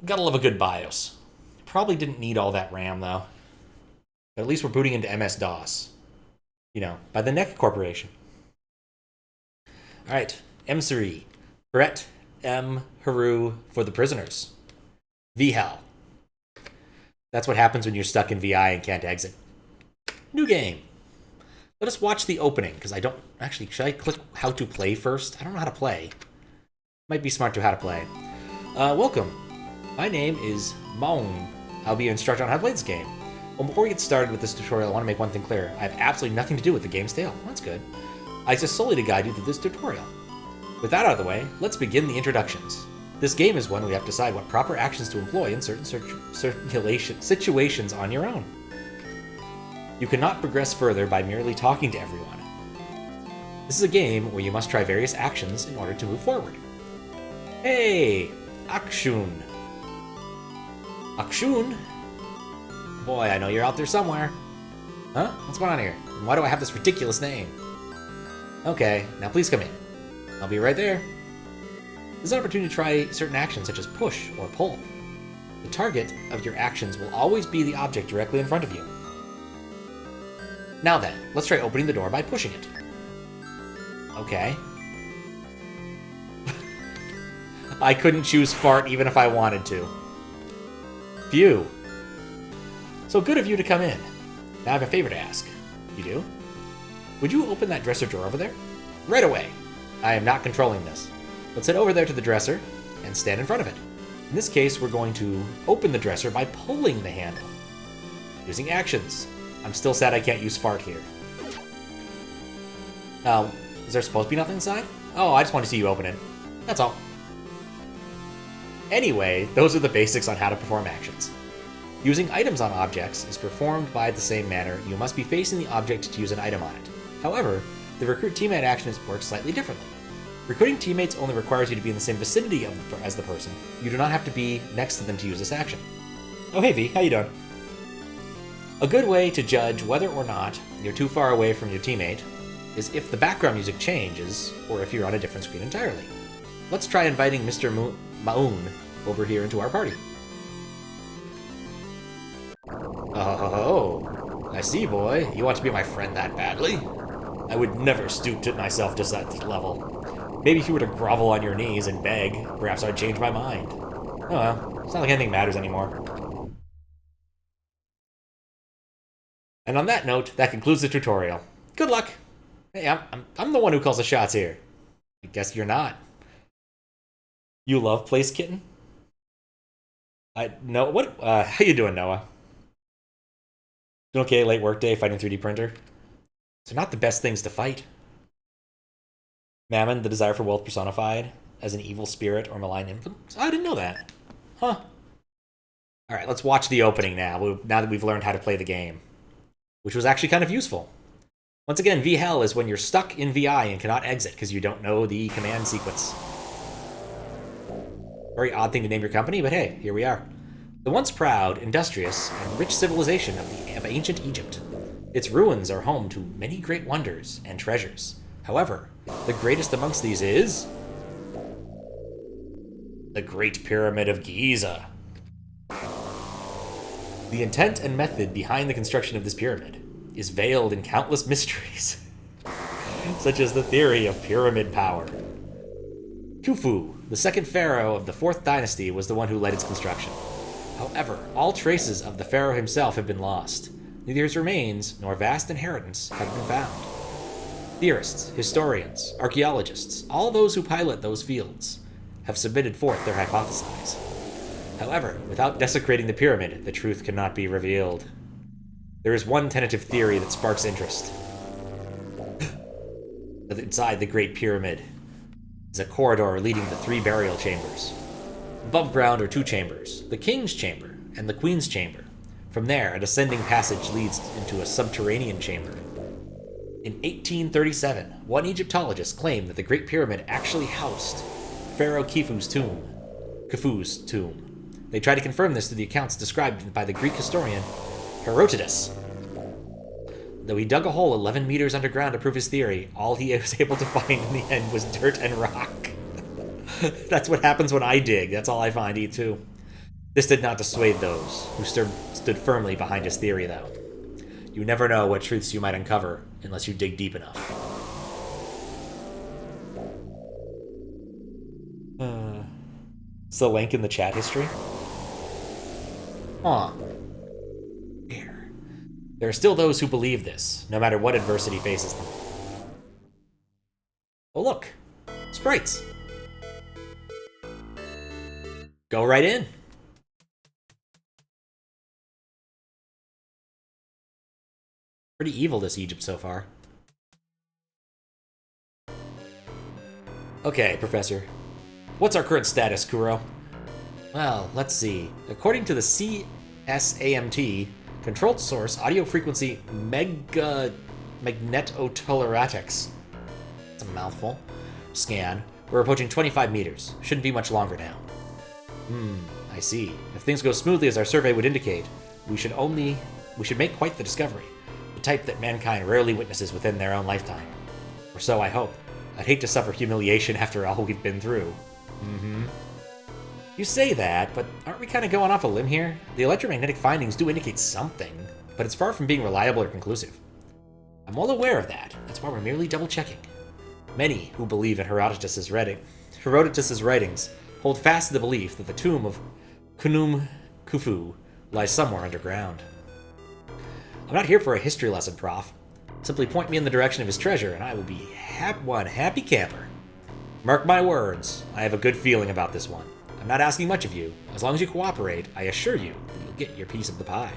Gotta love a good BIOS. Probably didn't need all that RAM, though. But at least we're booting into MS-DOS. You know, by the Neck Corporation. Alright, M3. Pert-em-Hru for the prisoners. VHEL. That's what happens when you're stuck in VI and can't exit. New game. Let us watch the opening, because I don't... Actually, should I click how to play first? I don't know how to play. Might be smart to how to play. Welcome. My name is Maung. I'll be your instructor on how to play this game. Well, before we get started with this tutorial, I want to make one thing clear. I have absolutely nothing to do with the game's tale. That's good. I exist solely to guide you through this tutorial. With that out of the way, let's begin the introductions. This game is one we have to decide what proper actions to employ in certain situations on your own. You cannot progress further by merely talking to everyone. This is a game where you must try various actions in order to move forward. Hey! Akshun. Akshun? Boy, I know you're out there somewhere. Huh? What's going on here? And why do I have this ridiculous name? Okay, now please come in. I'll be right there. This is an opportunity to try certain actions such as push or pull. The target of your actions will always be the object directly in front of you. Now then, let's try opening the door by pushing it. Okay. I couldn't choose fart even if I wanted to. Phew. So good of you to come in. Now I have a favor to ask. You do? Would you open that dresser drawer over there? Right away. I am not controlling this. Let's head over there to the dresser and stand in front of it. In this case, we're going to open the dresser by pulling the handle. Using actions. I'm still sad I can't use fart here. Is there supposed to be nothing inside? Oh, I just want to see you open it. That's all. Anyway, those are the basics on how to perform actions. Using items on objects is performed by the same manner. You must be facing the object to use an item on it. However, the recruit teammate action works slightly differently. Recruiting teammates only requires you to be in the same vicinity as the person. You do not have to be next to them to use this action. Oh hey V, how you doing? A good way to judge whether or not you're too far away from your teammate is if the background music changes, or if you're on a different screen entirely. Let's try inviting Mr. Maun over here into our party. Oh, I see, boy. You want to be my friend that badly? I would never stoop to myself to that level. Maybe if you were to grovel on your knees and beg, perhaps I'd change my mind. Oh well, it's not like anything matters anymore. And on that note, that concludes the tutorial. Good luck! Hey, I'm the one who calls the shots here. I guess you're not. You love Place Kitten? No, what? How you doing, Noah? Doing okay, late workday, fighting 3D printer? They're not the best things to fight. Mammon, the desire for wealth personified as an evil spirit or malign influence? I didn't know that. Huh. Alright, let's watch the opening now that we've learned how to play the game. Which was actually kind of useful. Once again, VHEL is when you're stuck in VI and cannot exit because you don't know the command sequence. Very odd thing to name your company, but hey, here we are. The once proud, industrious, and rich civilization of ancient Egypt. Its ruins are home to many great wonders and treasures. However, the greatest amongst these is the Great Pyramid of Giza. The intent and method behind the construction of this pyramid is veiled in countless mysteries, such as the theory of pyramid power. Khufu, the second pharaoh of the 4th dynasty, was the one who led its construction. However, all traces of the pharaoh himself have been lost. Neither his remains nor vast inheritance have been found. Theorists, historians, archaeologists, all those who pilot those fields, have submitted forth their hypotheses. However, without desecrating the pyramid, the truth cannot be revealed. There is one tentative theory that sparks interest. That inside the Great Pyramid is a corridor leading to 3 burial chambers. Above ground are 2 chambers, the King's Chamber and the Queen's Chamber. From there, a descending passage leads into a subterranean chamber. In 1837, one Egyptologist claimed that the Great Pyramid actually housed Pharaoh Khufu's tomb. They tried to confirm this through the accounts described by the Greek historian Herodotus. Though he dug a hole 11 meters underground to prove his theory, all he was able to find in the end was dirt and rock. That's what happens when I dig. That's all I find, too. This did not dissuade those who stood firmly behind his theory, though. You never know what truths you might uncover unless you dig deep enough. It's the link in the chat history. Aw. There are still those who believe this, no matter what adversity faces them. Oh look! Sprites! Go right in! Pretty evil, this Egypt so far. Okay, Professor. What's our current status, Kuro? Well, let's see. According to the CSAMT, controlled source audio frequency magnetoteleratics. That's a mouthful. Scan. We're approaching 25 meters. Shouldn't be much longer now. I see. If things go smoothly as our survey would indicate, we should make quite the discovery. The type that mankind rarely witnesses within their own lifetime. Or so I hope. I'd hate to suffer humiliation after all we've been through. You say that, but aren't we kind of going off a limb here? The electromagnetic findings do indicate something, but it's far from being reliable or conclusive. I'm well aware of that. That's why we're merely double-checking. Many who believe in Herodotus's writings hold fast to the belief that the tomb of Khnum Khufu lies somewhere underground. I'm not here for a history lesson, Prof. Simply point me in the direction of his treasure, and I will be one happy camper. Mark my words, I have a good feeling about this one. I'm not asking much of you. As long as you cooperate, I assure you that you'll get your piece of the pie.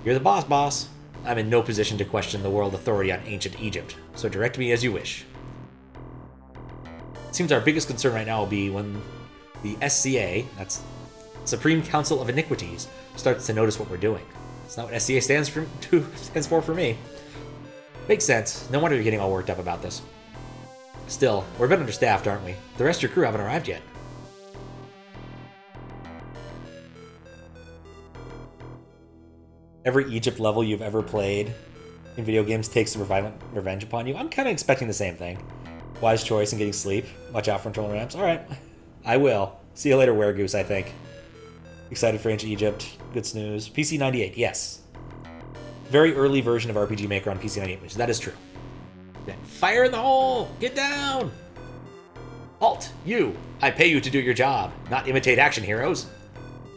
You're the boss. I'm in no position to question the world authority on ancient Egypt, so direct me as you wish. It seems our biggest concern right now will be when the SCA, that's Supreme Council of Iniquities, starts to notice what we're doing. That's not what SCA stands for me. Makes sense. No wonder you're getting all worked up about this. Still, we're a bit understaffed, aren't we? The rest of your crew haven't arrived yet. Every Egypt level you've ever played in video games takes some violent revenge upon you. I'm kind of expecting the same thing. Wise choice in getting sleep. Watch out for internal ramps. Alright. I will. See you later, Weregoose, I think. Excited for Ancient Egypt. Good snooze. PC 98, yes. Very early version of RPG Maker on PC 98, which that is true. Fire in the hole! Get down! Halt! You! I pay you to do your job, not imitate action heroes.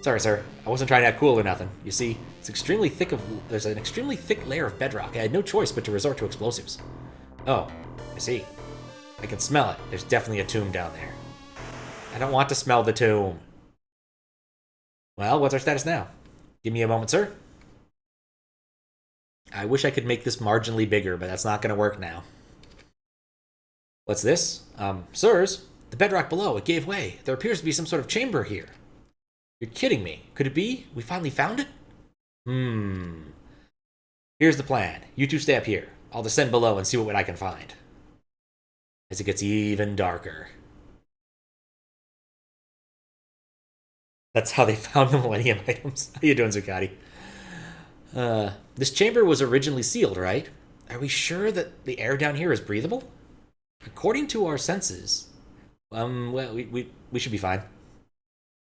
Sorry, sir. I wasn't trying to act cool or nothing. You see, there's an extremely thick layer of bedrock. I had no choice but to resort to explosives. Oh, I see. I can smell it. There's definitely a tomb down there. I don't want to smell the tomb. Well, what's our status now? Give me a moment, sir. I wish I could make this marginally bigger, but that's not going to work now. What's this? Sirs, the bedrock below, it gave way. There appears to be some sort of chamber here. You're kidding me. Could it be? We finally found it? Here's the plan. You two stay up here. I'll descend below and see what I can find. As it gets even darker. That's how they found the Millennium items. How you doing, Zuccotti? This chamber was originally sealed, right? Are we sure that the air down here is breathable? According to our senses, well, we should be fine.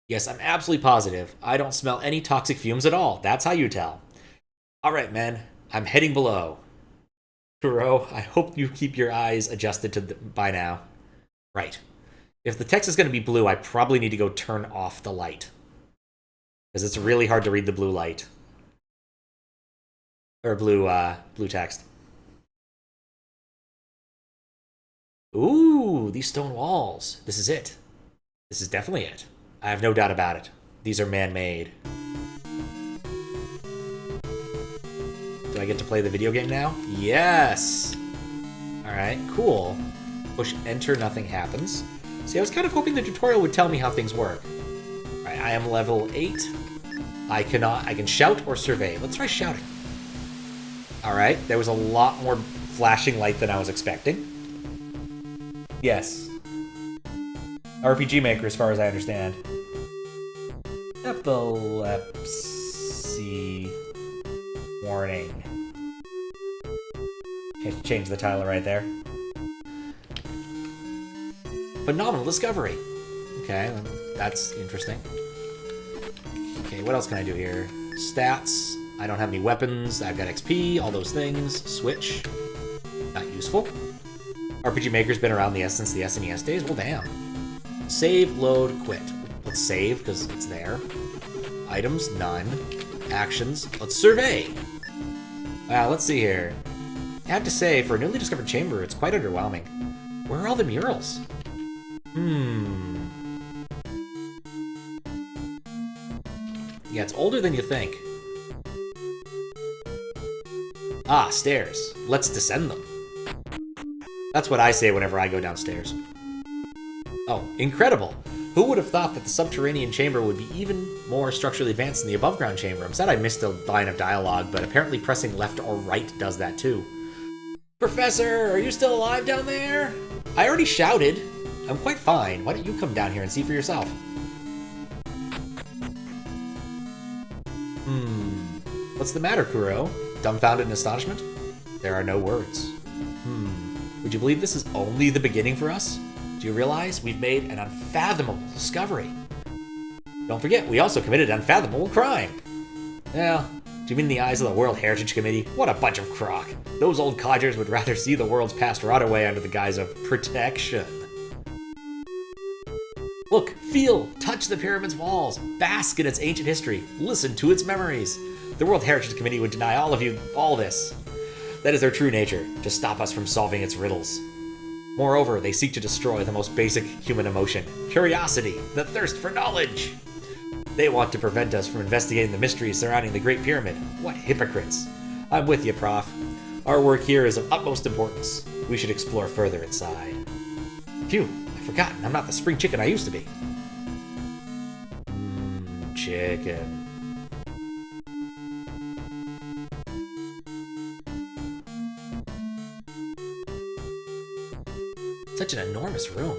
Yes, I'm absolutely positive. I don't smell any toxic fumes at all. That's how you tell. All right, men. I'm heading below. Kuro, I hope you keep your eyes adjusted to by now. Right. If the text is going to be blue, I probably need to go turn off the light. Because it's really hard to read the blue light. Or blue text. Ooh, these stone walls. This is it. This is definitely it. I have no doubt about it. These are man-made. Do I get to play the video game now? Yes! Alright, cool. Push enter, nothing happens. See, I was kind of hoping the tutorial would tell me how things work. Alright, I am level 8. I can shout or survey. Let's try shouting. Alright, there was a lot more flashing light than I was expecting. Yes. RPG Maker, as far as I understand. Epilepsy warning. Change the title right there. Phenomenal discovery. Okay, that's interesting. Okay, what else can I do here? Stats. I don't have any weapons. I've got XP, all those things. Switch. Not useful. RPG Maker's been around since the SNES days? Well, damn. Save, load, quit. Let's save, because it's there. Items, none. Actions, let's survey. Wow, let's see here. I have to say, for a newly discovered chamber, it's quite underwhelming. Where are all the murals? Yeah, it's older than you think. Ah, stairs. Let's descend them. That's what I say whenever I go downstairs. Oh, incredible. Who would have thought that the subterranean chamber would be even more structurally advanced than the above-ground chamber? I'm sad I missed a line of dialogue, but apparently pressing left or right does that too. Professor, are you still alive down there? I already shouted. I'm quite fine. Why don't you come down here and see for yourself? What's the matter, Kuro? Dumbfounded in astonishment? There are no words. Would you believe this is only the beginning for us? Do you realize we've made an unfathomable discovery? Don't forget, we also committed an unfathomable crime. Well, do you mean in the eyes of the World Heritage Committee? What a bunch of crock. Those old codgers would rather see the world's past rot away under the guise of protection. Look, feel, touch the pyramid's walls, bask in its ancient history, listen to its memories. The World Heritage Committee would deny all of you all this. That is their true nature, to stop us from solving its riddles. Moreover, they seek to destroy the most basic human emotion, curiosity, the thirst for knowledge. They want to prevent us from investigating the mysteries surrounding the Great Pyramid. What hypocrites. I'm with you, Prof. Our work here is of utmost importance. We should explore further inside. Phew, I've forgotten. I'm not the spring chicken I used to be. Chicken. Such an enormous room.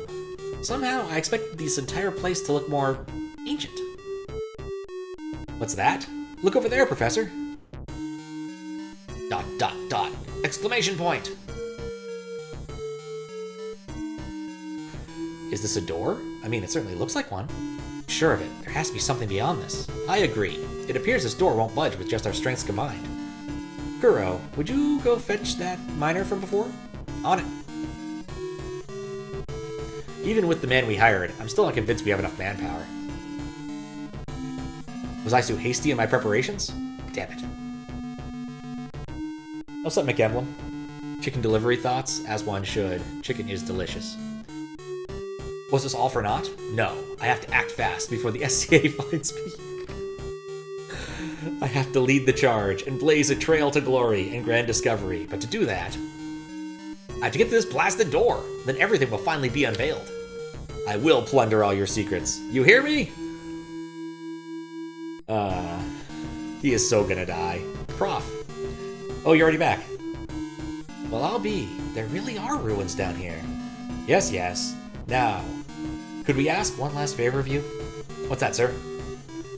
Somehow, I expected this entire place to look more ancient. What's that? Look over there, Professor. ... Exclamation point! Is this a door? I mean, it certainly looks like one. Sure of it. There has to be something beyond this. I agree. It appears this door won't budge with just our strengths combined. Kuro, would you go fetch that miner from before? On it. Even with the man we hired, I'm still not convinced we have enough manpower. Was I so hasty in my preparations? Damn it. What's up, McEmblem? Chicken delivery thoughts? As one should. Chicken is delicious. Was this all for naught? No. I have to act fast before the SCA finds me. I have to lead the charge and blaze a trail to glory and grand discovery. But to do that, I have to get to this blasted door. Then everything will finally be unveiled. I will plunder all your secrets. You hear me? He is so gonna die. Prof. Oh, you're already back. Well, I'll be. There really are ruins down here. Yes, yes. Now, could we ask one last favor of you? What's that, sir?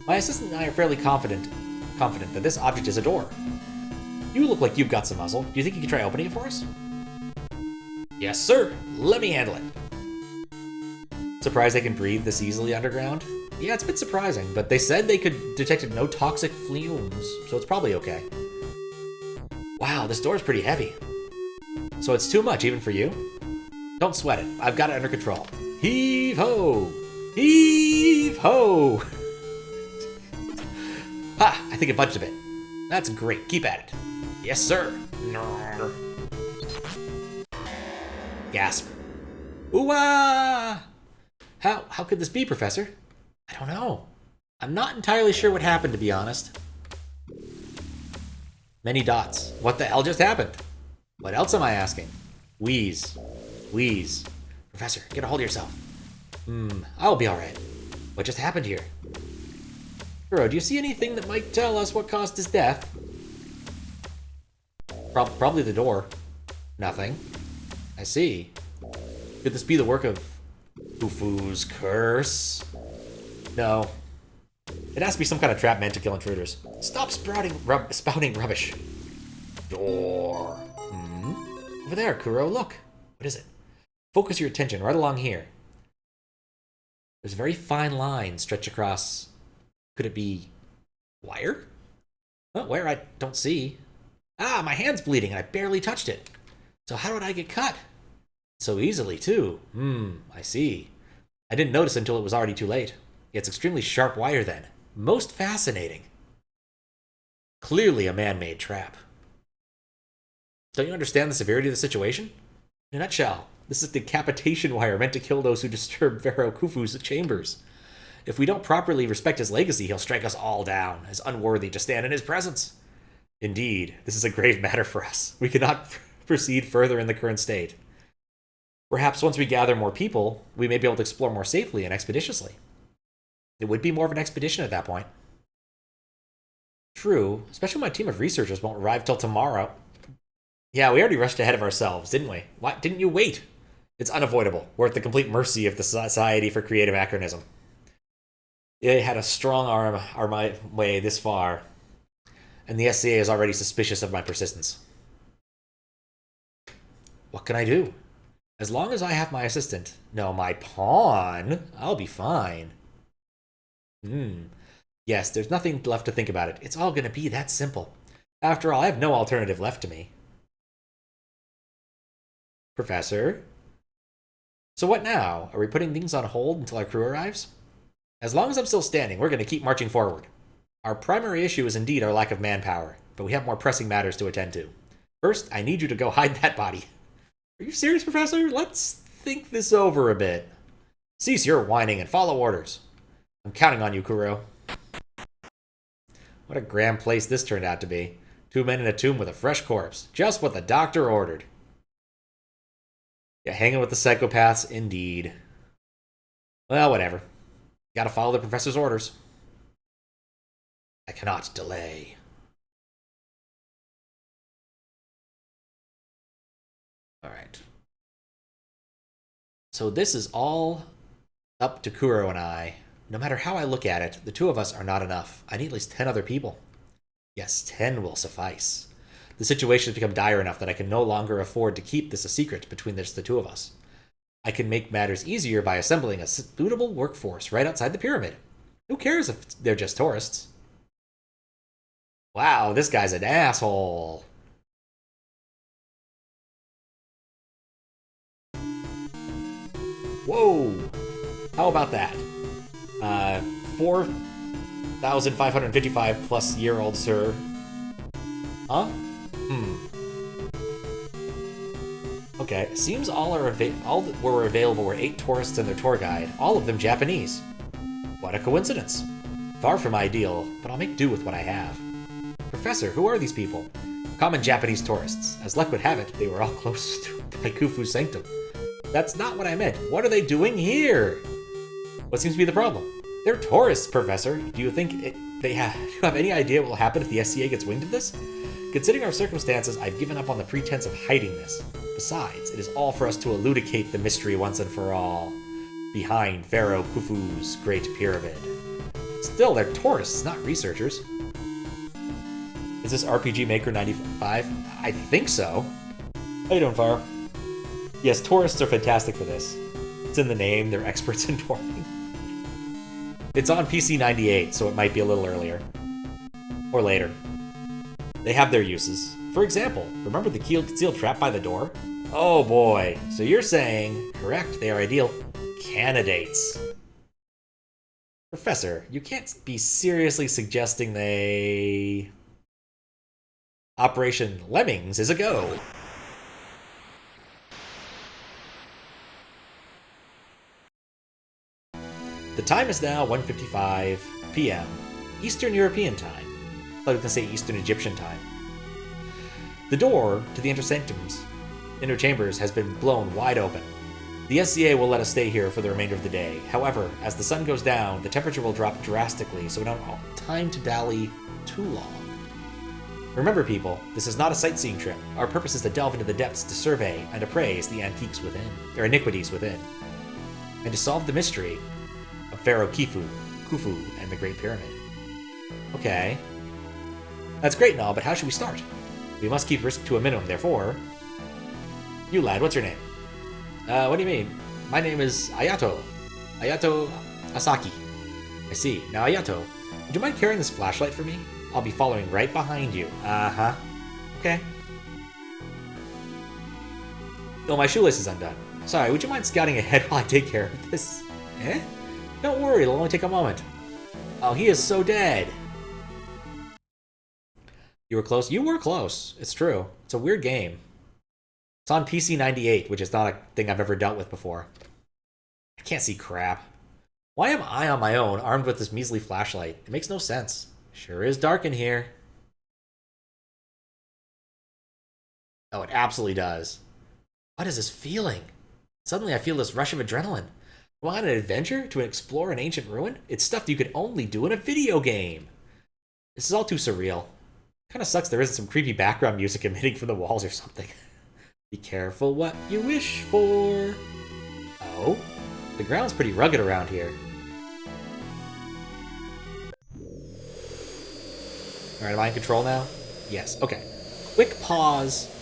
My assistant and I are fairly confident that this object is a door. You look like you've got some muscle. Do you think you could try opening it for us? Yes, sir. Let me handle it. Surprised they can breathe this easily underground? Yeah, it's a bit surprising, but they said they could detect no toxic fumes, so it's probably okay. Wow, this door is pretty heavy. So it's too much, even for you? Don't sweat it. I've got it under control. Heave-ho! Heave-ho! Ha! I think it budged a bit. That's great. Keep at it. Yes, sir. Gasp. Ooh-ah! How could this be, Professor? I don't know. I'm not entirely sure what happened, to be honest. Many dots. What the hell just happened? What else am I asking? Wheeze. Wheeze. Professor, get a hold of yourself. I'll be alright. What just happened here? Kuro, do you see anything that might tell us what caused his death? Probably the door. Nothing. I see. Could this be the work of Ufu's curse? No. It has to be some kind of trap meant to kill intruders. Stop spouting rubbish. Door. Over there, Kuro, look. What is it? Focus your attention right along here. There's a very fine line stretched across. Could it be Wire? What wire? I don't see. Ah, my hand's bleeding and I barely touched it. So how did I get cut? So easily, too. I see. I didn't notice until it was already too late. It's extremely sharp wire then. Most fascinating. Clearly a man-made trap. Don't you understand the severity of the situation? In a nutshell, this is decapitation wire meant to kill those who disturb Pharaoh Khufu's chambers. If we don't properly respect his legacy, he'll strike us all down, as unworthy to stand in his presence. Indeed, this is a grave matter for us. We cannot proceed further in the current state. Perhaps once we gather more people, we may be able to explore more safely and expeditiously. It would be more of an expedition at that point. True, especially when my team of researchers won't arrive till tomorrow. Yeah, we already rushed ahead of ourselves, didn't we? Why didn't you wait? It's unavoidable. We're at the complete mercy of the Society for Creative Anachronism. It had a strong arm our way this far, and the SCA is already suspicious of my persistence. What can I do? As long as I have my assistant, no, my pawn, I'll be fine. Yes, there's nothing left to think about it. It's all going to be that simple. After all, I have no alternative left to me. Professor? So what now? Are we putting things on hold until our crew arrives? As long as I'm still standing, we're going to keep marching forward. Our primary issue is indeed our lack of manpower, but we have more pressing matters to attend to. First, I need you to go hide that body. Are you serious, Professor? Let's think this over a bit. Cease your whining and follow orders. I'm counting on you, Kuro. What a grand place this turned out to be. 2 men in a tomb with a fresh corpse. Just what the doctor ordered. Yeah, hanging with the psychopaths, indeed. Well, whatever. Gotta follow the professor's orders. I cannot delay. Alright. So this is all up to Kuro and I. No matter how I look at it, the two of us are not enough. I need at least 10 other people. Yes, 10 will suffice. The situation has become dire enough that I can no longer afford to keep this a secret between just the two of us. I can make matters easier by assembling a suitable workforce right outside the pyramid. Who cares if they're just tourists? Wow, this guy's an asshole. Whoa! How about that? 4,555 plus year old sir. Huh? Okay, seems all that were available were 8 tourists and their tour guide, all of them Japanese. What a coincidence. Far from ideal, but I'll make do with what I have. Professor, who are these people? Common Japanese tourists. As luck would have it, they were all close to Khufu's sanctum. That's not what I meant. What are they doing here? What seems to be the problem? They're tourists, Professor. Do you think do you have any idea what will happen if the SCA gets wind of this? Considering our circumstances, I've given up on the pretense of hiding this. Besides, it is all for us to elucidate the mystery once and for all. Behind Pharaoh Khufu's Great Pyramid. Still, they're tourists, not researchers. Is this RPG Maker 95? I think so. How you doing, Fire? Yes, tourists are fantastic for this. It's in the name, they're experts in dwarfing. It's on PC 98, so it might be a little earlier. Or later. They have their uses. For example, remember the concealed trap by the door? Oh boy, so you're saying, correct, they are ideal candidates. Professor, you can't be seriously suggesting they... Operation Lemmings is a go. The time is now 1:55 p.m. Eastern European time. I thought I was going to say Eastern Egyptian time. The door to the inner chambers has been blown wide open. The SCA will let us stay here for the remainder of the day. However, as the sun goes down, the temperature will drop drastically, so we don't have time to dally too long. Remember, people, this is not a sightseeing trip. Our purpose is to delve into the depths to survey and appraise the antiques within, or iniquities within, and to solve the mystery of Pharaoh Khufu, and the Great Pyramid. Okay. That's great and all, but how should we start? We must keep risk to a minimum, therefore... You lad, what's your name? What do you mean? My name is Ayato. Ayato Asaki. I see. Now, Ayato, Would you mind carrying this flashlight for me? I'll be following right behind you. Uh-huh. Okay. Oh, my shoelace is undone. Sorry, would you mind scouting ahead while I take care of this? Eh? Don't worry, it'll only take a moment. Oh, he is so dead. You were close? You were close. It's true. It's a weird game. It's on PC 98, which is not a thing I've ever dealt with before. I can't see crap. Why am I on my own, armed with this measly flashlight? It makes no sense. Sure is dark in here. Oh, it absolutely does. What is this feeling? Suddenly I feel this rush of adrenaline. Am I on an adventure to explore an ancient ruin? It's stuff you could only do in a video game. This is all too surreal. Kind of sucks there isn't some creepy background music emitting from the walls or something. Be careful what you wish for. Oh, the ground's pretty rugged around here. Alright, am I in control now? Yes, okay. Quick pause.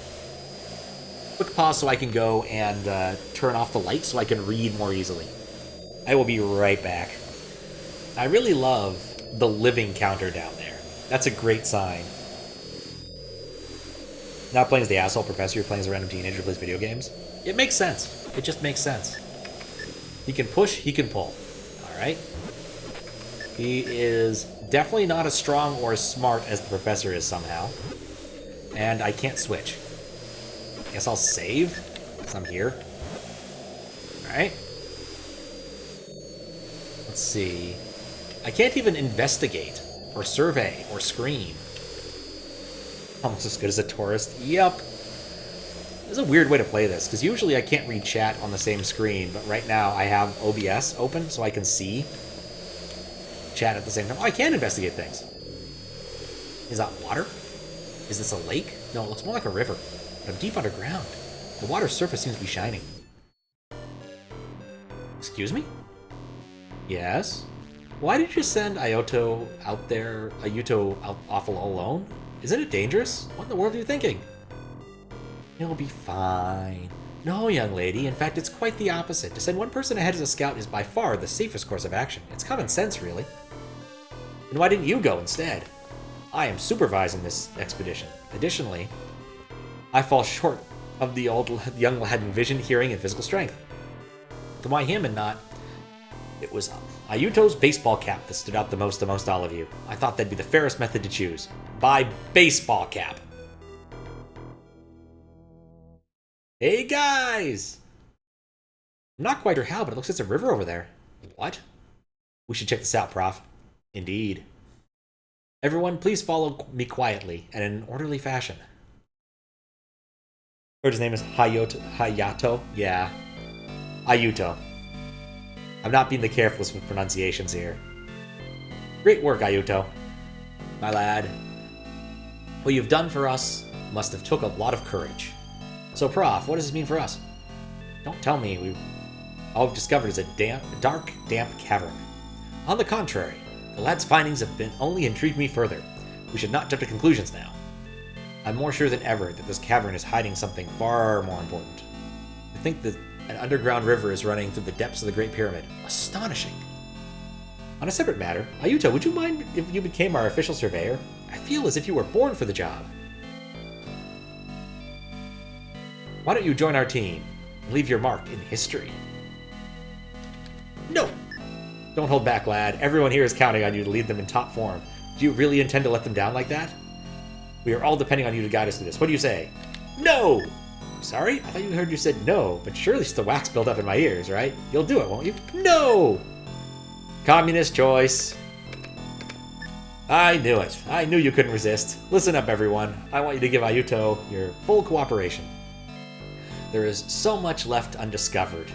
Quick pause so I can go and turn off the light so I can read more easily. I will be right back. I really love the living counter down there. That's a great sign. Not playing as the asshole professor, you're playing as a random teenager who plays video games. It makes sense. It just makes sense. He can push, he can pull. Alright? He is definitely not as strong or as smart as the professor is somehow. And I can't switch. Guess I'll save, because I'm here. Alright. Let's see. I can't even investigate, or survey, or scream. Almost as good as a tourist. Yep. This is a weird way to play this, because usually I can't read chat on the same screen, but right now I have OBS open, so I can see chat at the same time. Oh, I can investigate things. Is that water? Is this a lake? No, it looks more like a river. But I'm deep underground. The water's surface seems to be shining. Excuse me? Yes? Why did you send Ayato out there, off alone? Isn't it dangerous? What in the world are you thinking? You'll be fine. No, young lady. In fact, it's quite the opposite. To send one person ahead as a scout is by far the safest course of action. It's common sense, really. Then why didn't you go instead? I am supervising this expedition. Additionally, I fall short of the young lad in vision, hearing, and physical strength. Then why him and not... It was Ayuto's baseball cap that stood out the most amongst all of you. I thought that'd be the fairest method to choose. Buy baseball cap. Hey guys! I'm not quite sure how, but it looks like there's a river over there. What? We should check this out, Prof. Indeed. Everyone, please follow me quietly and in an orderly fashion. Heard his name is Hayato? Yeah. Ayuto. I'm not being the carefulest with pronunciations here. Great work, Ayuto. My lad. What you've done for us must have took a lot of courage. So, Prof, what does this mean for us? Don't tell me all we've discovered is a dark, damp cavern. On the contrary, the lad's findings have only intrigued me further. We should not jump to conclusions now. I'm more sure than ever that this cavern is hiding something far more important. I think that an underground river is running through the depths of the Great Pyramid. Astonishing. On a separate matter, Ayuto, would you mind if you became our official surveyor? I feel as if you were born for the job. Why don't you join our team and leave your mark in history? No! Don't hold back, lad. Everyone here is counting on you to lead them in top form. Do you really intend to let them down like that? We are all depending on you to guide us through this. What do you say? No! Sorry? I thought you heard you said no, but surely it's the wax built up in my ears, right? You'll do it, won't you? No! Communist choice. I knew it. I knew you couldn't resist. Listen up, everyone. I want you to give Ayuto your full cooperation. There is so much left undiscovered.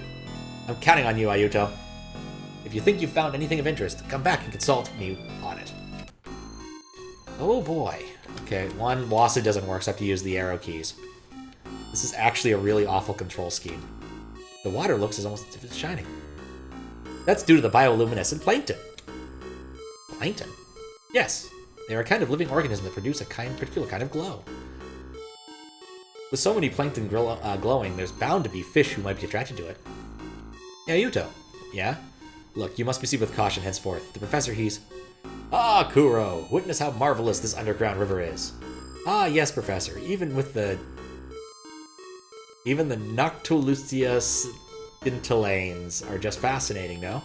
I'm counting on you, Ayuto. If you think you've found anything of interest, come back and consult me on it. Oh boy. Okay, one, WASD doesn't work, so I have to use the arrow keys. This is actually a really awful control scheme. The water looks almost as if it's shining. That's due to the bioluminescent plankton. Plankton? Yes, they are a kind of living organism that produce a particular kind of glow. With so many plankton glowing, there's bound to be fish who might be attracted to it. Yeah, Yuto. Yeah? Look, you must proceed with caution henceforth. The professor, he's... Ah, Kuro, witness how marvelous this underground river is. Ah, yes, Professor, even the Noctilucia scintillanes are just fascinating, no?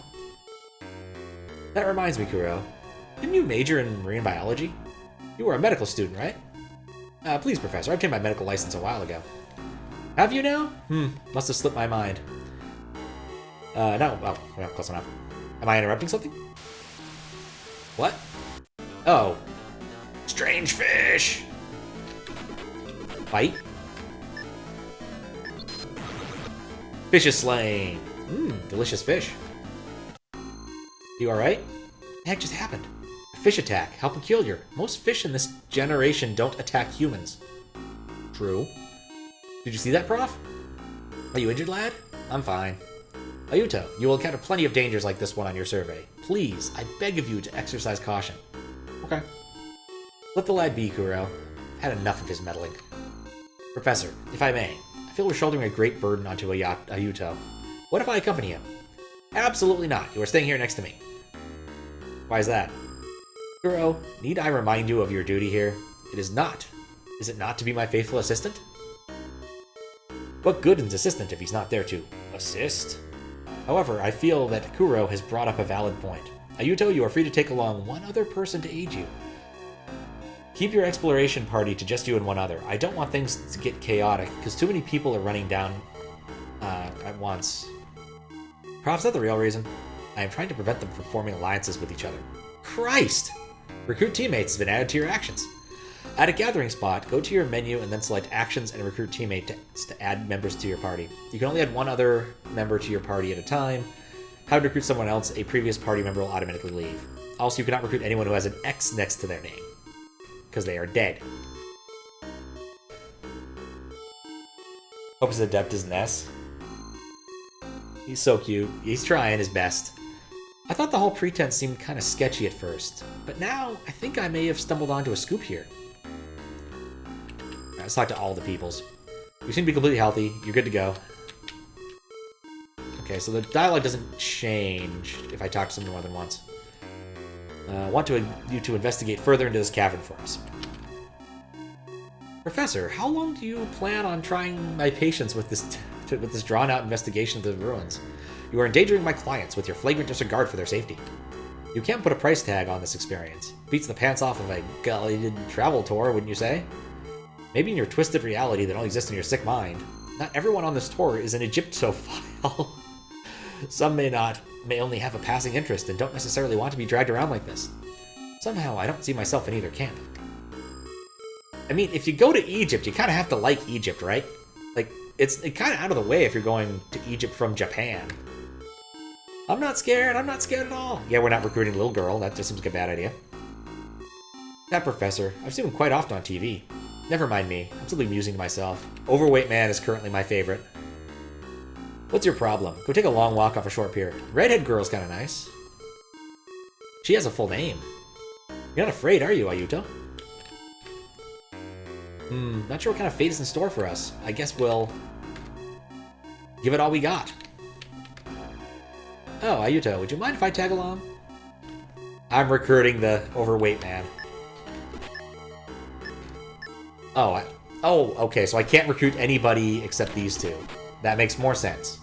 That reminds me, Kuro. Didn't you major in marine biology? You were a medical student, right? Please, Professor, I obtained my medical license a while ago. Have you now? Must have slipped my mind. No, well, close enough. Am I interrupting something? What? Oh. Strange fish! Fight? Fish is slain. Delicious fish. You alright? What the heck just happened? A fish attack. How peculiar. Most fish in this generation don't attack humans. True. Did you see that, Prof? Are you injured, lad? I'm fine. Ayuto, you will encounter plenty of dangers like this one on your survey. Please, I beg of you to exercise caution. Okay. Let the lad be, Kuro. I've had enough of his meddling. Professor, if I may, I feel we're shouldering a great burden onto Ayuto. What if I accompany him? Absolutely not. You are staying here next to me. Why is that? Kuro, need I remind you of your duty here? It is not. Is it not to be my faithful assistant? What good is assistant if he's not there to assist? However, I feel that Kuro has brought up a valid point. Ayuto, you are free to take along one other person to aid you. Keep your exploration party to just you and one other. I don't want things to get chaotic, because too many people are running down at once. Prof's not the real reason. I am trying to prevent them from forming alliances with each other. Christ! Recruit teammates has been added to your actions. At a gathering spot, go to your menu and then select Actions and Recruit Teammate to add members to your party. You can only add one other member to your party at a time. How to recruit someone else, a previous party member will automatically leave. Also, you cannot recruit anyone who has an X next to their name, because they are dead. Hope his adept is an S. He's so cute. He's trying his best. I thought the whole pretense seemed kind of sketchy at first, but now I think I may have stumbled onto a scoop here. Let's talk to all the peoples. You seem to be completely healthy. You're good to go. Okay, so the dialogue doesn't change if I talk to someone more than once. I want you to investigate further into this cavern for us. Professor, how long do you plan on trying my patience with this drawn-out investigation of the ruins? You are endangering my clients with your flagrant disregard for their safety. You can't put a price tag on this experience. Beats the pants off of a guided travel tour, wouldn't you say? Maybe in your twisted reality that only exists in your sick mind. Not everyone on this tour is an Egyptophile. Some may only have a passing interest and don't necessarily want to be dragged around like this. Somehow, I don't see myself in either camp. I mean, if you go to Egypt, you kind of have to like Egypt, right? Like, it's kind of out of the way if you're going to Egypt from Japan. I'm not scared at all. Yeah, we're not recruiting a little girl. That just seems like a bad idea. That professor, I've seen him quite often on TV. Never mind me. I'm simply amusing to myself. Overweight man is currently my favorite. What's your problem? Go take a long walk off a short pier. Redhead girl's kind of nice. She has a full name. You're not afraid, are you, Ayuto? Not sure what kind of fate is in store for us. I guess we'll give it all we got. Oh, Ayuto, would you mind if I tag along? I'm recruiting the overweight man. Oh, okay, so I can't recruit anybody except these two. That makes more sense.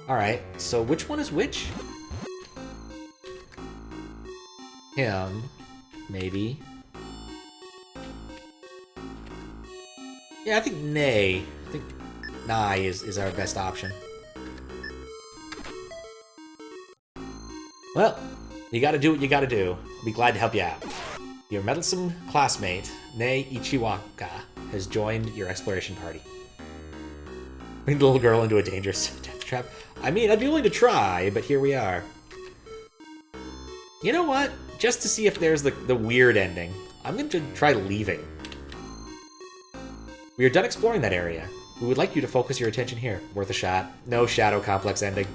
Alright, so which one is which? Him, maybe. Yeah, I think Nay. I think Nye is our best option. Well, you gotta do what you gotta do. I'll be glad to help you out. Your meddlesome classmate, Nei Ichiwaka, has joined your exploration party. Bring the little girl into a dangerous death trap. I mean, I'd be willing to try, but here we are. You know what? Just to see if there's the weird ending, I'm going to try leaving. We are done exploring that area. We would like you to focus your attention here. Worth a shot. No shadow complex ending.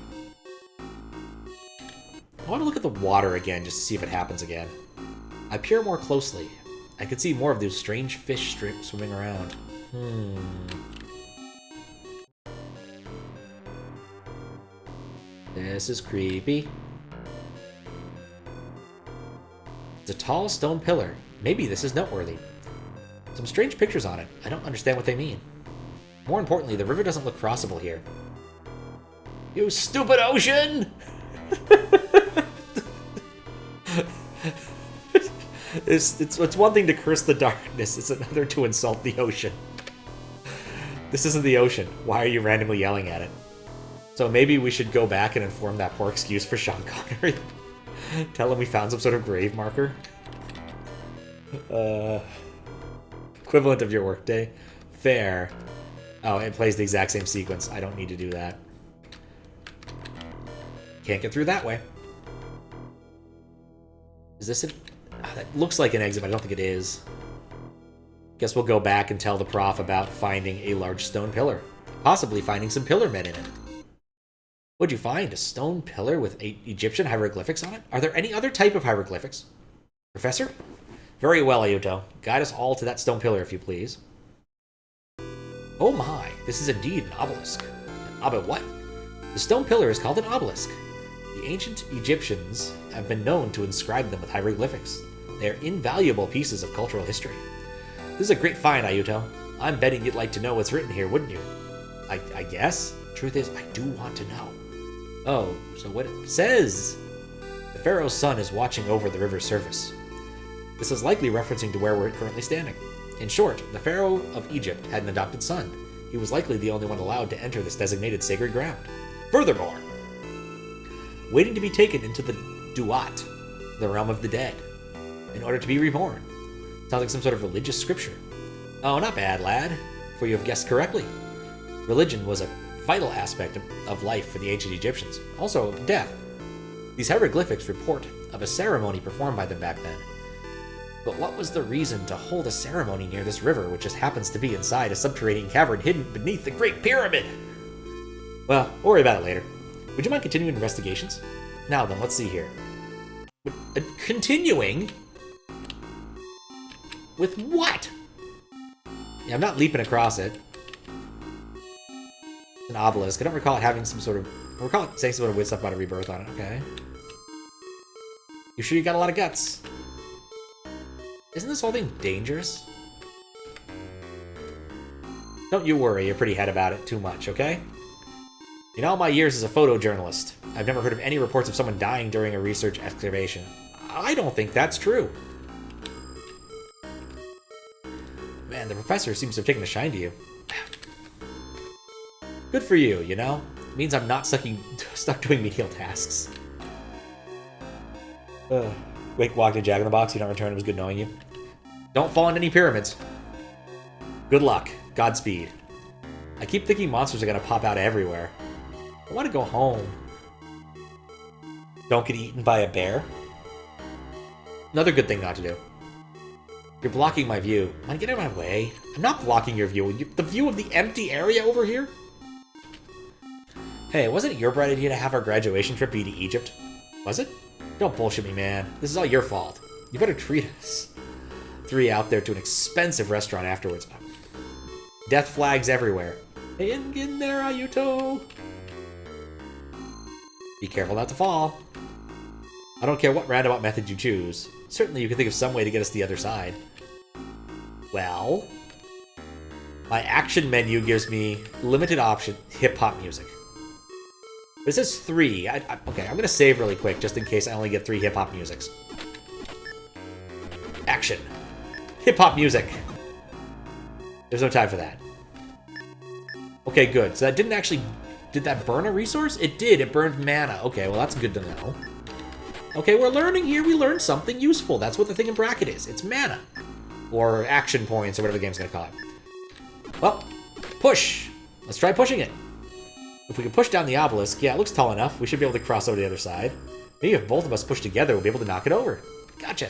I want to look at the water again just to see if it happens again. I peer more closely. I could see more of those strange fish swimming around. This is creepy. It's a tall stone pillar. Maybe this is noteworthy. Some strange pictures on it. I don't understand what they mean. More importantly, the river doesn't look crossable here. You stupid ocean! It's one thing to curse the darkness, it's another to insult the ocean. This isn't the ocean. Why are you randomly yelling at it? So maybe we should go back and inform that poor excuse for Sean Connery. Tell him we found some sort of grave marker. Equivalent of your workday. Fair. Oh, it plays the exact same sequence. I don't need to do that. Can't get through that way. Is this it? Oh, that looks like an exit, but I don't think it is. Guess we'll go back and tell the prof about finding a large stone pillar. Possibly finding some pillar men in it. What'd you find? A stone pillar with Egyptian hieroglyphics on it? Are there any other type of hieroglyphics? Professor? Very well, Ayuto. Guide us all to that stone pillar, if you please. Oh my, this is indeed an obelisk. An what? The stone pillar is called an obelisk. The ancient Egyptians have been known to inscribe them with hieroglyphics. They are invaluable pieces of cultural history. This is a great find, Ayuto. I'm betting you'd like to know what's written here, wouldn't you? I guess. Truth is, I do want to know. Oh, so what it says? The pharaoh's son is watching over the river's surface. This is likely referencing to where we're currently standing. In short, the pharaoh of Egypt had an adopted son. He was likely the only one allowed to enter this designated sacred ground. Furthermore, waiting to be taken into the Duat, the realm of the dead, in order to be reborn. Sounds like some sort of religious scripture. Oh, not bad, lad, for you have guessed correctly. Religion was a vital aspect of life for the ancient Egyptians, also death. These hieroglyphics report of a ceremony performed by them back then. But what was the reason to hold a ceremony near this river, which just happens to be inside a subterranean cavern hidden beneath the Great Pyramid? Well, we'll worry about it later. Would you mind continuing investigations? Now then, let's see here. Continuing? With what? Yeah, I'm not leaping across it. An obelisk. I don't recall it having some sort of... I recall it saying some sort of weird stuff about a rebirth on it. Okay. You sure you got a lot of guts? Isn't this whole thing dangerous? Don't you worry your pretty head about it too much, okay? In all my years as a photojournalist, I've never heard of any reports of someone dying during a research excavation. I don't think that's true. Man, the professor seems to have taken a shine to you. Good for you, you know? It means I'm not stuck doing menial tasks. Wake walked a Jack-in-the-Box, you don't return, it was good knowing you. Don't fall into any pyramids. Good luck. Godspeed. I keep thinking monsters are gonna pop out everywhere. I want to go home. Don't get eaten by a bear. Another good thing not to do. You're blocking my view. Mind, get out of my way. I'm not blocking your view. The view of the empty area over here? Hey, wasn't it your bright idea to have our graduation trip be to Egypt? Was it? Don't bullshit me, man. This is all your fault. You better treat us three out there to an expensive restaurant afterwards. Death flags everywhere. Hang in there, Ayuto. Be careful not to fall. I don't care what roundabout method you choose. Certainly you can think of some way to get us to the other side. Well, my action menu gives me limited option hip-hop music. But it says 3. Okay, I'm going to save really quick just in case I only get 3 hip-hop musics. Action. Hip-hop music. There's no time for that. Okay, good. So that didn't actually... Did that burn a resource? It did. It burned mana. Okay, well, that's good to know. Okay, we're learning here. We learned something useful. That's what the thing in bracket is. It's mana. Or action points, or whatever the game's going to call it. Well, push. Let's try pushing it. If we can push down the obelisk, yeah, it looks tall enough. We should be able to cross over to the other side. Maybe if both of us push together, we'll be able to knock it over. Gotcha.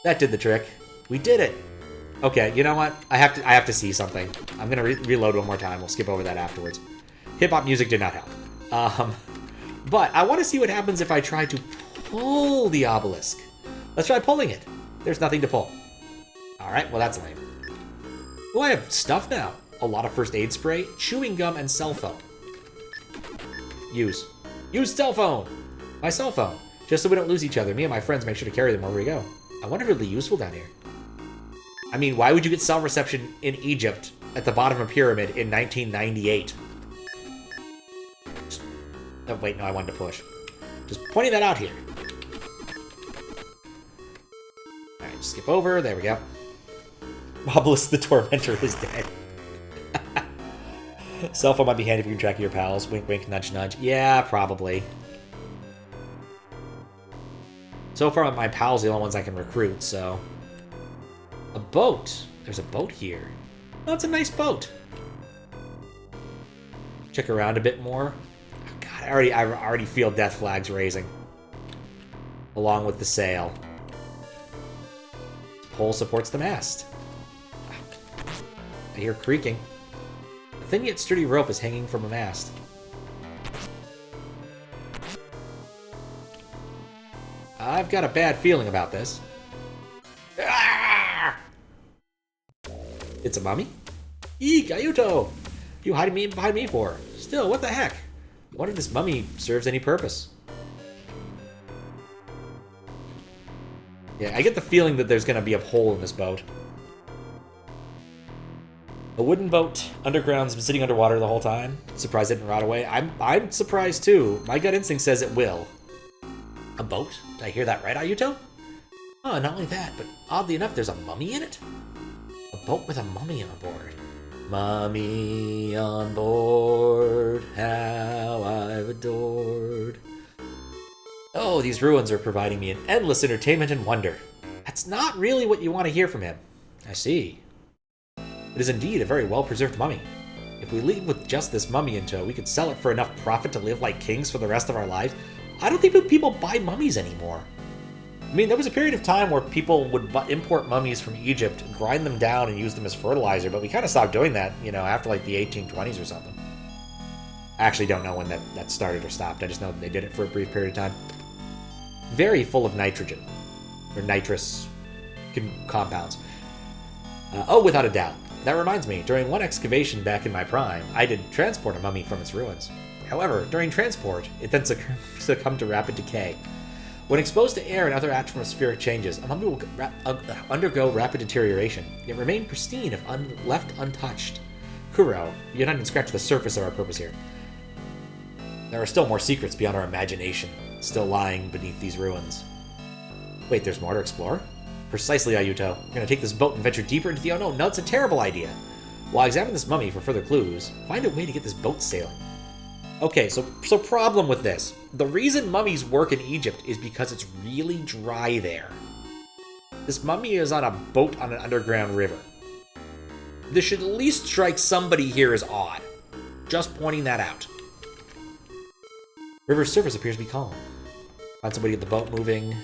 That did the trick. We did it. Okay, you know what? I have to see something. I'm gonna reload one more time. We'll skip over that afterwards. Hip-hop music did not help. But I want to see what happens if I try to pull the obelisk. Let's try pulling it. There's nothing to pull. Alright, well that's lame. Oh, I have stuff now. A lot of first aid spray, chewing gum, and cell phone. Use. Use cell phone! My cell phone. Just so we don't lose each other, me and my friends make sure to carry them wherever we go. I wonder if it'll be useful down here. I mean, why would you get cell reception in Egypt at the bottom of a pyramid in 1998? Oh, wait, no, I wanted to push. Just pointing that out here. Alright, skip over. There we go. Obelisk the Tormentor is dead. Cell phone might be handy if you can track your pals. Wink, wink, nudge, nudge. Yeah, probably. So far, my pals are the only ones I can recruit, so... A boat. There's a boat here. Oh, it's a nice boat. Check around a bit more. Oh, God, I already feel death flags raising. Along with the sail. The pole supports the mast. I hear creaking. A thin yet sturdy rope is hanging from a mast. I've got a bad feeling about this. Ah! It's a mummy? Eek, Ayuto! You hiding me behind me for? Still, what the heck? I wonder if this mummy serves any purpose. Yeah, I get the feeling that there's gonna be a hole in this boat. A wooden boat, underground's been sitting underwater the whole time. Surprised it didn't rot away. I'm surprised too. My gut instinct says it will. A boat? Did I hear that right, Ayuto? Oh, not only that, but oddly enough, there's a mummy in it? A boat with a mummy on board. Mummy on board, how I've adored. Oh, these ruins are providing me an endless entertainment and wonder. That's not really what you want to hear from him. I see. It is indeed a very well-preserved mummy. If we leave with just this mummy in tow, we could sell it for enough profit to live like kings for the rest of our lives. I don't think people buy mummies anymore. I mean, there was a period of time where people would import mummies from Egypt, grind them down, and use them as fertilizer, but we kind of stopped doing that, you know, after like the 1820s or something. I actually don't know when that started or stopped. I just know that they did it for a brief period of time. Very full of nitrogen, or nitrous compounds. Oh, without a doubt. That reminds me, during one excavation back in my prime, I did transport a mummy from its ruins. However, during transport, it then succumbed to rapid decay. When exposed to air and other atmospheric changes, a mummy will undergo rapid deterioration, yet remain pristine if left untouched. Kuro, you're not even scratched the surface of our purpose here. There are still more secrets beyond our imagination, still lying beneath these ruins. Wait, there's more to explore? Precisely, Ayuto. We're going to take this boat and venture deeper into the unknown. No, it's a terrible idea. While I examine this mummy for further clues, find a way to get this boat sailing. Okay, so problem with this. The reason mummies work in Egypt is because it's really dry there. This mummy is on a boat on an underground river. This should at least strike somebody here as odd. Just pointing that out. River's surface appears to be calm. Find somebody to get the boat moving.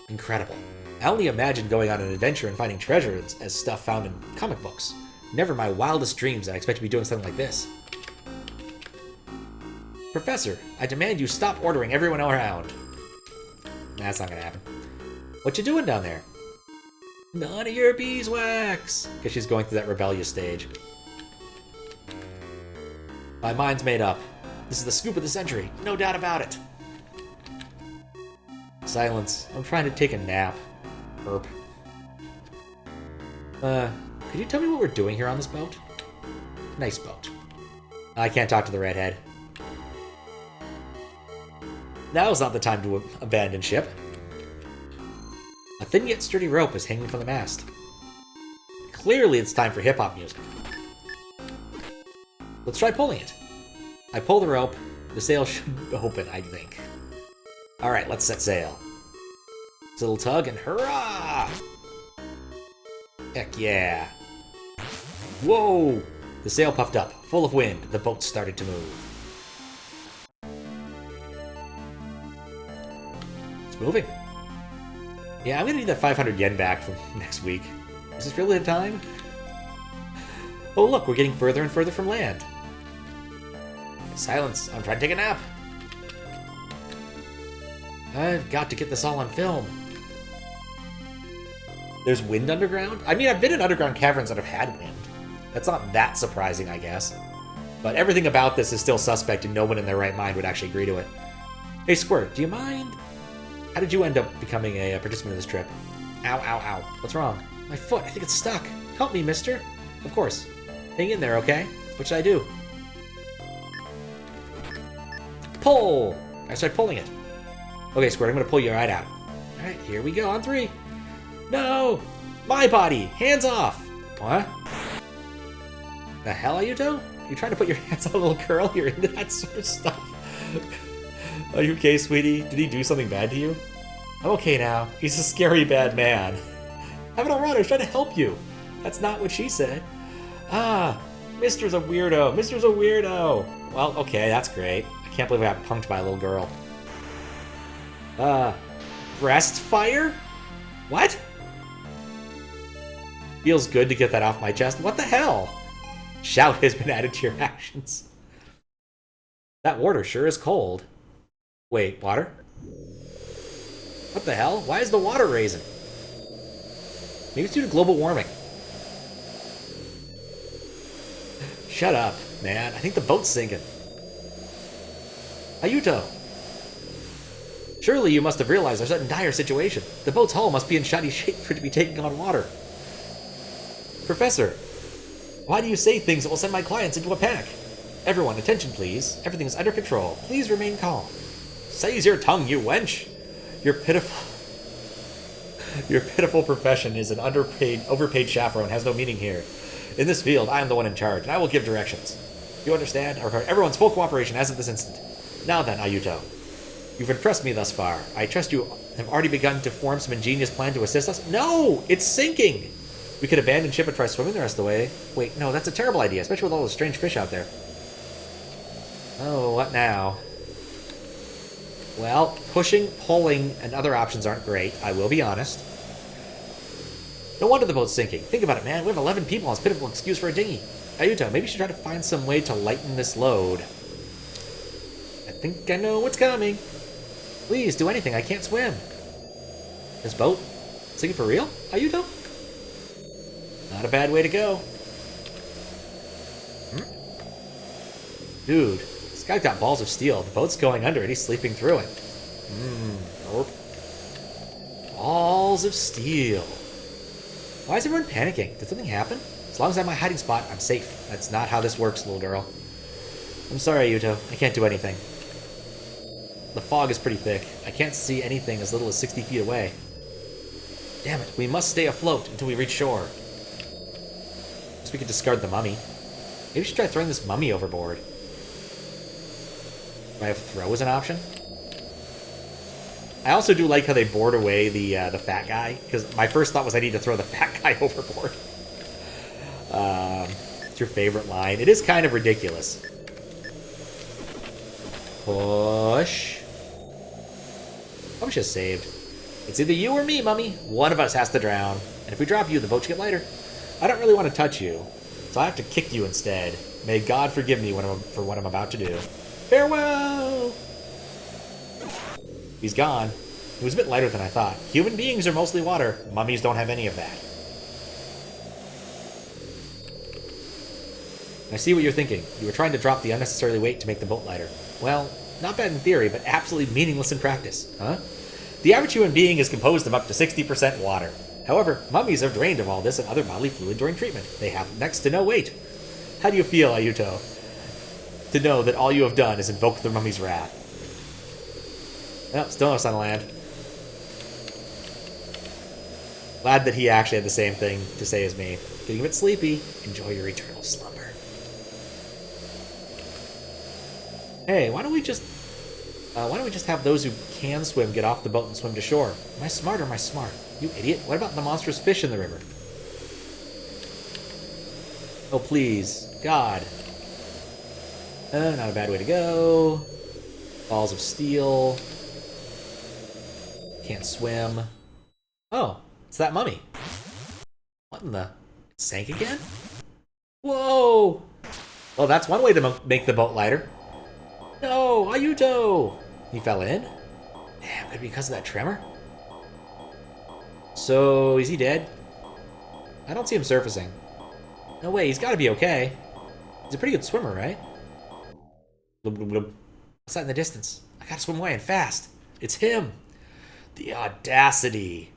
Incredible. I only imagine going on an adventure and finding treasure as stuff found in comic books. Never in my wildest dreams I expect to be doing something like this. Professor, I demand you stop ordering everyone around. That's not gonna happen. What you doing down there? None of your beeswax! Because she's going through that rebellious stage. My mind's made up. This is the scoop of the century, no doubt about it. Silence. I'm trying to take a nap. Burp. Could you tell me what we're doing here on this boat? Nice boat. I can't talk to the redhead. Now's not the time to abandon ship. A thin yet sturdy rope is hanging from the mast. Clearly it's time for hip-hop music. Let's try pulling it. I pull the rope. The sail should open, I think. Alright, let's set sail. It's a little tug and hurrah! Heck yeah. Whoa! The sail puffed up, full of wind. The boat started to move. It's moving. Yeah, I'm gonna need that 500 yen back from next week. Is this really the time? Oh look, we're getting further and further from land. Silence, I'm trying to take a nap. I've got to get this all on film. There's wind underground? I mean, I've been in underground caverns that have had wind. That's not that surprising, I guess. But everything about this is still suspect and no one in their right mind would actually agree to it. Hey, Squirt, do you mind? How did you end up becoming a participant of this trip? Ow, ow, ow. What's wrong? My foot. I think it's stuck. Help me, mister. Of course. Hang in there, okay? What should I do? Pull! I start pulling it. Okay, Squirt, I'm gonna pull you right out. Alright, here we go on 3. No! My body! Hands off! What? The hell, Ayuto? You trying to put your hands on a little girl? You're into that sort of stuff. Are you okay, sweetie? Did he do something bad to you? I'm okay now. He's a scary bad man. Have it all right, I was trying to help you. That's not what she said. Ah, Mister's a weirdo. Mister's a weirdo. Well, okay, that's great. I can't believe I got punked by a little girl. Breast fire? What? Feels good to get that off my chest. What the hell? Shout has been added to your actions. That water sure is cold. Wait, water? What the hell? Why is the water raising? Maybe it's due to global warming. Shut up, man. I think the boat's sinking. Ayuto! Surely you must have realized our sudden dire situation. The boat's hull must be in shoddy shape for it to be taking on water. Professor, why do you say things that will send my clients into a panic? Everyone, attention please. Everything is under control. Please remain calm. Seize your tongue, you wench! Your pitiful profession is an overpaid chaperone has no meaning here. In this field, I am the one in charge, and I will give directions. You understand? I require everyone's full cooperation as of this instant. Now then, Ayuto. You've impressed me thus far. I trust you have already begun to form some ingenious plan to assist us. No! It's sinking! We could abandon ship and try swimming the rest of the way. Wait, no, that's a terrible idea, especially with all those strange fish out there. Oh, what now? Well, pushing, pulling, and other options aren't great, I will be honest. No wonder the boat's sinking. Think about it, man. We have 11 people on this pitiful excuse for a dinghy. Ayuto, maybe you should try to find some way to lighten this load. I think I know what's coming. Please, do anything. I can't swim. This boat? Sinking for real? Ayuto? Not a bad way to go. Dude, this guy's got balls of steel. The boat's going under and he's sleeping through it. Nope. Balls of steel. Why is everyone panicking? Did something happen? As long as I have my hiding spot, I'm safe. That's not how this works, little girl. I'm sorry, Yuto. I can't do anything. The fog is pretty thick. I can't see anything as little as 60 feet away. Damn it. We must stay afloat until we reach shore. Guess we could discard the mummy. Maybe we should try throwing this mummy overboard. Do I have throw as an option? I also do like how they board away the fat guy, because my first thought was I need to throw the fat guy overboard. It's your favorite line. It is kind of ridiculous. Push. I wish I saved. It's either you or me, Mummy. One of us has to drown. And if we drop you, the boat should get lighter. I don't really want to touch you, so I have to kick you instead. May God forgive me for what I'm about to do. Farewell! He's gone. It was a bit lighter than I thought. Human beings are mostly water. Mummies don't have any of that. I see what you're thinking. You were trying to drop the unnecessary weight to make the boat lighter. Well, not bad in theory, but absolutely meaningless in practice, huh? The average human being is composed of up to 60% water. However, mummies are drained of all this and other bodily fluid during treatment. They have next to no weight. How do you feel, Ayuto, to know that all you have done is invoke the mummy's wrath? Well, still no sign of land. Glad that he actually had the same thing to say as me. Getting a bit sleepy. Enjoy your eternal slumber. Hey, why don't we just have those who can swim get off the boat and swim to shore? Am I smart or am I smart? You idiot. What about the monstrous fish in the river? Oh, please. God. Not a bad way to go. Balls of steel. Can't swim. Oh, it's that mummy. What in the... It sank again? Whoa! Well, that's one way to make the boat lighter. No, Ayuto! He fell in? Damn, could it be because of that tremor? So, is he dead? I don't see him surfacing. No way, he's gotta be okay. He's a pretty good swimmer, right? Blub, blub, blub. What's that in the distance? I gotta swim away and fast. It's him. The audacity.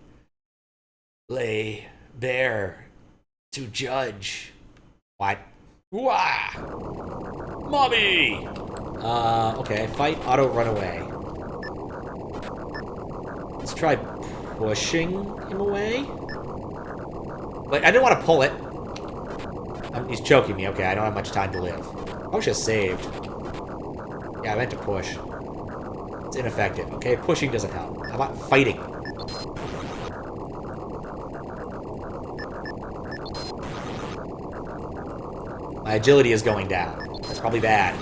Lay bare to judge. What? Wah! Mommy! Okay. Fight, auto, run away. Let's try pushing him away. But I didn't want to pull it. He's choking me. Okay, I don't have much time to live. I was just saved. Yeah, I meant to push. It's ineffective. Okay, pushing doesn't help. How about fighting? My agility is going down. That's probably bad.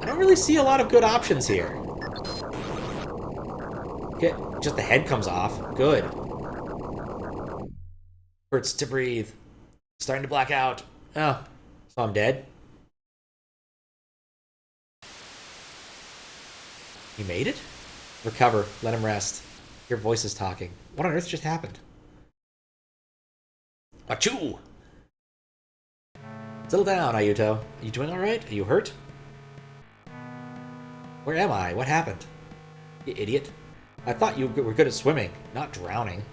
I don't really see a lot of good options here. Okay, just the head comes off. Good. Hurts to breathe. Starting to black out. Oh, so I'm dead? You made it? Recover. Let him rest. Your voice is talking. What on earth just happened? Achoo! Settle down, Ayuto. Are you doing alright? Are you hurt? Where am I? What happened? You idiot. I thought you were good at swimming, not drowning.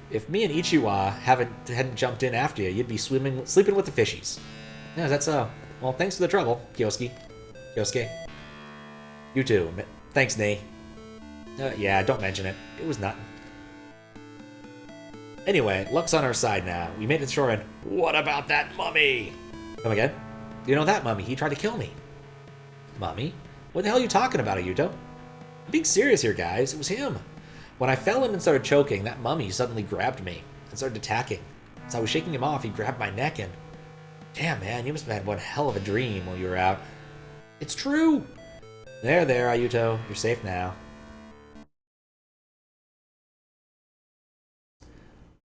If me and Ichiwa hadn't jumped in after you, you'd be sleeping with the fishies. Yeah, that's so. Well, thanks for the trouble, Kyosuke. You too. Thanks, Nei. Yeah, don't mention it. It was nothing. Anyway, luck's on our side now. We made it shore and... What about that mummy? Come again? You know that mummy, he tried to kill me. Mummy? What the hell are you talking about, Ayuto? I'm being serious here, guys. It was him. When I fell in and started choking, that mummy suddenly grabbed me and started attacking. As I was shaking him off, he grabbed my neck and... Damn, man, you must have had one hell of a dream while you were out. It's true! There, Ayuto. You're safe now.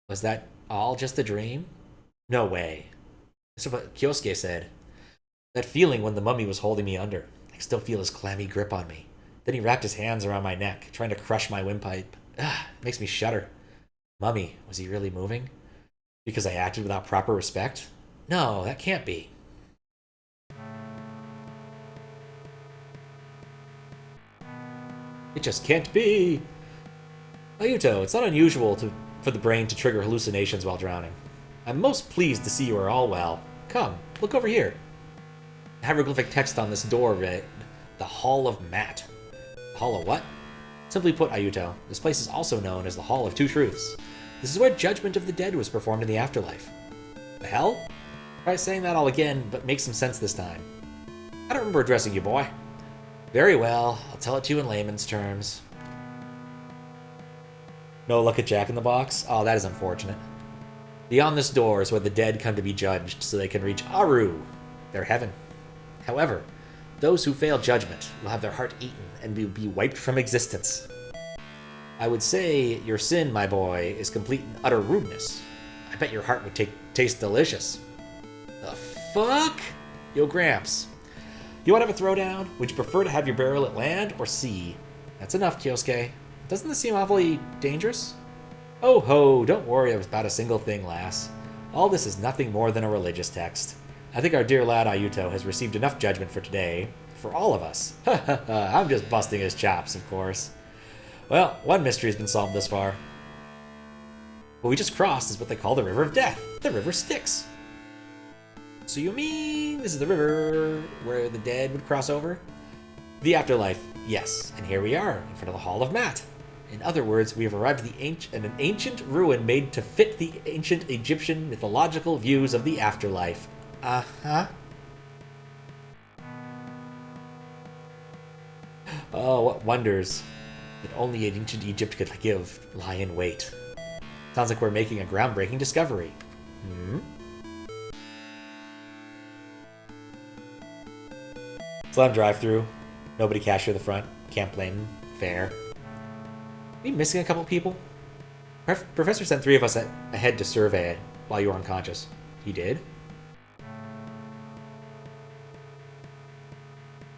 Was that all just a dream? No way. That's what Kyosuke said. That feeling when the mummy was holding me under. I can still feel his clammy grip on me. Then he wrapped his hands around my neck, trying to crush my windpipe. Makes me shudder. Mummy, was he really moving? Because I acted without proper respect? No, that can't be. It just can't be. Ayuto, it's not unusual for the brain to trigger hallucinations while drowning. I'm most pleased to see you are all well. Come, look over here. Hieroglyphic text on this door read, the Hall of Matt. The Hall of what? Simply put, Ayuto, this place is also known as the Hall of Two Truths. This is where judgment of the dead was performed in the afterlife. The hell? Try saying that all again, but make some sense this time. I don't remember addressing you, boy. Very well, I'll tell it to you in layman's terms. No luck at Jack in the Box? Oh, that is unfortunate. Beyond this door is where the dead come to be judged, so they can reach Aru, their heaven. However, those who fail judgment will have their heart eaten and be wiped from existence. I would say your sin, my boy, is complete and utter rudeness. I bet your heart would taste delicious. The fuck? Yo, Gramps. You want to have a throwdown? Would you prefer to have your burial at land or sea? That's enough, Kyosuke. Doesn't this seem awfully dangerous? Oh ho, don't worry about a single thing, lass. All this is nothing more than a religious text. I think our dear lad Ayuto has received enough judgment for today. For all of us. Ha ha ha, I'm just busting his chops, of course. Well, one mystery has been solved thus far. What we just crossed is what they call the River of Death. The River Styx. So you mean this is the river where the dead would cross over? The afterlife, yes. And here we are, in front of the Hall of Matt. In other words, we have arrived at an ancient ruin made to fit the ancient Egyptian mythological views of the afterlife. Uh-huh. Oh, what wonders that only ancient Egypt could give lie in wait. Sounds like we're making a groundbreaking discovery. Slam drive-through. Nobody cashier the front. Can't blame them. Fair. Are we missing a couple people? Professor sent 3 of us ahead to survey it while you were unconscious. He did?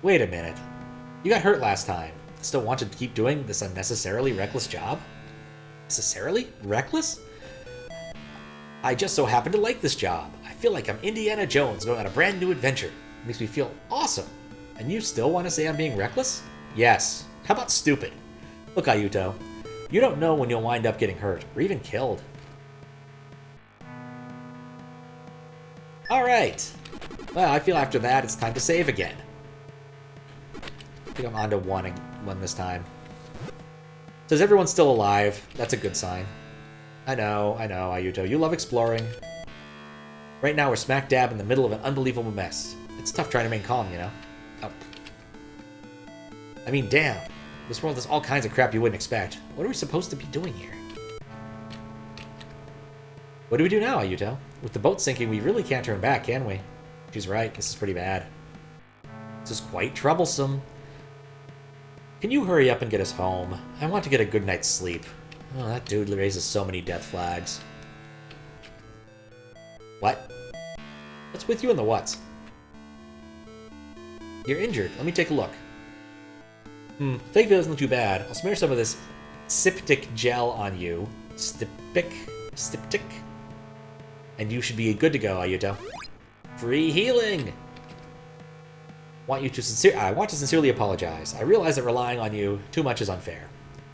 Wait a minute. You got hurt last time. Still wanted to keep doing this unnecessarily reckless job? Necessarily? Reckless? I just so happen to like this job. I feel like I'm Indiana Jones going on a brand new adventure. It makes me feel awesome. And you still want to say I'm being reckless? Yes. How about stupid? Look, Ayuto, you don't know when you'll wind up getting hurt, or even killed. Alright. Well, I feel after that it's time to save again. I think I'm on to one this time. Says everyone's still alive. That's a good sign. I know, Ayuto. You love exploring. Right now we're smack dab in the middle of an unbelievable mess. It's tough trying to remain calm, you know? Oh. I mean, damn. This world has all kinds of crap you wouldn't expect. What are we supposed to be doing here? What do we do now, Ayuto? With the boat sinking, we really can't turn back, can we? She's right. This is pretty bad. This is quite troublesome. Can you hurry up and get us home? I want to get a good night's sleep. Oh, that dude raises so many death flags. What? What's with you and the what's? You're injured. Let me take a look. Fake veil doesn't look too bad. I'll smear some of this styptic gel on you. Styptic. And you should be good to go, Ayuto. Free healing! I want to sincerely apologize. I realize that relying on you too much is unfair.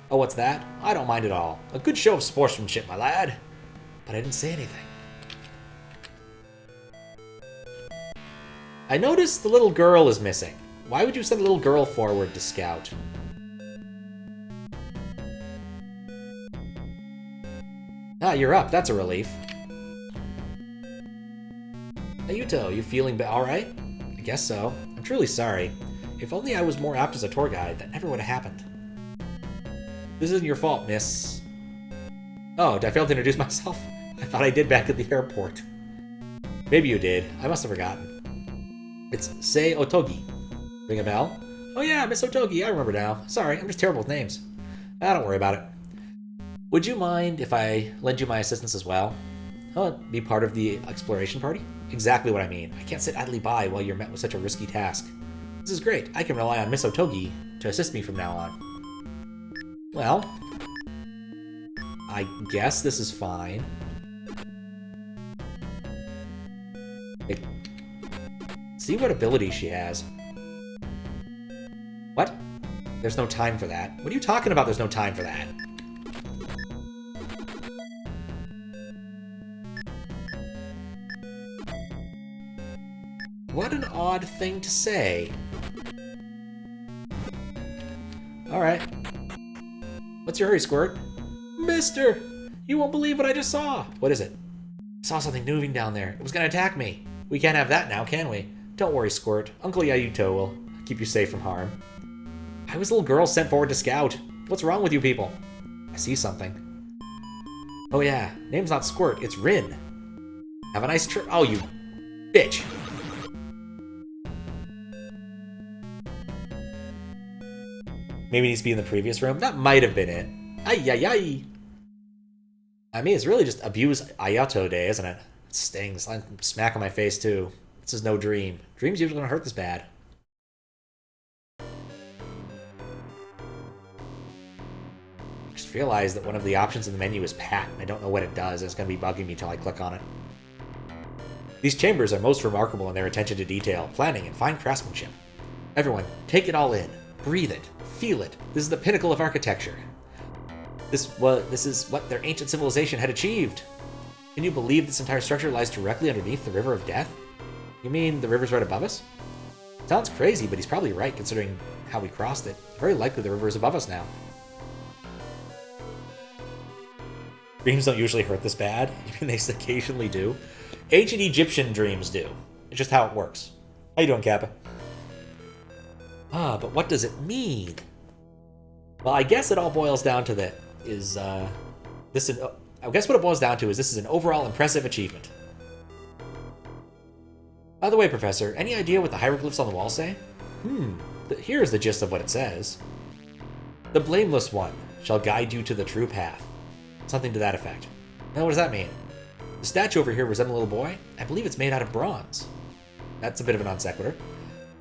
Oh, what's that? I don't mind at all. A good show of sportsmanship, my lad. But I didn't say anything. I noticed the little girl is missing. Why would you send a little girl forward to scout? Ah, you're up. That's a relief. Ayuto, you feeling alright? I guess so. I'm truly sorry. If only I was more apt as a tour guide, that never would have happened. This isn't your fault, miss. Oh, did I fail to introduce myself? I thought I did back at the airport. Maybe you did. I must have forgotten. It's Sei Otogi. Ring a bell? Oh yeah, Miss Otogi, I remember now. Sorry, I'm just terrible with names. Don't worry about it. Would you mind if I lend you my assistance as well? Oh, be part of the exploration party? Exactly what I mean. I can't sit idly by while you're met with such a risky task. This is great. I can rely on Miss Otogi to assist me from now on. Well, I guess this is fine. See what ability she has. What? There's no time for that. What are you talking about there's no time for that? What an odd thing to say. Alright. What's your hurry, Squirt? Mister! You won't believe what I just saw! What is it? I saw something moving down there. It was gonna attack me. We can't have that now, can we? Don't worry, Squirt. Uncle Yayuto will keep you safe from harm. I was a little girl sent forward to scout. What's wrong with you people? I see something. Oh yeah, name's not Squirt, it's Rin. Have a nice trip. Oh, you bitch. Maybe it needs to be in the previous room. That might have been it. Ay. I mean, it's really just abuse Ayato day, isn't it? It stings. I'm smacking my face, too. This is no dream. Dreams usually don't hurt this bad. I just realized that one of the options in the menu is pat, and I don't know what it does, and it's going to be bugging me till I click on it. These chambers are most remarkable in their attention to detail, planning, and fine craftsmanship. Everyone, take it all in. Breathe it. Feel it. This is the pinnacle of architecture. This is what their ancient civilization had achieved. Can you believe this entire structure lies directly underneath the River of Death? You mean the river's right above us? Sounds crazy, but he's probably right considering how we crossed it. Very likely the river is above us now. Dreams don't usually hurt this bad. Even they occasionally do. Ancient Egyptian dreams do. It's just how it works. How you doing, Kappa? But what does it mean? Well, I guess it all boils down to I guess what it boils down to is this is an overall impressive achievement. By the way, Professor, any idea what the hieroglyphs on the wall say? Here's the gist of what it says. The blameless one shall guide you to the true path. Something to that effect. Now, what does that mean? The statue over here resembles a little boy? I believe it's made out of bronze. That's a bit of a non sequitur.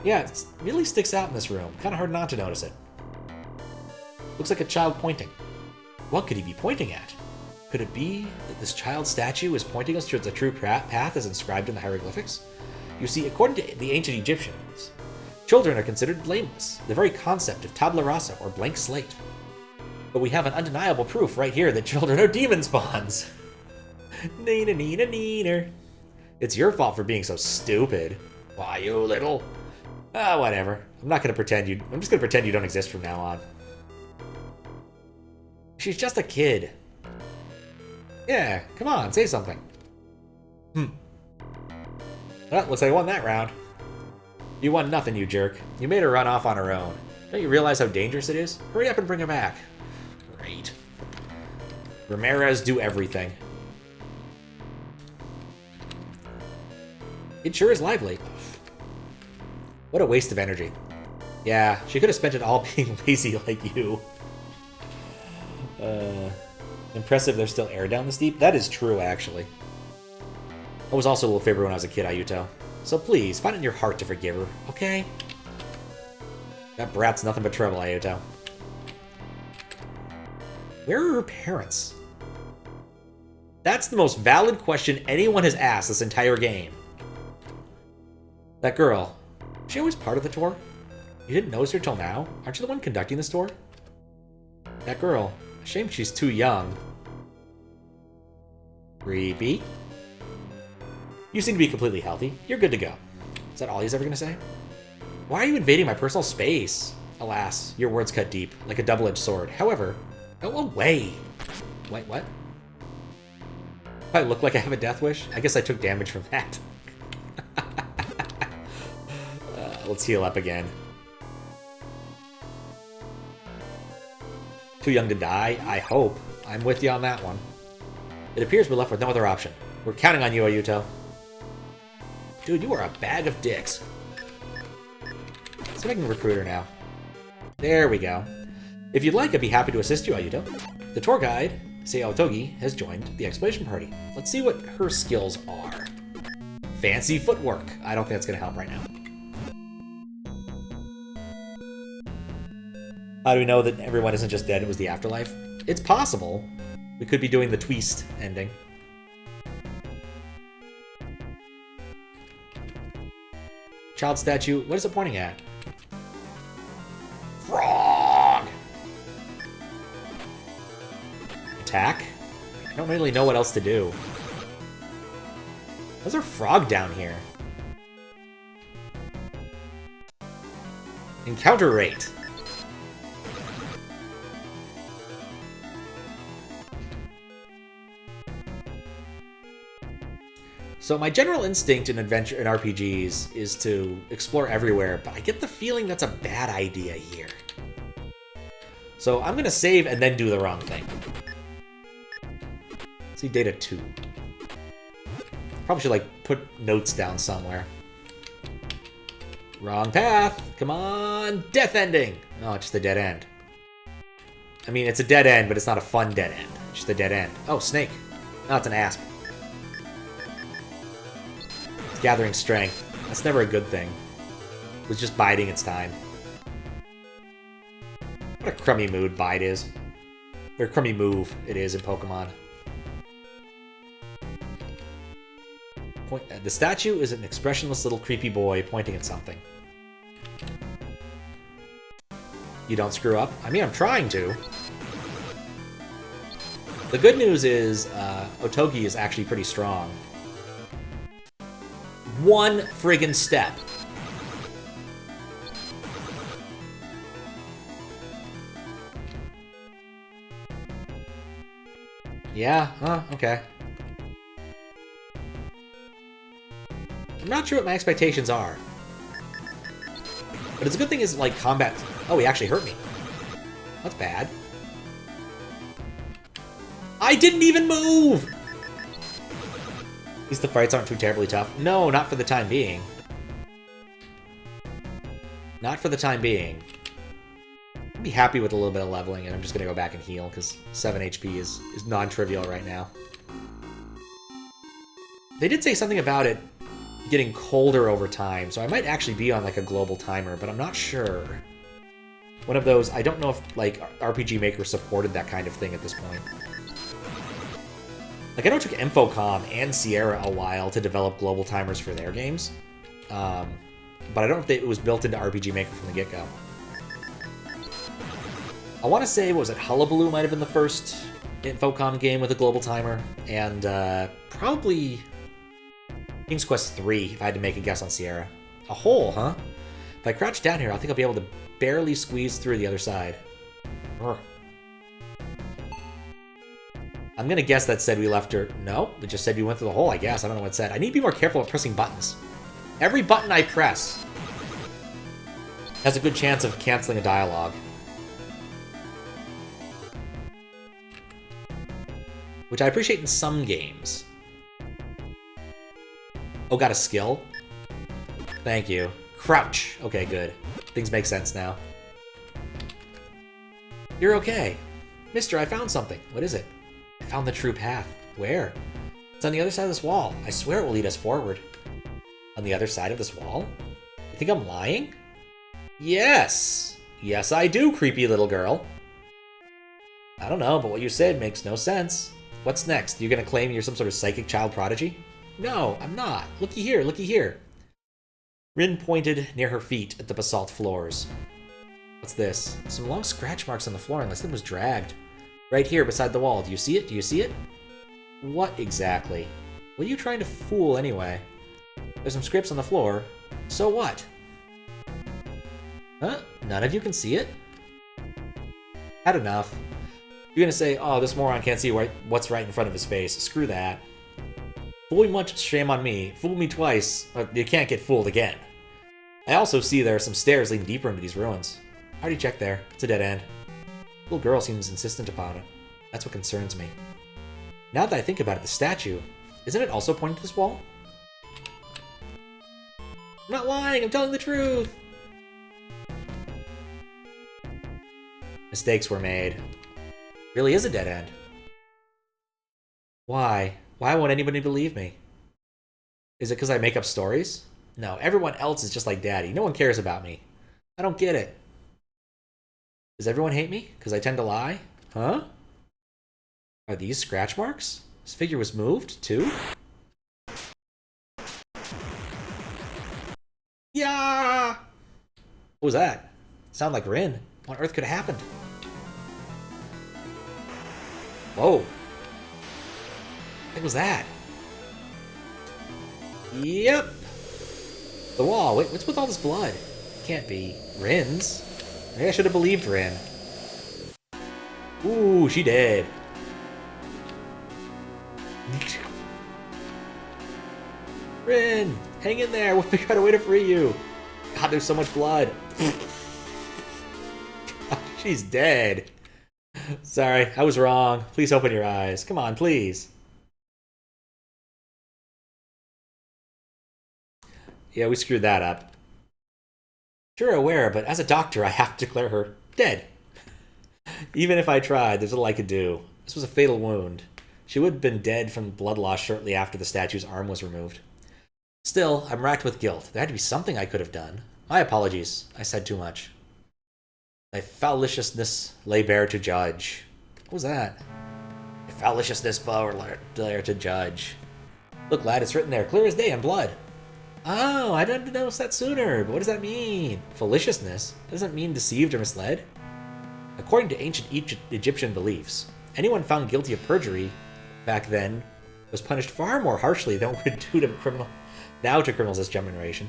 Yeah, it really sticks out in this room. Kind of hard not to notice it. Looks like a child pointing. What could he be pointing at? Could it be that this child statue is pointing us towards the true path as inscribed in the hieroglyphics? You see, according to the ancient Egyptians, Children are considered blameless, the very concept of tabula rasa, or blank slate. But we have an undeniable proof right here that children are demon spawns. Neener, neener, neener. It's your fault for being so stupid. Why, you little... Ah, whatever. I'm not gonna pretend you... I'm just gonna pretend you don't exist from now on. She's just a kid. Yeah, come on, say something. Well, looks like I won that round. You won nothing, you jerk. You made her run off on her own. Don't you realize how dangerous it is? Hurry up and bring her back. Great. Ramirez, do everything. It sure is lively. What a waste of energy. Yeah, she could have spent it all being lazy like you. Impressive there's still air down this deep. That is true, actually. I was also a little favorite when I was a kid, Ayuto. So please, find it in your heart to forgive her, okay? That brat's nothing but trouble, Ayuto. Where are her parents? That's the most valid question anyone has asked this entire game. That girl, was she always part of the tour? You didn't notice her till now? Aren't you the one conducting this tour? That girl, shame she's too young. Creepy. You seem to be completely healthy. You're good to go. Is that all he's ever gonna say? Why are you invading my personal space? Alas, your words cut deep, like a double-edged sword. However, go away. Wait, what? Do I look like I have a death wish? I guess I took damage from that. Let's heal up again. Too young to die? I hope. I'm with you on that one. It appears we're left with no other option. We're counting on you, Ayuto. Dude, you are a bag of dicks. Let's see if I can recruit her now. There we go. If you'd like, I'd be happy to assist you, Ayuto. The tour guide, Sei Otogi, has joined the exploration party. Let's see what her skills are. Fancy footwork. I don't think that's going to help right now. How do we know that everyone isn't just dead? It was the afterlife? It's possible. We could be doing the twist ending. Child statue. What is it pointing at? Frog! Attack? I don't really know what else to do. How's there a frog down here? Encounter rate. So my general instinct in adventure in RPGs is to explore everywhere, but I get the feeling that's a bad idea here. So I'm gonna save and then do the wrong thing. Let's see, data 2. Probably should like put notes down somewhere. Wrong path. Come on, death ending. Oh, it's just a dead end. I mean, it's a dead end, but it's not a fun dead end. It's just a dead end. Oh, snake. No, it's an asp. Gathering strength. That's never a good thing. It was just biding its time. What a crummy mood bide is. Or a crummy move it is in Pokemon. The statue is an expressionless little creepy boy pointing at something. You don't screw up? I mean, I'm trying to. The good news is Otogi is actually pretty strong. One friggin' step. Yeah, huh, okay. I'm not sure what my expectations are. But it's a good thing is, like, combat... Oh, he actually hurt me. That's bad. I didn't even move! At least the fights aren't too terribly tough. No, not for the time being. Not for the time being. I'd be happy with a little bit of leveling, and I'm just going to go back and heal, because 7 HP is non-trivial right now. They did say something about it getting colder over time, so I might actually be on, like, a global timer, but I'm not sure. One of those, I don't know if, like, RPG Maker supported that kind of thing at this point. Like, I know it took Infocom and Sierra a while to develop global timers for their games. but I don't know if it was built into RPG Maker from the get-go. I want to say, what was it, Hullabaloo might have been the first Infocom game with a global timer, and probably King's Quest 3, if I had to make a guess on Sierra. A hole, huh? If I crouch down here, I think I'll be able to barely squeeze through the other side. Urgh. I'm gonna guess that said we left her. No, it just said we went through the hole, I guess. I don't know what it said. I need to be more careful with pressing buttons. Every button I press has a good chance of canceling a dialogue. Which I appreciate in some games. Oh, got a skill? Thank you. Crouch. Okay, good. Things make sense now. You're okay. Mister, I found something. What is it? I found the true path. Where? It's on the other side of this wall. I swear it will lead us forward. On the other side of this wall? You think I'm lying? Yes! Yes, I do, creepy little girl. I don't know, but what you said makes no sense. What's next? You gonna claim you're some sort of psychic child prodigy? No, I'm not. Looky here, looky here. Rin pointed near her feet at the basalt floors. What's this? Some long scratch marks on the floor unless it was dragged. Right here beside the wall. Do you see it? Do you see it? What exactly? What are you trying to fool anyway? There's some scripts on the floor. So what? Huh? None of you can see it? Had enough. You're gonna say, oh, this moron can't see what's right in front of his face. Screw that. Fool me once, shame on me. Fool me twice, you can't get fooled again. I also see there are some stairs leading deeper into these ruins. I already checked there. It's a dead end. The little girl seems insistent about it. That's what concerns me. Now that I think about it, the statue, isn't it also pointing to this wall? I'm not lying, I'm telling the truth! Mistakes were made. It really is a dead end. Why? Why won't anybody believe me? Is it because I make up stories? No, everyone else is just like Daddy. No one cares about me. I don't get it. Does everyone hate me? Because I tend to lie? Huh? Are these scratch marks? This figure was moved, too? Yeah! What was that? Sound like Rin. What on earth could have happened? Whoa. What was that? Yep. The wall. Wait, what's with all this blood? Can't be Rin's. Maybe I should have believed Rin. Ooh, she dead. Rin, hang in there. We'll figure out a way to free you. God, there's so much blood. God, she's dead. Sorry, I was wrong. Please open your eyes. Come on, please. Yeah, we screwed that up. Sure aware, but as a doctor, I have to declare her dead. Even if I tried, there's little I could do. This was a fatal wound. She would have been dead from blood loss shortly after the statue's arm was removed. Still, I'm racked with guilt. There had to be something I could have done. My apologies. I said too much. My fouliciousness lay bare to judge. What was that? My fouliciousness bare to judge. Look, lad, it's written there, clear as day in blood. Oh, I didn't notice that sooner, but what does that mean? Feliciousness? Doesn't mean deceived or misled? According to ancient Egyptian beliefs, anyone found guilty of perjury back then was punished far more harshly than would do to criminals this generation.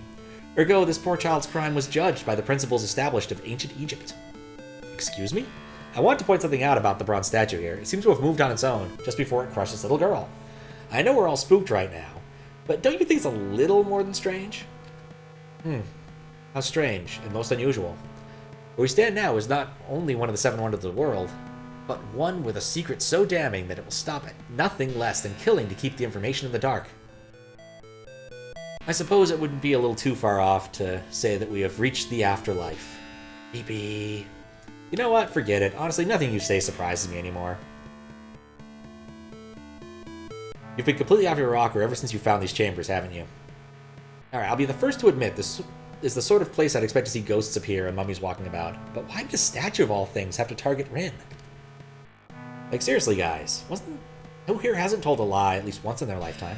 Ergo, this poor child's crime was judged by the principles established of ancient Egypt. Excuse me? I want to point something out about the bronze statue here. It seems to have moved on its own just before it crushed this little girl. I know we're all spooked right now, but don't you think it's a little more than strange? How strange and most unusual. Where we stand now is not only one of the 7 wonders of the world, but one with a secret so damning that it will stop at nothing less than killing to keep the information in the dark. I suppose it wouldn't be a little too far off to say that we have reached the afterlife. Beep. You know what? Forget it. Honestly, nothing you say surprises me anymore. You've been completely off your rocker ever since you found these chambers, haven't you? Alright, I'll be the first to admit this is the sort of place I'd expect to see ghosts appear and mummies walking about. But why did a statue of all things have to target Rin? Like, seriously, guys. Who here hasn't told a lie at least once in their lifetime?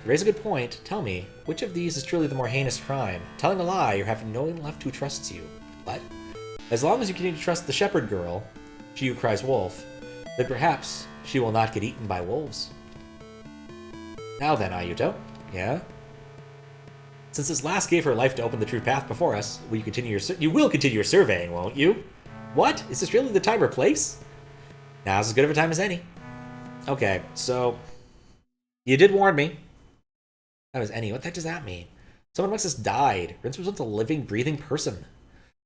You raise a good point. Tell me, which of these is truly the more heinous crime? Telling a lie or having no one left who trusts you? What? As long as you continue to trust the shepherd girl, she who cries wolf, then perhaps she will not get eaten by wolves. Now then, Ayuto. Yeah? Since this last gave her life to open the true path before us, will you will continue your surveying, won't you? What? Is this really the time or place? Now's as good of a time as any. Okay, so you did warn me. That was any. What the heck does that mean? Someone amongst us died. Rince was once a living, breathing person.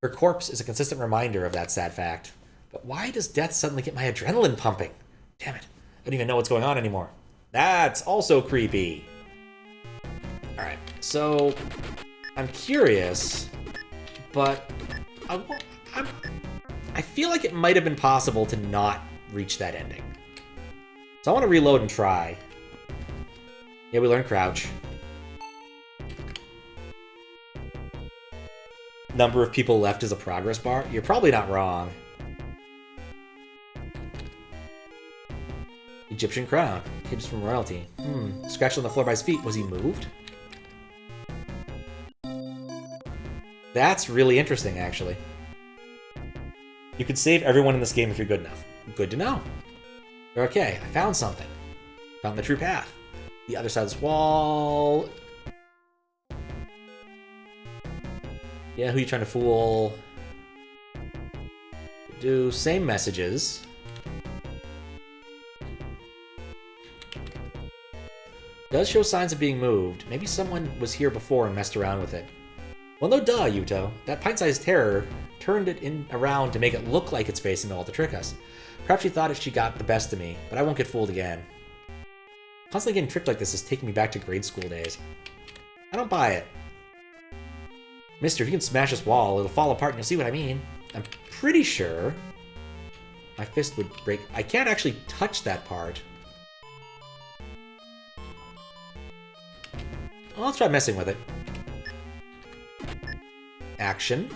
Her corpse is a consistent reminder of that sad fact. But why does death suddenly get my adrenaline pumping? Damn it. I don't even know what's going on anymore. That's also creepy. Alright, so I'm curious, but I feel like it might have been possible to not reach that ending. So I want to reload and try. Yeah, we learned crouch. Number of people left is a progress bar. You're probably not wrong. Egyptian crown. Kids from royalty. Scratched on the floor by his feet. Was he moved? That's really interesting, actually. You can save everyone in this game if you're good enough. Good to know. Okay, I found something. Found the true path. The other side of this wall. Yeah, who are you trying to fool? Do same messages. Does show signs of being moved. Maybe someone was here before and messed around with it. Well, no duh, Yuto. That pint-sized terror turned it around to make it look like it's facing the wall to trick us. Perhaps she thought she got the best of me, but I won't get fooled again. Constantly getting tricked like this is taking me back to grade school days. I don't buy it. Mister, if you can smash this wall, it'll fall apart and you'll see what I mean. I'm pretty sure my fist would break. I can't actually touch that part. Well, let's try messing with it. Action.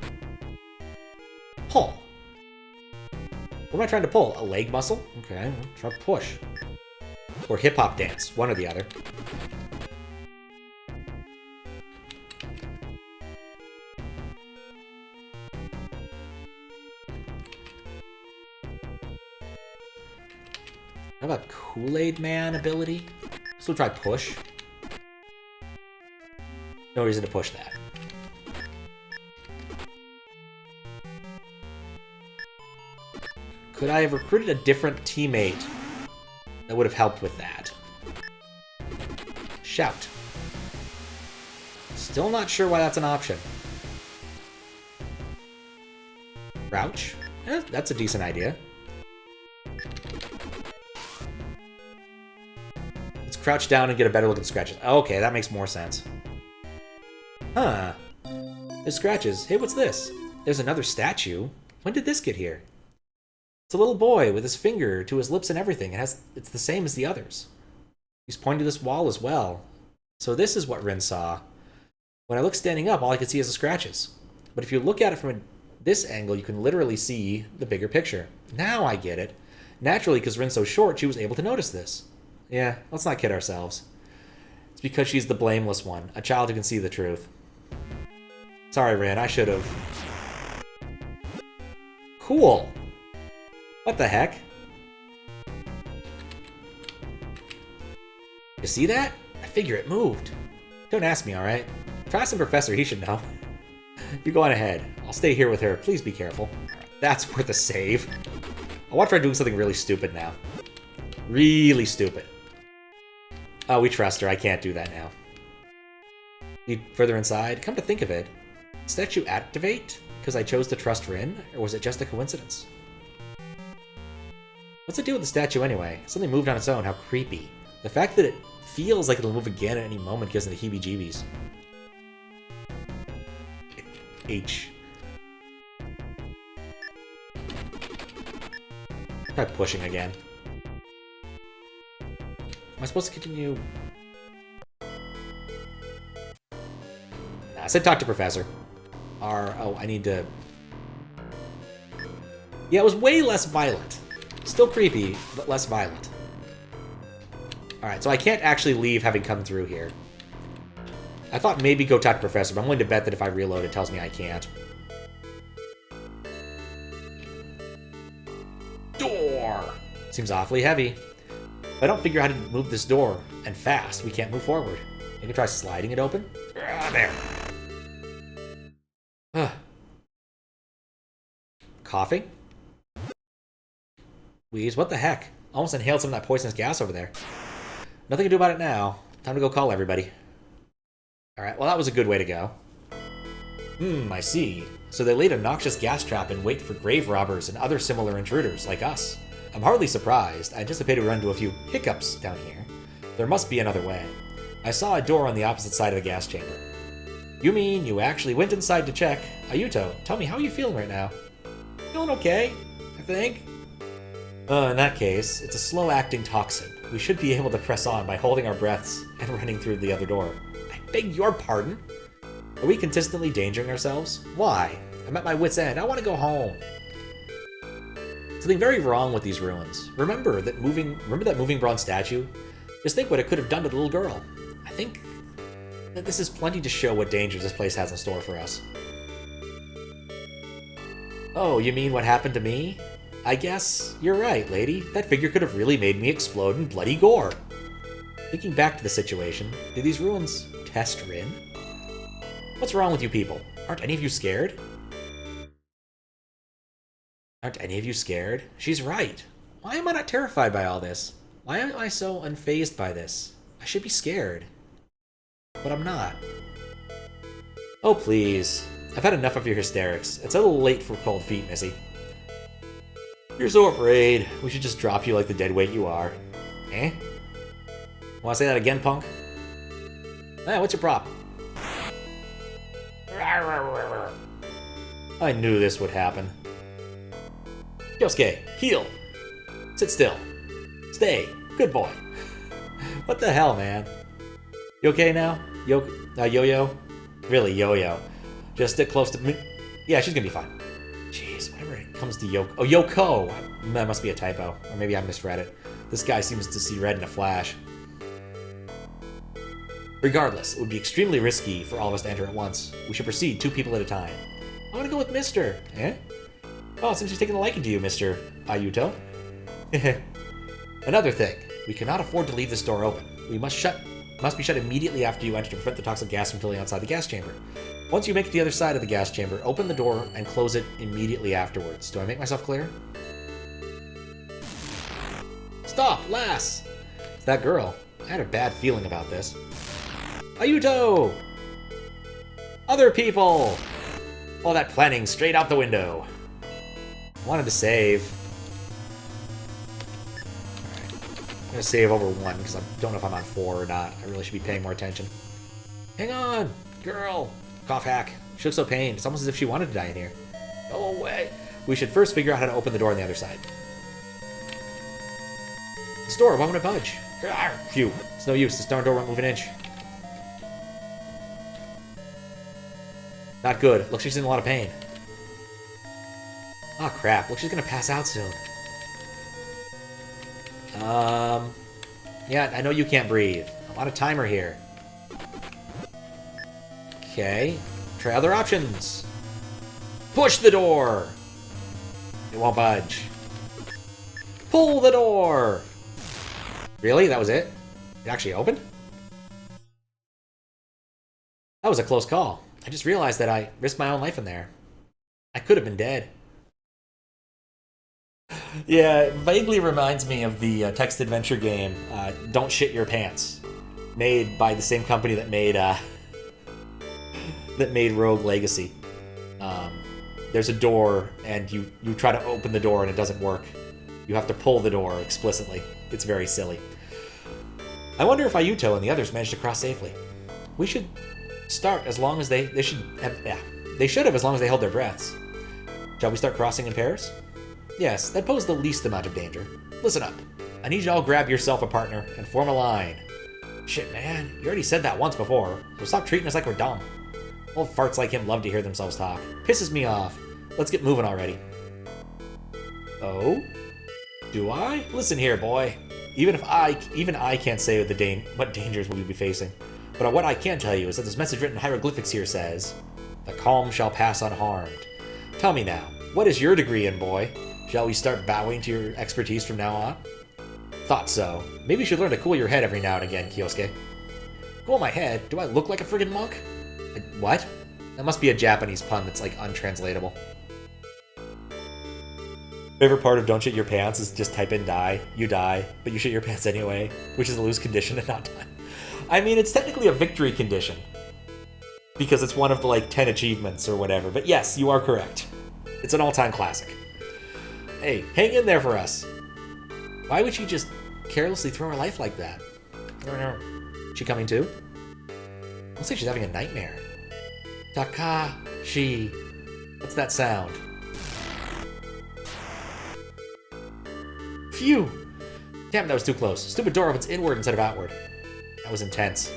Pull. What am I trying to pull? A leg muscle? Okay, try push. Or hip-hop dance. One or the other. How about Kool-Aid Man ability? So we'll try push. No reason to push that. Could I have recruited a different teammate that would have helped with that? Shout. Still not sure why that's an option. Crouch? That's a decent idea. Let's crouch down and get a better look at scratches. Okay, that makes more sense. Huh. There's scratches. Hey, what's this? There's another statue. When did this get here? It's a little boy with his finger to his lips and everything. It's the same as the others. He's pointing to this wall as well. So this is what Rin saw. When I look standing up, all I can see is the scratches. But if you look at it from this angle, you can literally see the bigger picture. Now I get it. Naturally, because Rin's so short, she was able to notice this. Yeah, let's not kid ourselves. It's because she's the blameless one, a child who can see the truth. Sorry, Rin, I should have. Cool. What the heck? You see that? I figure it moved. Don't ask me, alright? Try some professor, he should know. You go on ahead. I'll stay here with her. Please be careful. That's worth a save. I want to try doing something really stupid now. Really stupid. Oh, we trust her. I can't do that now. Need further inside? Come to think of it, did statue activate because I chose to trust Rin, or was it just a coincidence? What's the deal with the statue anyway? Something moved on its own. How creepy. The fact that it feels like it'll move again at any moment gives me the heebie-jeebies. H. Try pushing again. Am I supposed to continue? Nah, I said talk to Professor. Oh, I need to... Yeah, it was way less violent. Still creepy, but less violent. Alright, so I can't actually leave having come through here. I thought maybe go talk to Professor, but I'm willing to bet that if I reload, it tells me I can't. Door! Seems awfully heavy. If I don't figure out how to move this door, and fast, we can't move forward. You can try sliding it open? There. Coughing? Wheeze, what the heck? Almost inhaled some of that poisonous gas over there. Nothing to do about it now. Time to go call everybody. Alright, well that was a good way to go. I see. So they laid a noxious gas trap in wait for grave robbers and other similar intruders like us. I'm hardly surprised. I anticipated we'd run into a few hiccups down here. There must be another way. I saw a door on the opposite side of the gas chamber. You mean you actually went inside to check? Ayuto, tell me, how are you feeling right now? Feeling okay, I think. In that case, it's a slow-acting toxin. We should be able to press on by holding our breaths and running through the other door. I beg your pardon? Are we consistently endangering ourselves? Why? I'm at my wit's end. I want to go home. Something very wrong with these ruins. Remember that moving bronze statue? Just think what it could have done to the little girl. I think that this is plenty to show what dangers this place has in store for us. Oh, you mean what happened to me? I guess you're right, lady. That figure could have really made me explode in bloody gore. Thinking back to the situation, do these ruins test Rin? What's wrong with you people? Aren't any of you scared? Aren't any of you scared? She's right. Why am I not terrified by all this? Why am I so unfazed by this? I should be scared. But I'm not. Oh, please. I've had enough of your hysterics. It's a little late for cold feet, Missy. You're so afraid. We should just drop you like the dead weight you are. Eh? Want to say that again, punk? What's your prop? I knew this would happen. Yosuke, heal! Sit still. Stay. Good boy. What the hell, man? You okay now? Yo-Yo? Really, Yo-Yo. Just stick close to me. Yeah, she's gonna be fine. Jeez, whenever it comes to Yoko... Oh, Yoko! That must be a typo. Or maybe I misread it. This guy seems to see red in a flash. Regardless, it would be extremely risky for all of us to enter at once. We should proceed 2 people at a time. I want to go with Mr. Eh? Oh, it seems he's taking a liking to you, Mr. Ayuto. Another thing. We cannot afford to leave this door open. We must be shut immediately after you enter to prevent the toxic gas from filling outside the gas chamber. Once you make it to the other side of the gas chamber, open the door and close it immediately afterwards. Do I make myself clear? Stop, lass! It's that girl. I had a bad feeling about this. Ayuto! Other people! All that planning straight out the window. Wanted to save. Alright. I'm gonna save over 1 because I don't know if I'm on 4 or not. I really should be paying more attention. Hang on! Girl! Cough hack. She looks so pained. It's almost as if she wanted to die in here. Go away. We should first figure out how to open the door on the other side. This door, why won't it budge? Phew. It's no use. This darn door won't move an inch. Not good. Looks like she's in a lot of pain. Oh crap. Looks like she's gonna pass out soon. Yeah, I know you can't breathe. I'm on a timer here. Okay. Try other options. Push the door! It won't budge. Pull the door! Really? That was it? It actually opened? That was a close call. I just realized that I risked my own life in there. I could have been dead. Yeah, it vaguely reminds me of the text-adventure game, Don't Shit Your Pants, made by the same company that made Rogue Legacy. There's a door, and you try to open the door, and it doesn't work. You have to pull the door explicitly. It's very silly. I wonder if Ayuto and the others managed to cross safely. We should start as long as they should have as long as they held their breaths. Shall we start crossing in pairs? Yes, that posed the least amount of danger. Listen up. I need you all grab yourself a partner and form a line. Shit, man. You already said that once before, so stop treating us like we're dumb. Old farts like him love to hear themselves talk. Pisses me off. Let's get moving already. Oh? Do I? Listen here, boy. Even I can't say what dangers we'll be facing. But what I can tell you is that this message written in hieroglyphics here says, "The calm shall pass unharmed." Tell me now, what is your degree in, boy? Shall we start bowing to your expertise from now on? Thought so. Maybe you should learn to cool your head every now and again, Kyosuke. Cool my head? Do I look like a friggin' monk? What? That must be a Japanese pun that's, like, untranslatable. Favorite part of don't shit your pants is just type in die. You die, but you shit your pants anyway, which is a lose condition and not die. I mean, it's technically a victory condition, because it's one of the, like, 10 achievements or whatever. But yes, you are correct. It's an all-time classic. Hey, hang in there for us. Why would she just carelessly throw her life like that? She coming too? Looks like she's having a nightmare. Takashi. What's that sound? Phew! Damn, that was too close. Stupid door opens inward instead of outward. That was intense.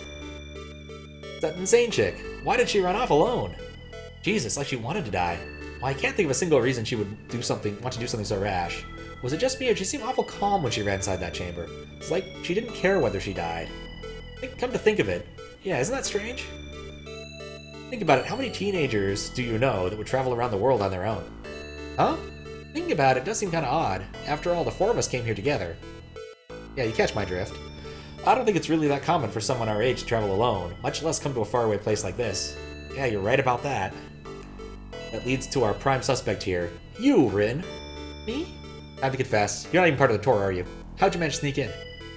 That insane chick. Why did she run off alone? Jesus, like she wanted to die. Well, I can't think of a single reason she would want to do something so rash. Was it just me, or did she seem awful calm when she ran inside that chamber? It's like she didn't care whether she died. Come to think of it. Yeah, isn't that strange? Think about it, how many teenagers do you know that would travel around the world on their own? Huh? Thinking about it does seem kind of odd. After all, the four of us came here together. Yeah, you catch my drift. I don't think it's really that common for someone our age to travel alone, much less come to a faraway place like this. Yeah, you're right about that. That leads to our prime suspect here. You, Rin. Me? Time to confess. You're not even part of the tour, are you? How'd you manage to sneak in?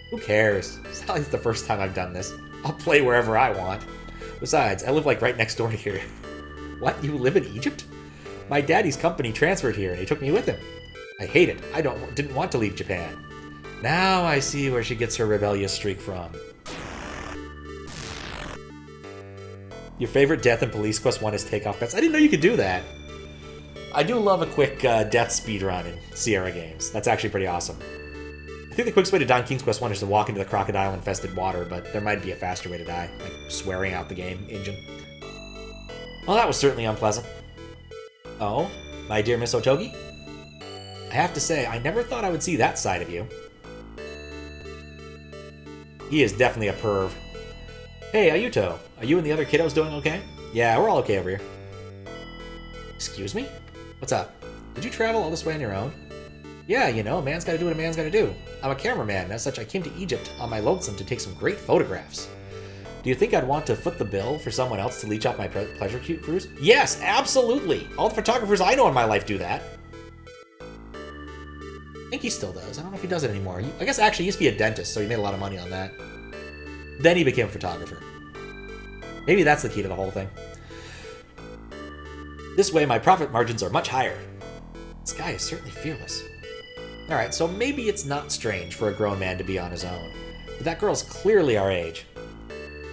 Who cares? It's not like it's the first time I've done this. I'll play wherever I want. Besides, I live like right next door to here. What? You live in Egypt? My daddy's company transferred here and he took me with him. I hate it. I didn't want to leave Japan. Now I see where she gets her rebellious streak from. Your favorite death in Police Quest 1 is takeoff bets. I didn't know you could do that. I do love a quick death speedrun in Sierra games. That's actually pretty awesome. I think the quickest way to die in King's Quest 1 is to walk into the crocodile-infested water, but there might be a faster way to die, like swearing out the game engine. Well, that was certainly unpleasant. Oh, my dear Miss Otogi? I have to say, I never thought I would see that side of you. He is definitely a perv. Hey, Ayuto, are you and the other kiddos doing okay? Yeah, we're all okay over here. Excuse me? What's up? Did you travel all this way on your own? Yeah, you know, a man's gotta do what a man's gotta do. I'm a cameraman, and as such I came to Egypt on my lonesome to take some great photographs. Do you think I'd want to foot the bill for someone else to leech off my pleasure cruise? Yes, absolutely! All the photographers I know in my life do that. I think he still does. I don't know if he does it anymore. I guess actually he used to be a dentist, so he made a lot of money on that. Then he became a photographer. Maybe that's the key to the whole thing. This way my profit margins are much higher. This guy is certainly fearless. Alright, so maybe it's not strange for a grown man to be on his own. But that girl's clearly our age.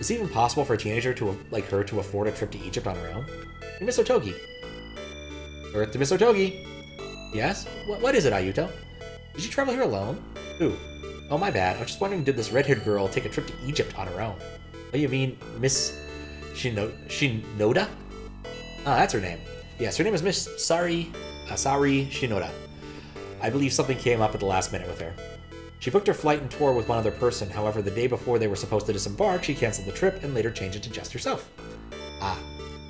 Is it even possible for a teenager like her to afford a trip to Egypt on her own? Hey, Miss Otogi. Earth to Miss Otogi. Yes? What is it, Ayuto? Did she travel here alone? Who? Oh, my bad. I was just wondering, did this red-haired girl take a trip to Egypt on her own? Oh, you mean Miss Shinoda? Ah, that's her name. Yes, her name is Miss Sari Shinoda. I believe something came up at the last minute with her. She booked her flight and tour with one other person, however, the day before they were supposed to disembark, she canceled the trip and later changed it to just herself. Ah,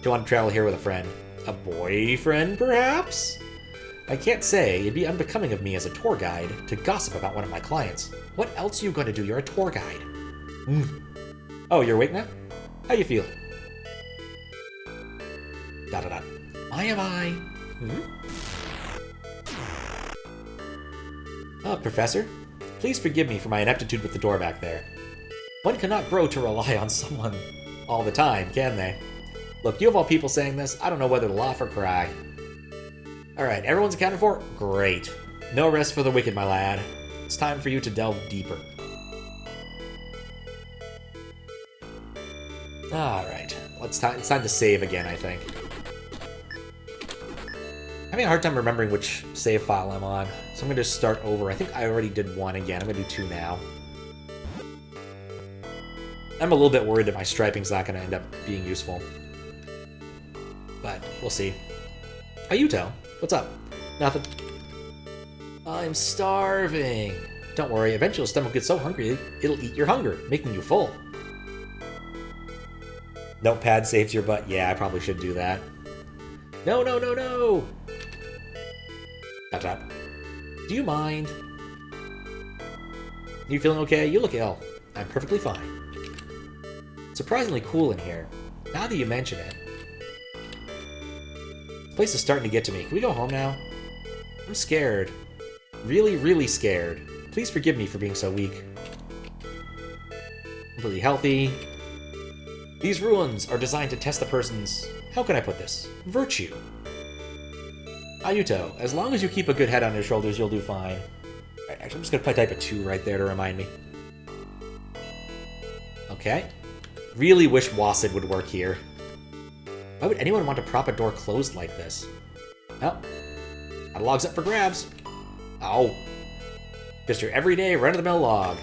she wanted to travel here with a friend. A boyfriend, perhaps? I can't say. It'd be unbecoming of me as a tour guide to gossip about one of my clients. What else are you going to do? You're a tour guide. Oh, you're awake now? How you feeling? Da-da-da. Am I? Oh, Professor? Please forgive me for my ineptitude with the door back there. One cannot grow to rely on someone all the time, can they? Look, you of all people saying this, I don't know whether to laugh or cry. Alright, everyone's accounted for? Great. No rest for the wicked, my lad. It's time for you to delve deeper. Alright, it's time to save again, I think. I'm having a hard time remembering which save file I'm on, so I'm going to start over. I think I already did one again. I'm going to do two now. I'm a little bit worried that my striping's not going to end up being useful. But we'll see. Ayuto, what's up? Nothing. I'm starving. Don't worry, eventually your stomach gets so hungry, it'll eat your hunger, making you full. Notepad saves your butt. Yeah, I probably should do that. No, no, no, no! Tap, tap. Do you mind? You feeling okay? You look ill. I'm perfectly fine. Surprisingly cool in here. Now that you mention it. This place is starting to get to me. Can we go home now? I'm scared. Really, really scared. Please forgive me for being so weak. Completely healthy. These ruins are designed to test a person's... How can I put this? Virtue. Ayuto, as long as you keep a good head on your shoulders, you'll do fine. Right, actually, I'm just going to type a 2 right there to remind me. Okay. Really wish Wasid would work here. Why would anyone want to prop a door closed like this? Oh. Log's up for grabs. Oh. Just your everyday run-of-the-mill log.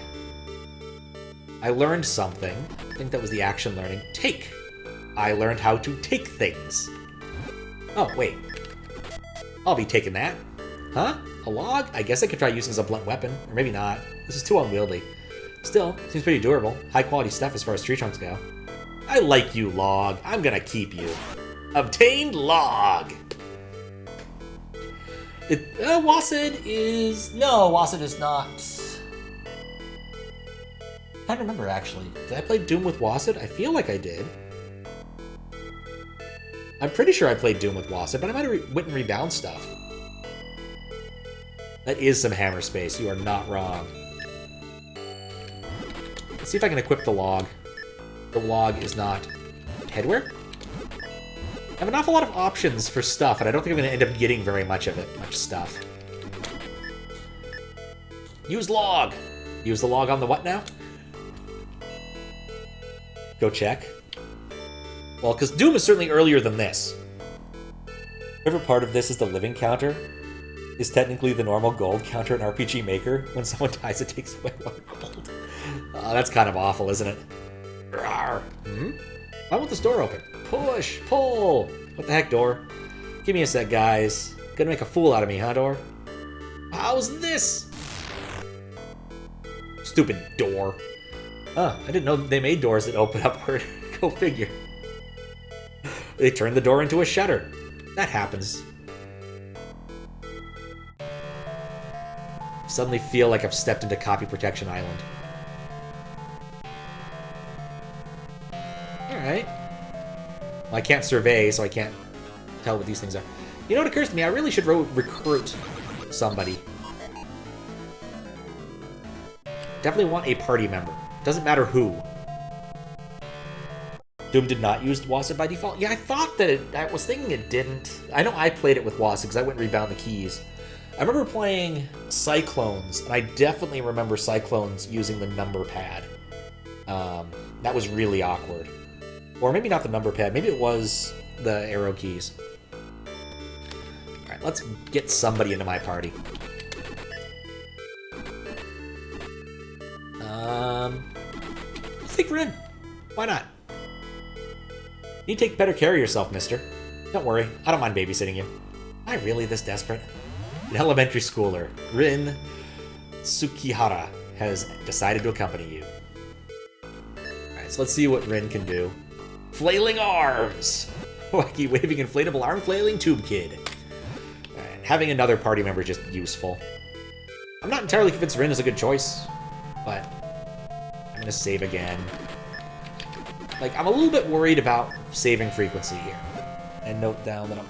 I learned something. I think that was the action learning. Take. I learned how to take things. Oh, wait. I'll be taking that. Huh? A log? I guess I could try using as a blunt weapon. Or maybe not. This is too unwieldy. Still, seems pretty durable. High quality stuff as far as tree trunks go. I like you, log. I'm gonna keep you. Obtained log! Wasid is... No, Wasid is not. I can't remember, actually. Did I play Doom with Wasid? I feel like I did. I'm pretty sure I played Doom with Wasid, but I might have went and rebound stuff. That is some hammer space. You are not wrong. Let's see if I can equip the log. The log is not headwear? I have an awful lot of options for stuff, and I don't think I'm going to end up getting very much of it. Much stuff. Use log! Use the log on the what now? Go check. Well, because Doom is certainly earlier than this. Whatever part of this is the living counter is technically the normal gold counter in RPG Maker. When someone dies, it takes away 1 gold. That's kind of awful, isn't it? Rawr. Why won't this door open? Push! Pull! What the heck, door? Give me a sec, guys. Gonna make a fool out of me, huh, door? How's this? Stupid door. I didn't know they made doors that open upward. Go figure. They turned the door into a shutter. That happens. Suddenly feel like I've stepped into Copy Protection Island. Alright. Well, I can't survey, so I can't tell what these things are. You know what occurs to me? I really should recruit somebody. Definitely want a party member. Doesn't matter who. Doom did not use Wasid by default. Yeah, I thought that I was thinking it didn't. I know I played it with Wasid because I went and rebound the keys. I remember playing Cyclones, and I definitely remember Cyclones using the number pad. That was really awkward. Or maybe not the number pad. Maybe it was the arrow keys. Alright, let's get somebody into my party. Let's take Rin. Why not? You take better care of yourself, mister. Don't worry, I don't mind babysitting you. Am I really this desperate? An elementary schooler, Rin Tsukihara, has decided to accompany you. Alright, so let's see what Rin can do. Flailing arms! Wacky waving inflatable arm flailing tube kid. Alright, having another party member is just useful. I'm not entirely convinced Rin is a good choice, but I'm gonna save again. Like, I'm a little bit worried about saving frequency here. And note down that I'm...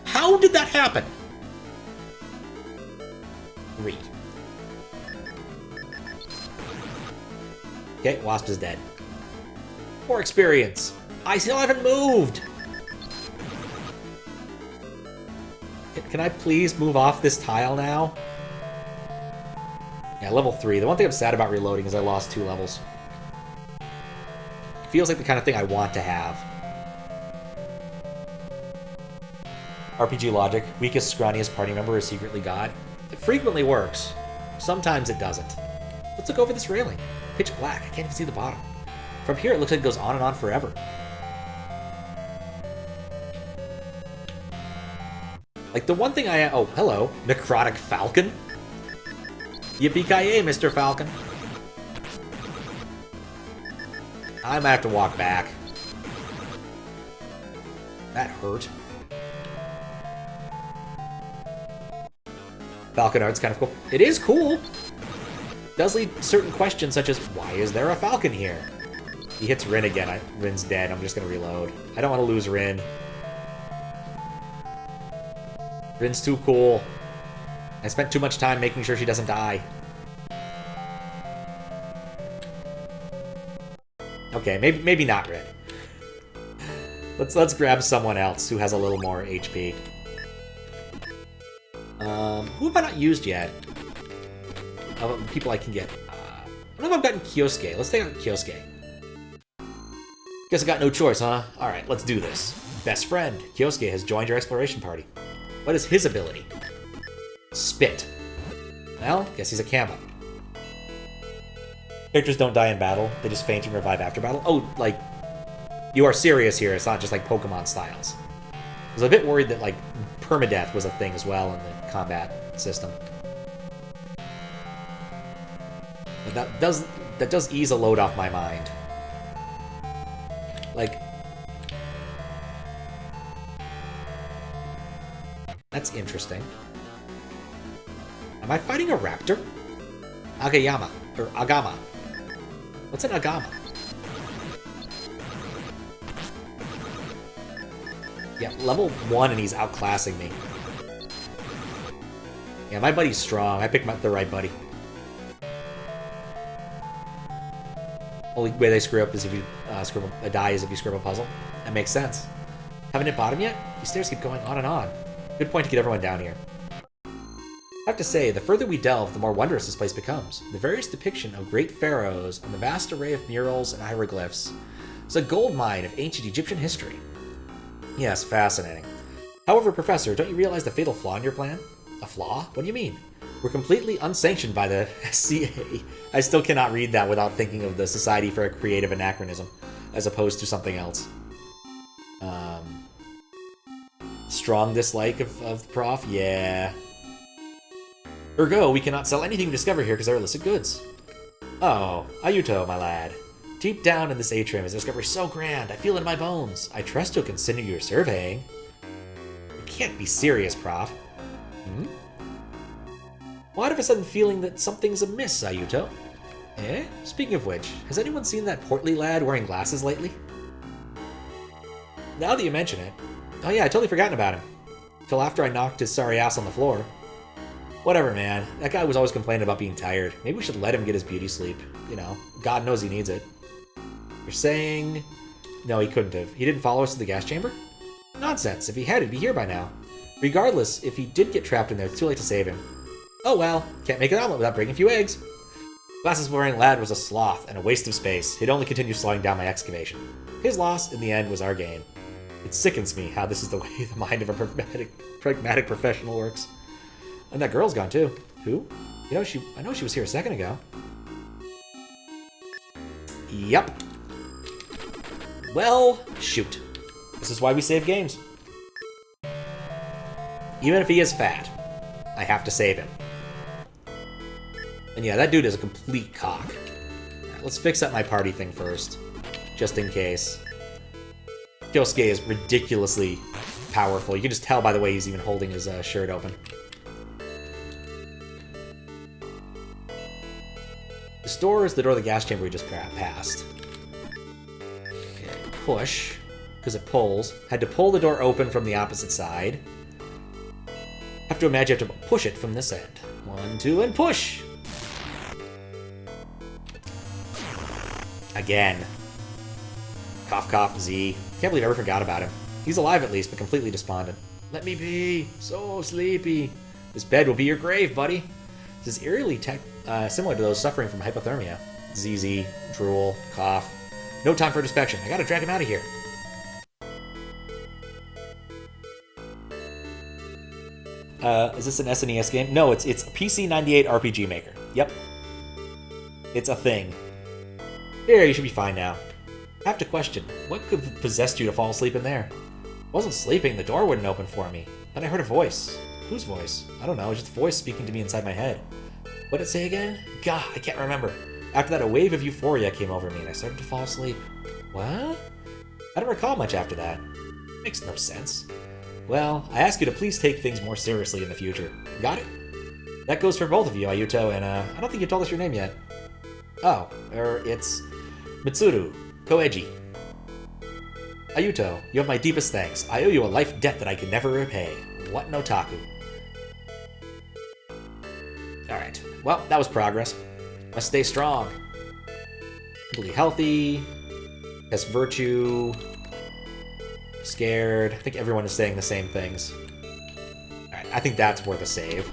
How did that happen? Read. Okay, Wasp is dead. More experience. I still haven't moved! Can I please move off this tile now? Yeah, level 3. The one thing I'm sad about reloading is I lost 2 levels. Feels like the kind of thing I want to have. RPG logic. Weakest, scrawniest party member is secretly God. It frequently works. Sometimes it doesn't. Let's look over this railing. Pitch black. I can't even see the bottom. From here, it looks like it goes on and on forever. Like, the one thing I... Oh, hello. Necrotic Falcon? Yippee-ki-yay, Mr. Falcon. I might have to walk back. That hurt. Falcon art's kind of cool. It is cool. Does lead certain questions such as, why is there a Falcon here? He hits Rin again. Rin's dead. I'm just going to reload. I don't want to lose Rin. Rin's too cool. I spent too much time making sure she doesn't die. Okay, maybe not Rin. Let's grab someone else who has a little more HP. Who have I not used yet? People I can get. I don't know if I've gotten Kyosuke. Let's take out Kyosuke. Guess I got no choice, huh? Alright, let's do this. Best friend, Kyosuke has joined your exploration party. What is his ability? Spit. Well, guess he's a camo. Characters don't die in battle, they just faint and revive after battle. Oh, like, you are serious here, it's not just like Pokemon styles. I was a bit worried that, like, permadeath was a thing as well in the combat system. But that does ease a load off my mind. Like, that's interesting. Am I fighting a raptor? Agayama, or Agama. What's an Agama? Yeah, level 1 and he's outclassing me. Yeah, my buddy's strong. I picked the right buddy. Only way they screw up is if you die is if you screw up a puzzle. That makes sense. Haven't hit bottom yet? These stairs keep going on and on. Good point to get everyone down here. I have to say, the further we delve, the more wondrous this place becomes. The various depiction of great pharaohs and the vast array of murals and hieroglyphs is a goldmine of ancient Egyptian history. Yes, fascinating. However, Professor, don't you realize the fatal flaw in your plan? A flaw? What do you mean? We're completely unsanctioned by the SCA. I still cannot read that without thinking of the Society for a Creative Anachronism, as opposed to something else. Strong dislike of Prof? Yeah. Ergo, we cannot sell anything we discover here because they're illicit goods. Oh, Ayuto, my lad. Deep down in this atrium is a discovery so grand, I feel it in my bones. I trust you'll consider your surveying. You can't be serious, Prof. Hmm? Why have a sudden feeling that something's amiss, Ayuto? Eh? Speaking of which, has anyone seen that portly lad wearing glasses lately? Now that you mention it... Oh yeah, I totally forgotten about him. Till after I knocked his sorry ass on the floor. Whatever, man. That guy was always complaining about being tired. Maybe we should let him get his beauty sleep. You know, God knows he needs it. You're saying... No, he couldn't have. He didn't follow us to the gas chamber? Nonsense. If he had, he'd be here by now. Regardless, if he did get trapped in there, it's too late to save him. Oh well, can't make an omelet without breaking a few eggs. Glasses-wearing lad was a sloth and a waste of space. He'd only continue slowing down my excavation. His loss, in the end, was our gain. It sickens me how this is the way the mind of a pragmatic professional works. And that girl's gone too. Who? You know, I know she was here a second ago. Yup. Well, shoot. This is why we save games. Even if he is fat, I have to save him. And yeah, that dude is a complete cock. Right, let's fix up my party thing first, just in case. Kyosuke is ridiculously powerful. You can just tell by the way he's even holding his shirt open. This door is the door of the gas chamber we just passed. Okay, push, because it pulls. Had to pull the door open from the opposite side. Have to imagine you have to push it from this end. 1, 2, and push! Again. Cough, cough, Z. Can't believe I ever forgot about him. He's alive at least, but completely despondent. Let me be. So sleepy. This bed will be your grave, buddy. This is eerily similar to those suffering from hypothermia. ZZ, drool, cough. No time for inspection. I gotta drag him out of here. Is this an SNES game? No, it's a PC98 RPG Maker. Yep. It's a thing. Here, you should be fine now. I have to question, what could have possessed you to fall asleep in there? I wasn't sleeping, the door wouldn't open for me. Then I heard a voice. Whose voice? I don't know, it's just a voice speaking to me inside my head. What did it say again? God, I can't remember. After that, a wave of euphoria came over me, and I started to fall asleep. What? I don't recall much after that. Makes no sense. Well, I ask you to please take things more seriously in the future. Got it? That goes for both of you, Ayuto, and I don't think you told us your name yet. Oh, it's Mitsuru Koeji. Ayuto, you have my deepest thanks. I owe you a life debt that I can never repay. What an otaku. Alright, well, that was progress. Must stay strong. Completely healthy. Has virtue. Scared. I think everyone is saying the same things. Alright, I think that's worth a save.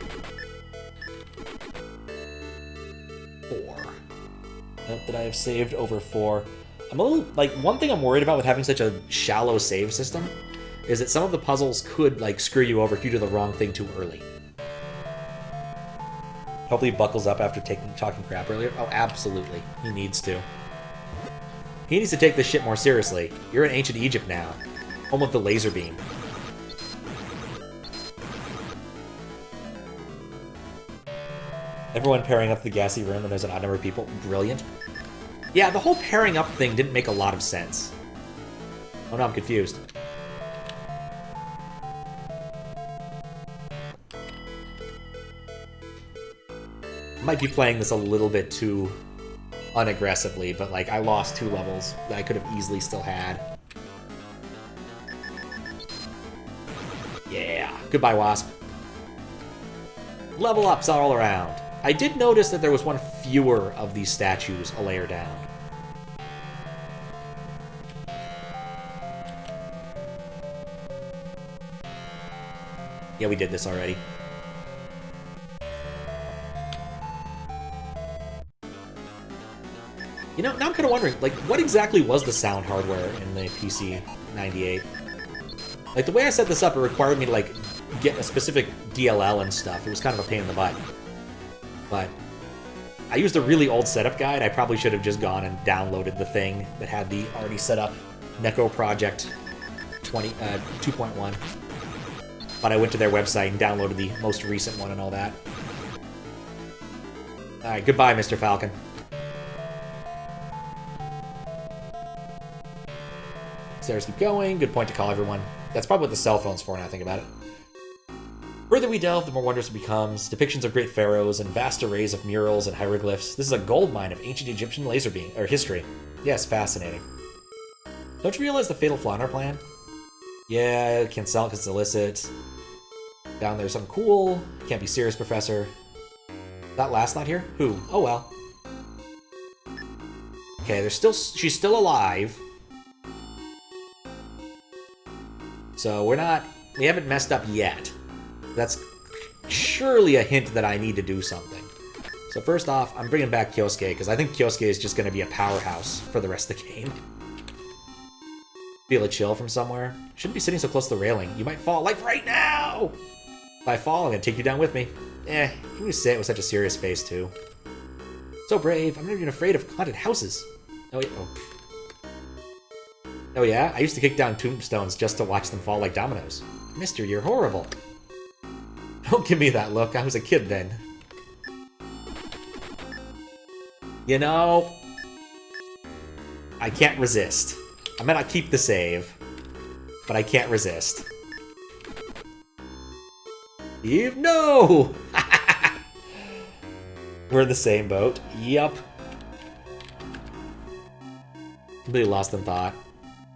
4. Note that I have saved over 4. I'm a little, like, one thing I'm worried about with having such a shallow save system is that some of the puzzles could, like, screw you over if you do the wrong thing too early. Hopefully he buckles up after talking crap earlier. Oh, absolutely. He needs to. He needs to take this shit more seriously. You're in ancient Egypt now. Home of the laser beam. Everyone pairing up the gassy room when there's an odd number of people. Brilliant. Yeah, the whole pairing up thing didn't make a lot of sense. Oh no, I'm confused. Might be playing this a little bit too unaggressively, but like I lost 2 levels that I could have easily still had. Yeah, goodbye, Wasp. Level ups all around. I did notice that there was one fewer of these statues a layer down. Yeah, we did this already. You know, now I'm kind of wondering, like, what exactly was the sound hardware in the PC 98? Like, the way I set this up, it required me to, like, get a specific DLL and stuff. It was kind of a pain in the butt. But I used a really old setup guide. I probably should have just gone and downloaded the thing that had the already set up Neko Project 2.1. But I went to their website and downloaded the most recent one and all that. Alright, goodbye, Mr. Falcon. Stairs keep going. Good point to call everyone. That's probably what the cell phone's for now I think about it. Further we delve, the more wondrous it becomes. Depictions of great pharaohs and vast arrays of murals and hieroglyphs. This is a goldmine of ancient Egyptian laser beam or history. Yes, fascinating. Don't you realize the fatal flaw in our plan? Yeah, can't sell it because it's illicit. Down there's something cool. Can't be serious, Professor. That last not here? Who? Oh well. Okay, she's still alive. So we haven't messed up yet. That's surely a hint that I need to do something. So first off, I'm bringing back Kyosuke, because I think Kyosuke is just going to be a powerhouse for the rest of the game. Feel a chill from somewhere. Shouldn't be sitting so close to the railing. You might fall, like right now! If I fall, I'm going to take you down with me. You say it with such a serious face, too. So brave, I'm not even afraid of haunted houses. Oh yeah? I used to kick down tombstones just to watch them fall like dominoes. Mister, you're horrible. Don't give me that look, I was a kid then. You know, I can't resist. I might not keep the save, but I can't resist. Eve, no! We're in the same boat. Yup. Completely lost in thought.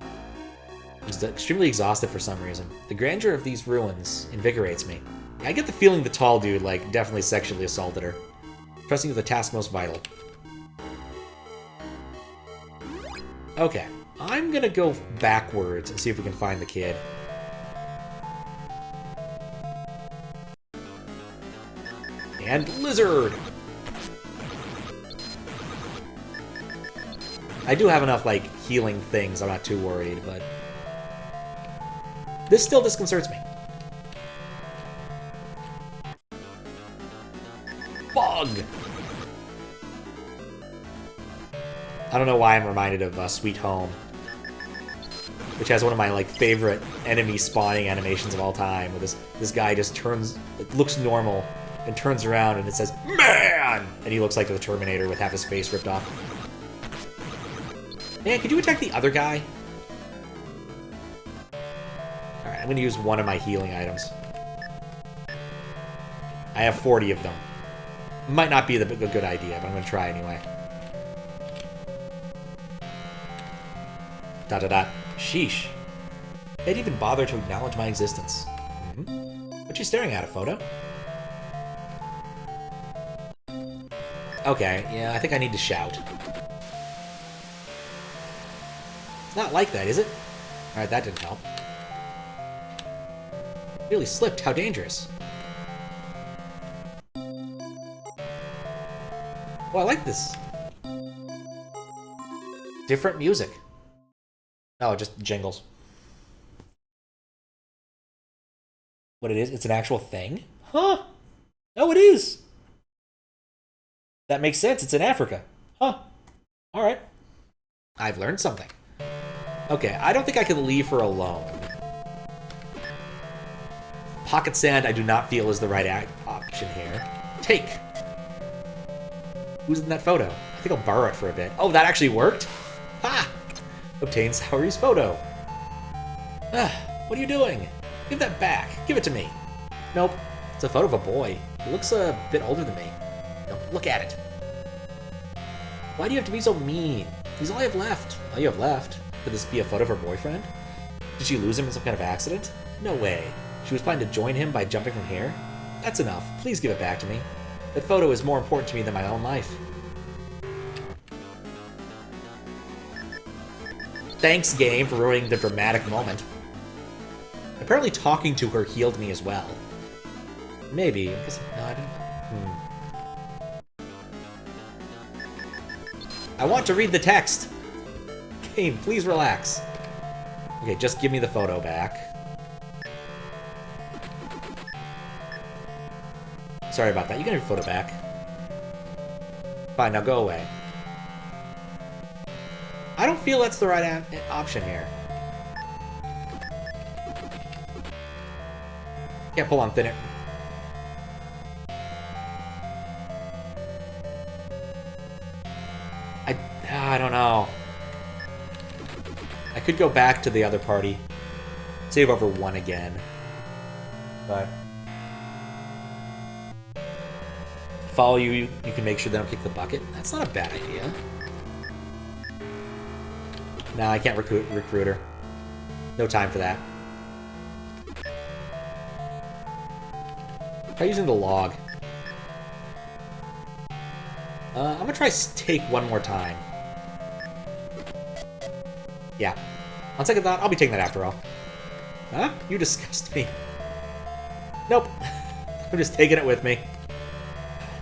I was extremely exhausted for some reason. The grandeur of these ruins invigorates me. I get the feeling the tall dude, like, definitely sexually assaulted her. Trusting with the task most vital. Okay. I'm gonna go backwards and see if we can find the kid. And lizard! I do have enough, like, healing things. I'm not too worried, but... this still disconcerts me. Bug! I don't know why I'm reminded of Sweet Home, which has one of my, like, favorite enemy spawning animations of all time, where this guy just turns... it looks normal, and turns around and it says, "Man!" And he looks like the Terminator with half his face ripped off. Man, could you attack the other guy? Alright, I'm gonna use one of my healing items. I have 40 of them. Might not be a good idea, but I'm gonna try anyway. Dot dot dot. Sheesh. They'd even bother to acknowledge my existence. What you staring at, a photo? Okay, yeah, I think I need to shout. It's not like that, is it? Alright, that didn't help. Really slipped, how dangerous. Oh, I like this. Different music. Oh, just jingles. What it is? It's an actual thing? Huh? Oh, it is! That makes sense. It's in Africa. Huh. Alright. I've learned something. Okay, I don't think I can leave her alone. Pocket sand I do not feel is the right option here. Take! Who's in that photo? I think I'll borrow it for a bit. Oh, that actually worked? Ha! Obtain Saori's photo. Ah, what are you doing? Give that back. Give it to me. Nope. It's a photo of a boy. He looks a bit older than me. No, look at it. Why do you have to be so mean? He's all I have left. All you have left? Could this be a photo of her boyfriend? Did she lose him in some kind of accident? No way. She was planning to join him by jumping from here? That's enough. Please give it back to me. That photo is more important to me than my own life. Thanks, game, for ruining the dramatic moment. Apparently talking to her healed me as well. Maybe, because... No, I didn't... I want to read the text! Game, please relax. Okay, just give me the photo back. Sorry about that. You can have your photo back. Fine, now go away. I don't feel that's the right option here. Can't pull on thin air. I don't know. I could go back to the other party. Save over one again. But... follow you, you can make sure they don't kick the bucket. That's not a bad idea. Nah, I can't recruit her. No time for that. Try using the log. I'm gonna try take one more time. Yeah. On second thought, I'll be taking that after all. Huh? You disgust me. Nope. I'm just taking it with me.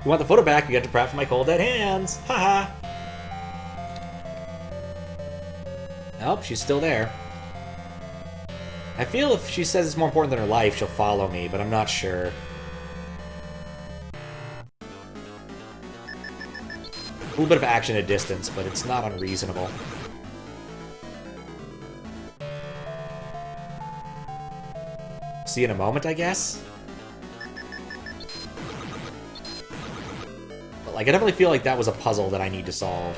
You want the photo back, you get to prep for my cold dead hands. Haha. Nope, she's still there. I feel if she says it's more important than her life, she'll follow me, but I'm not sure. A little bit of action at distance, but it's not unreasonable. See you in a moment, I guess? But, like, I definitely feel like that was a puzzle that I need to solve.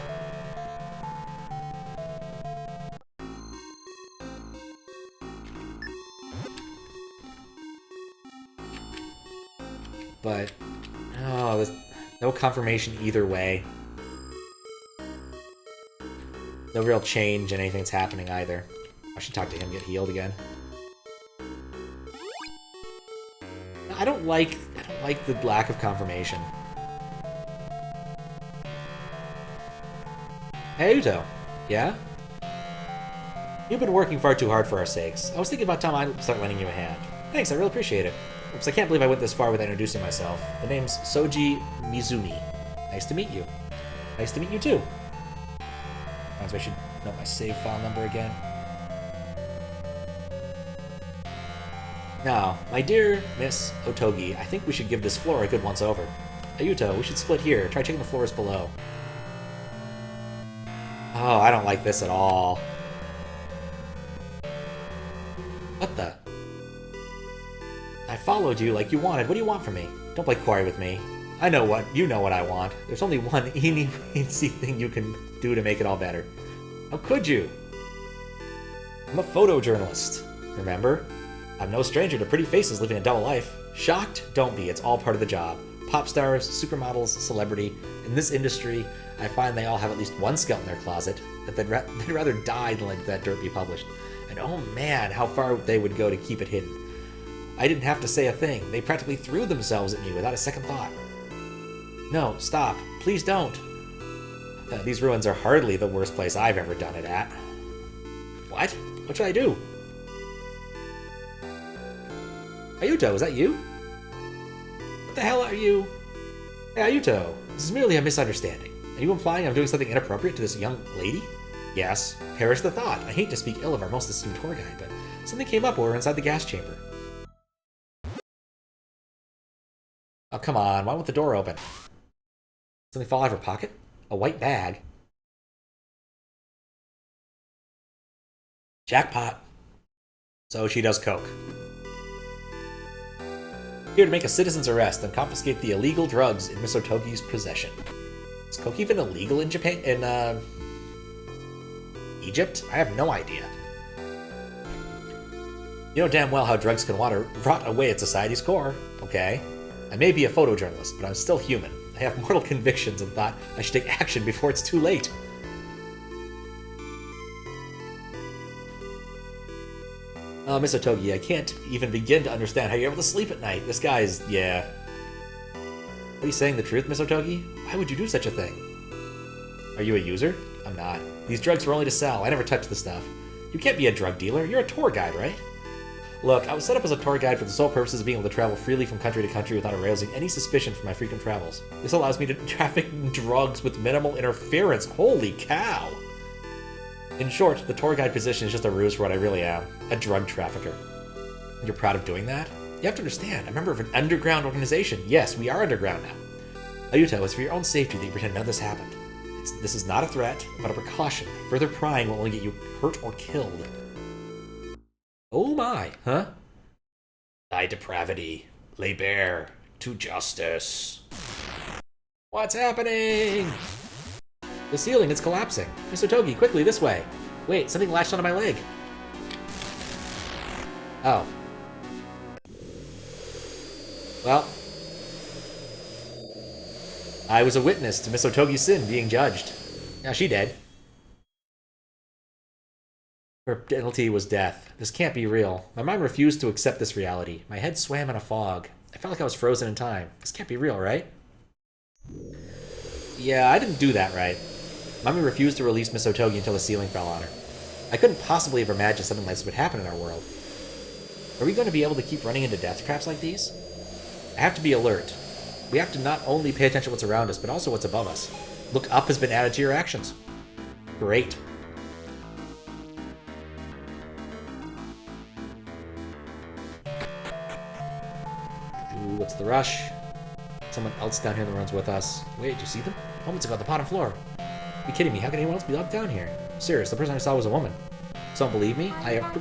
But, oh, there's no confirmation either way. No real change in anything that's happening either. I should talk to him, get healed again. I don't like the lack of confirmation. Hey, Uto. Yeah? You've been working far too hard for our sakes. I was thinking about time I start lending you a hand. Thanks, I really appreciate it. Oops, I can't believe I went this far without introducing myself. The name's Soji Mizumi. Nice to meet you. Nice to meet you too. I should note my save file number again. Now, my dear Miss Otogi, I think we should give this floor a good once-over. Ayuto, we should split here. Try checking the floors below. Oh, I don't like this at all. What the? I followed you like you wanted. What do you want from me? Don't play quarry with me. You know what I want. There's only one easy thing you can do to make it all better. How could you? I'm a photojournalist, remember? I'm no stranger to pretty faces living a double life. Shocked? Don't be, it's all part of the job. Pop stars, supermodels, celebrity. In this industry, I find they all have at least one skeleton in their closet, that they'd rather die than let that dirt be published. And oh man, how far they would go to keep it hidden. I didn't have to say a thing. They practically threw themselves at me without a second thought. No, stop. Please don't. These ruins are hardly the worst place I've ever done it at. What? What should I do? Ayuto, is that you? What the hell are you? Hey, Ayuto, this is merely a misunderstanding. Are you implying I'm doing something inappropriate to this young lady? Yes, perish the thought. I hate to speak ill of our most esteemed tour guide, but something came up while we were inside the gas chamber. Oh, come on, why won't the door open? Something fall out of her pocket? A white bag? Jackpot. So she does coke. Here to make a citizen's arrest and confiscate the illegal drugs in Misotogi's possession. Is coke even illegal in Japan? In, Egypt? I have no idea. You know damn well how drugs can rot away at society's core. Okay. I may be a photojournalist, but I'm still human. I have mortal convictions and thought I should take action before it's too late. Misotogi, I can't even begin to understand how you're able to sleep at night. This guy's, yeah. Are you saying the truth, Misotogi? Why would you do such a thing? Are you a user? I'm not. These drugs were only to sell. I never touched the stuff. You can't be a drug dealer. You're a tour guide, right? Look, I was set up as a tour guide for the sole purposes of being able to travel freely from country to country without arousing any suspicion for my frequent travels. This allows me to traffic drugs with minimal interference. Holy cow! In short, the tour guide position is just a ruse for what I really am, a drug trafficker. You're proud of doing that? You have to understand, I'm a member of an underground organization. Yes, we are underground now. Ayuto, it's for your own safety that you pretend none of this happened. This is not a threat, but a precaution. Further prying will only get you hurt or killed. Oh my, huh? Thy depravity, lay bare to justice. What's happening? The ceiling is collapsing. Misotogi, quickly, this way. Wait, something latched onto my leg. Oh. Well. I was a witness to Misotogi's sin being judged. Now she dead. Her penalty was death. This can't be real. My mind refused to accept this reality. My head swam in a fog. I felt like I was frozen in time. This can't be real, right? Yeah, I didn't do that right. Mommy refused to release Misotogi until the ceiling fell on her. I couldn't possibly have imagined something like this would happen in our world. Are we going to be able to keep running into death traps like these? I have to be alert. We have to not only pay attention to what's around us, but also what's above us. Look up has been added to your actions. Great. Ooh, what's the rush? Someone else down here that runs with us. Wait, do you see them? Moments ago, on the bottom floor. Are you kidding me? How can anyone else be up down here? I'm serious, the person I saw was a woman. So don't believe me? I have...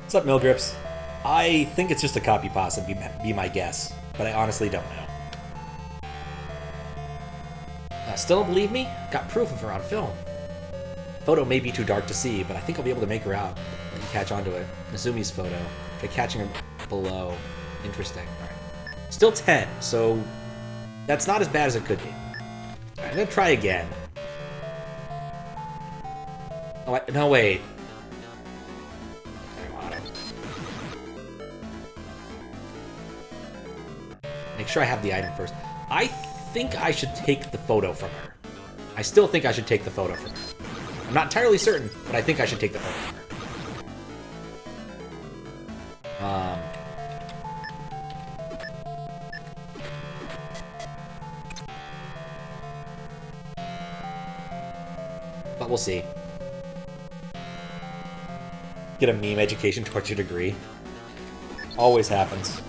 What's up, Milgrips? I think it's just a copy pasta, be my guess, but I honestly don't know. Still don't believe me? Got proof of her on film. Photo may be too dark to see, but I think I'll be able to make her out. Let you catch onto it. Mizumi's photo. By catching her below. Interesting. Alright. Still 10, so that's not as bad as it could be. Alright, I'm gonna try again. Oh, no, wait. Make sure I have the item first. I think I should take the photo from her. I still think I should take the photo from her. I'm not entirely certain, but I think I should take the photo from her. But we'll see. Get a meme education towards your degree. Always happens.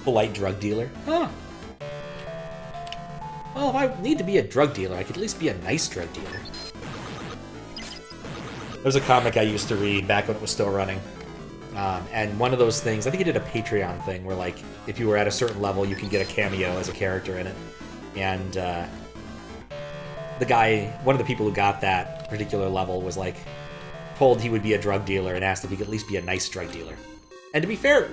Polite drug dealer. Huh. Well, if I need to be a drug dealer, I could at least be a nice drug dealer. There's a comic I used to read back when it was still running. And one of those things, I think he did a Patreon thing where, like, if you were at a certain level, you can get a cameo as a character in it. And the guy, one of the people who got that particular level was, like, told he would be a drug dealer and asked if he could at least be a nice drug dealer. And to be fair,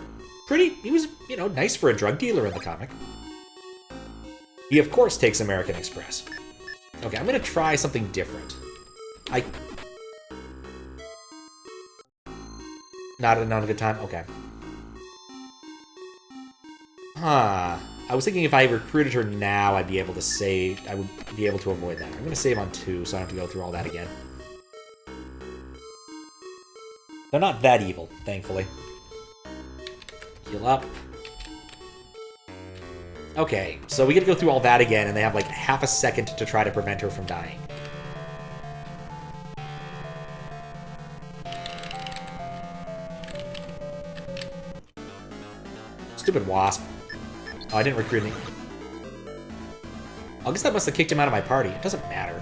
he was, you know, nice for a drug dealer in the comic. He, of course, takes American Express. Okay, I'm gonna try something different. Not a good time? Okay. Huh. I was thinking if I recruited her now, I'd be able to save... I would be able to avoid that. I'm gonna save on 2, so I don't have to go through all that again. They're not that evil, thankfully. Heal up. Okay, so we get to go through all that again, and they have like half a second to try to prevent her from dying. Stupid wasp. Oh, I didn't recruit any. I guess that must have kicked him out of my party. It doesn't matter.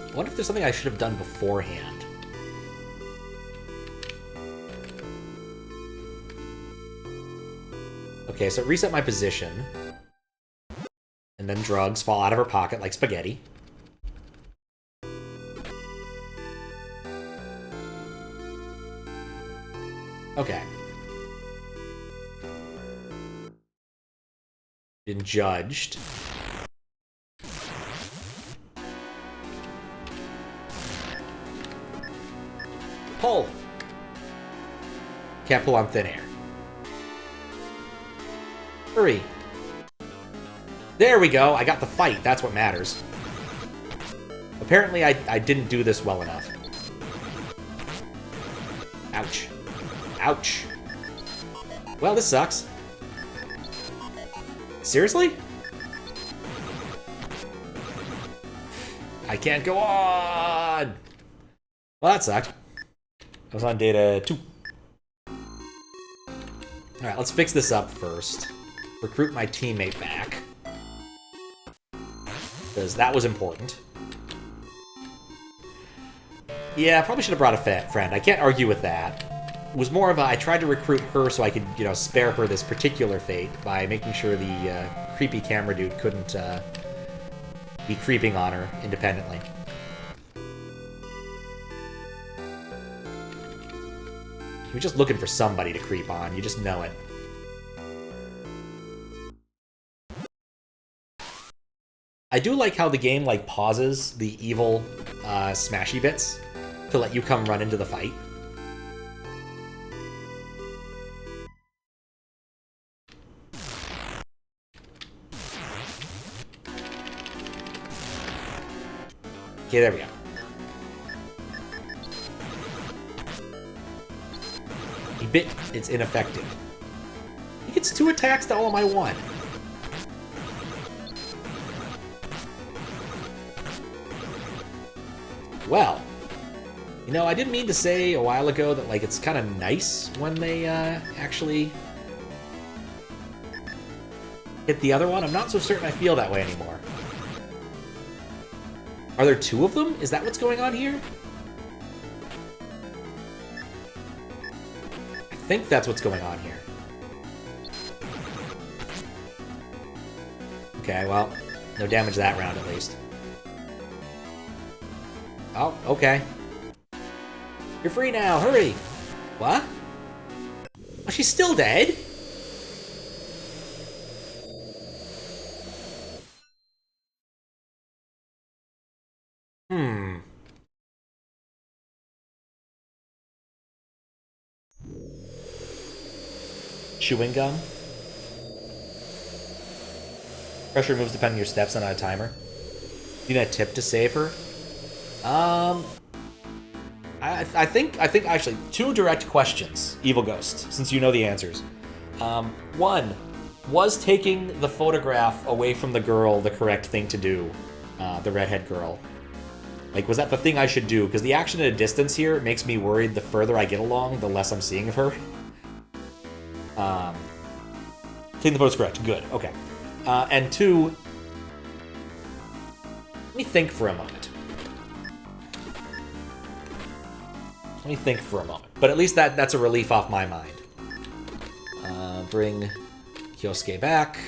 I wonder if there's something I should have done beforehand. Okay, so reset my position. And then drugs fall out of her pocket like spaghetti. Okay. Been judged. Pull! Can't pull on thin air. Hurry. There we go, I got the fight, that's what matters. Apparently I didn't do this well enough. Ouch. Ouch. Well, this sucks. Seriously? I can't go on! Well, that sucked. I was on data 2. Alright, let's fix this up first. Recruit my teammate back. Because that was important. Yeah, I probably should have brought a friend. I can't argue with that. It was more of a, I tried to recruit her so I could, you know, spare her this particular fate by making sure the creepy camera dude couldn't be creeping on her independently. He was just looking for somebody to creep on, you just know it. I do like how the game, like, pauses the evil smashy bits to let you come run into the fight. Okay, there we go. He bit. It's ineffective. He gets 2 attacks to all of my 1. Well, you know, I didn't mean to say a while ago that, like, it's kind of nice when they actually hit the other one. I'm not so certain I feel that way anymore. Are there 2 of them? Is that what's going on here? I think that's what's going on here. Okay, well, no damage that round at least. Oh, okay. You're free now, hurry! What? Oh, she's still dead? chewing gum. Pressure moves depending on your steps and on a timer. You need a tip to save her? I think actually 2 direct questions, Evil Ghost, since you know the answers. One, was taking the photograph away from the girl the correct thing to do? The redhead girl. Like, was that the thing I should do? Because the action at a distance here makes me worried the further I get along, the less I'm seeing of her. Taking the photo's correct. Good. Okay. And 2, let me think for a moment. But at least that's a relief off my mind. Bring Kyosuke back.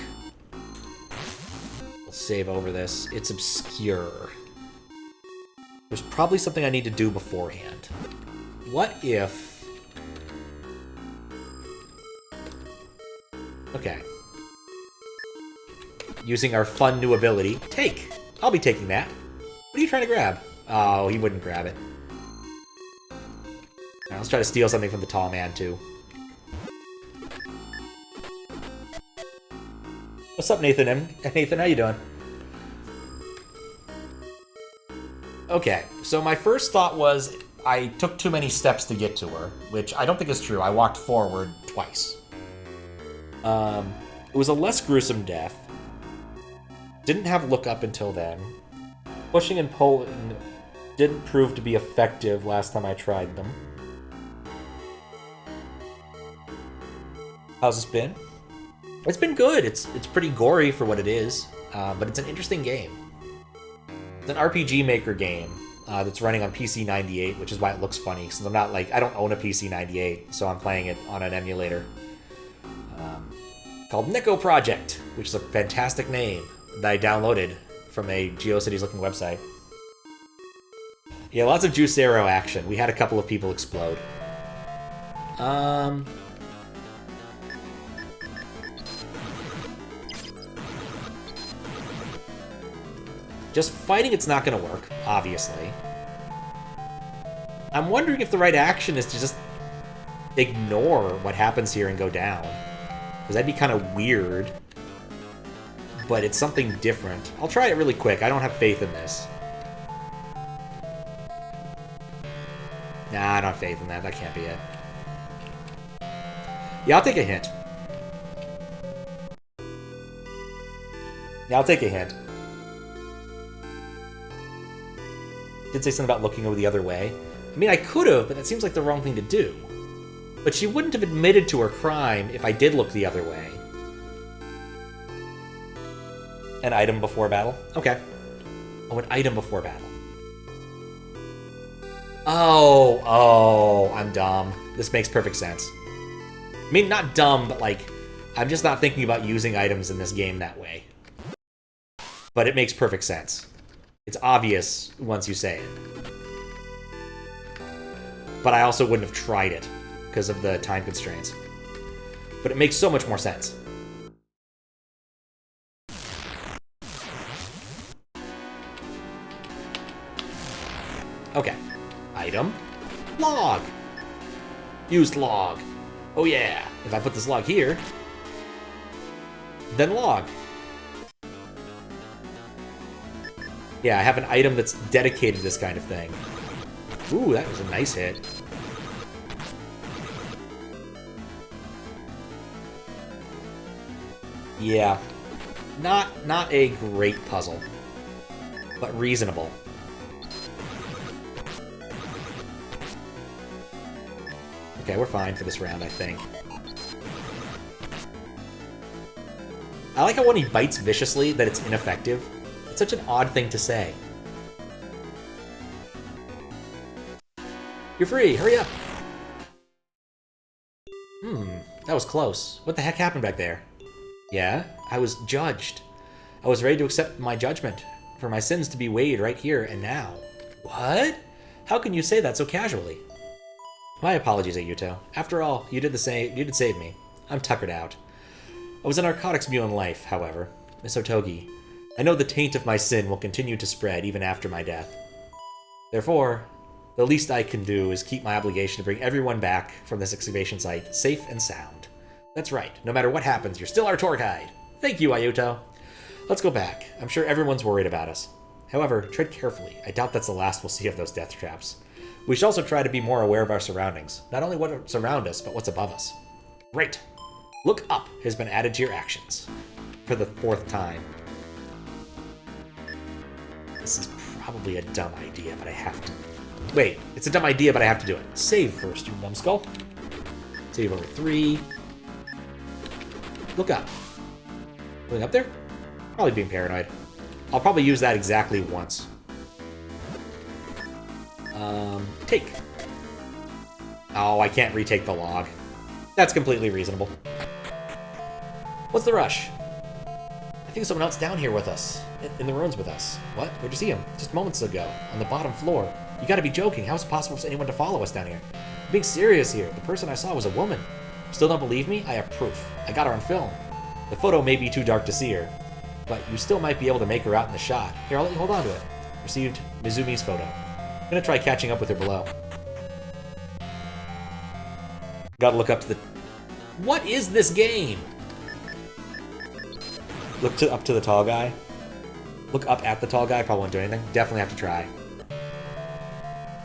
We'll save over this. It's obscure. There's probably something I need to do beforehand. What if... Okay. Using our fun new ability. Take! I'll be taking that. What are you trying to grab? Oh, he wouldn't grab it. Alright, let's try to steal something from the tall man, too. What's up, Nathan? Nathan, how you doing? Okay, so my first thought was I took too many steps to get to her, which I don't think is true. I walked forward twice. It was a less gruesome death. Didn't have look up until then. Pushing and pulling didn't prove to be effective last time I tried them. How's this been? It's been good. It's pretty gory for what it is, but it's an interesting game. It's an RPG Maker game that's running on PC 98, which is why it looks funny, since I'm not like, I don't own a PC 98, so I'm playing it on an emulator. Called Neko Project, which is a fantastic name that I downloaded from a GeoCities looking website. Yeah, lots of Juice Arrow action. We had a couple of people explode. Just fighting it's not going to work, obviously. I'm wondering if the right action is to just ignore what happens here and go down. Because that'd be kind of weird. But it's something different. I'll try it really quick. I don't have faith in this. Nah, I don't have faith in that. That can't be it. Yeah, I'll take a hint. Yeah, I'll take a hint. Did say something about looking over the other way. I mean, I could have, but that seems like the wrong thing to do. But she wouldn't have admitted to her crime if I did look the other way. An item before battle? Okay. Oh, an item before battle. Oh, I'm dumb. This makes perfect sense. I mean, not dumb, but like, I'm just not thinking about using items in this game that way. But it makes perfect sense. It's obvious once you say it. But I also wouldn't have tried it because of the time constraints. But it makes so much more sense. Okay. Item. Log. Used log. Oh yeah. If I put this log here, then log. Yeah, I have an item that's dedicated to this kind of thing. Ooh, that was a nice hit. Yeah. Not a great puzzle, but reasonable. Okay, we're fine for this round, I think. I like how when he bites viciously that it's ineffective. It's such an odd thing to say. You're free, hurry up! That was close. What the heck happened back there? Yeah, I was judged. I was ready to accept my judgment, for my sins to be weighed right here and now. What? How can you say that so casually? My apologies, Ayuto. After all, you did save me. I'm tuckered out. I was a narcotics mule in life, however. Miss Otogi, I know the taint of my sin will continue to spread even after my death. Therefore, the least I can do is keep my obligation to bring everyone back from this excavation site safe and sound. That's right. No matter what happens, you're still our tour guide. Thank you, Ayuto. Let's go back. I'm sure everyone's worried about us. However, tread carefully. I doubt that's the last we'll see of those death traps. We should also try to be more aware of our surroundings. Not only what's around us, but what's above us. Great. Look up has been added to your actions. For the 4th time. This is probably a dumb idea, but I have to... Wait, it's a dumb idea, but I have to do it. Save first, you numbskull. Save over 3. Look up. Going up there? Probably being paranoid. I'll probably use that exactly once. Take. Oh, I can't retake the log. That's completely reasonable. What's the rush? I think someone else down here with us. In the ruins with us. What? Where'd you see him? Just moments ago. On the bottom floor. You gotta be joking. How is it possible for anyone to follow us down here? I'm being serious here. The person I saw was a woman. Still don't believe me? I have proof. I got her on film. The photo may be too dark to see her, but you still might be able to make her out in the shot. Here, I'll let you hold on to it. Received Mizumi's photo. I'm gonna try catching up with her below. Gotta look up to the... What is this game? Look up to the tall guy. Look up at the tall guy. Probably won't do anything. Definitely have to try.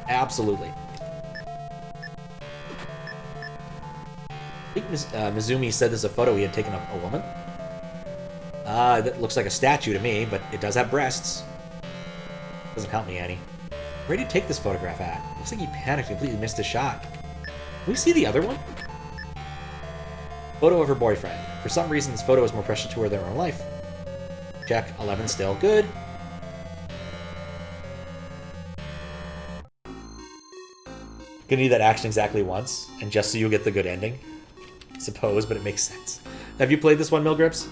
Absolutely. I think Mizumi said there's a photo he had taken of a woman. That looks like a statue to me, but it does have breasts. Doesn't help me any. Where did he take this photograph at? Looks like he panicked and completely missed his shot. Can we see the other one? Photo of her boyfriend. For some reason, this photo is more precious to her than her own life. Check. 11 still. Good. Gonna need that action exactly once, and just so you get the good ending. Suppose, but it makes sense. Have you played this one, Milgrips?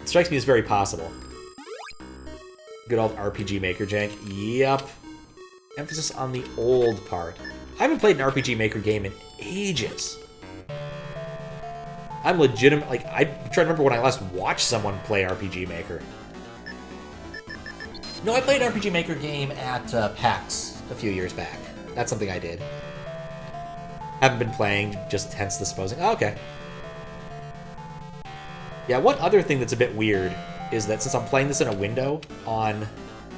It strikes me as very possible. Good old RPG Maker jank. Yep. Emphasis on the old part. I haven't played an RPG Maker game in ages. I'm legitimate. Like, I'm trying to remember when I last watched someone play RPG Maker. No, I played an RPG Maker game at PAX a few years back. That's something I did. Haven't been playing, just hence the supposing. Oh, okay. Yeah, one other thing that's a bit weird is that since I'm playing this in a window on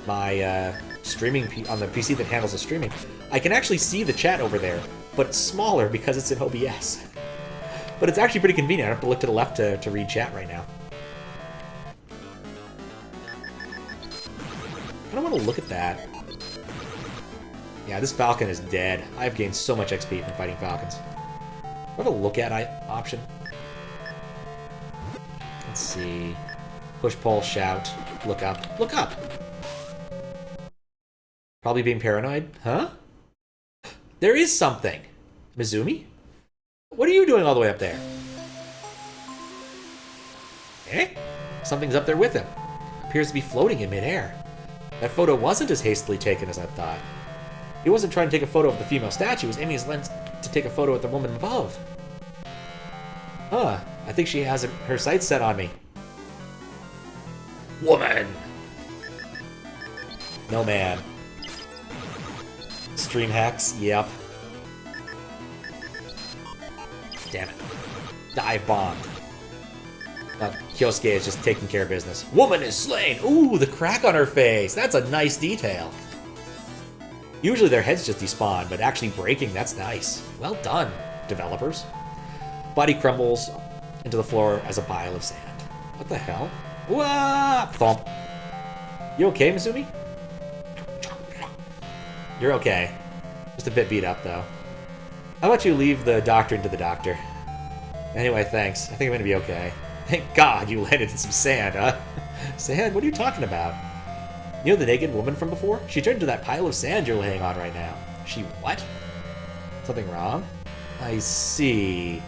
my on the PC that handles the streaming, I can actually see the chat over there, but it's smaller because it's in OBS. But it's actually pretty convenient. I don't have to look to the left to read chat right now. I don't want to look at that. Yeah, this Falcon is dead. I've gained so much XP from fighting Falcons. Do I have a look at option? Let's see. Push, pull, shout, look up. Look up! Probably being paranoid? Huh? There is something! Mizumi? What are you doing all the way up there? Eh? Something's up there with him. Appears to be floating in midair. That photo wasn't as hastily taken as I thought. He wasn't trying to take a photo of the female statue, he was aiming his lens to take a photo of the woman above. Huh, I think she has her sights set on me. Woman! No man. Stream hacks, yep. Damn it. Dive bombed. Kyosuke is just taking care of business. Woman is slain! Ooh, the crack on her face! That's a nice detail. Usually their heads just despawn, but actually breaking, that's nice. Well done, developers. Body crumbles into the floor as a pile of sand. What the hell? Wah! Thump. You okay, Mizumi? You're okay. Just a bit beat up, though. How about you leave the doctrine to the doctor? Anyway, thanks. I think I'm gonna be okay. Thank God you landed in some sand, huh? Sand? What are you talking about? You know the naked woman from before? She turned into that pile of sand you're laying on right now. She what? Something wrong? I see.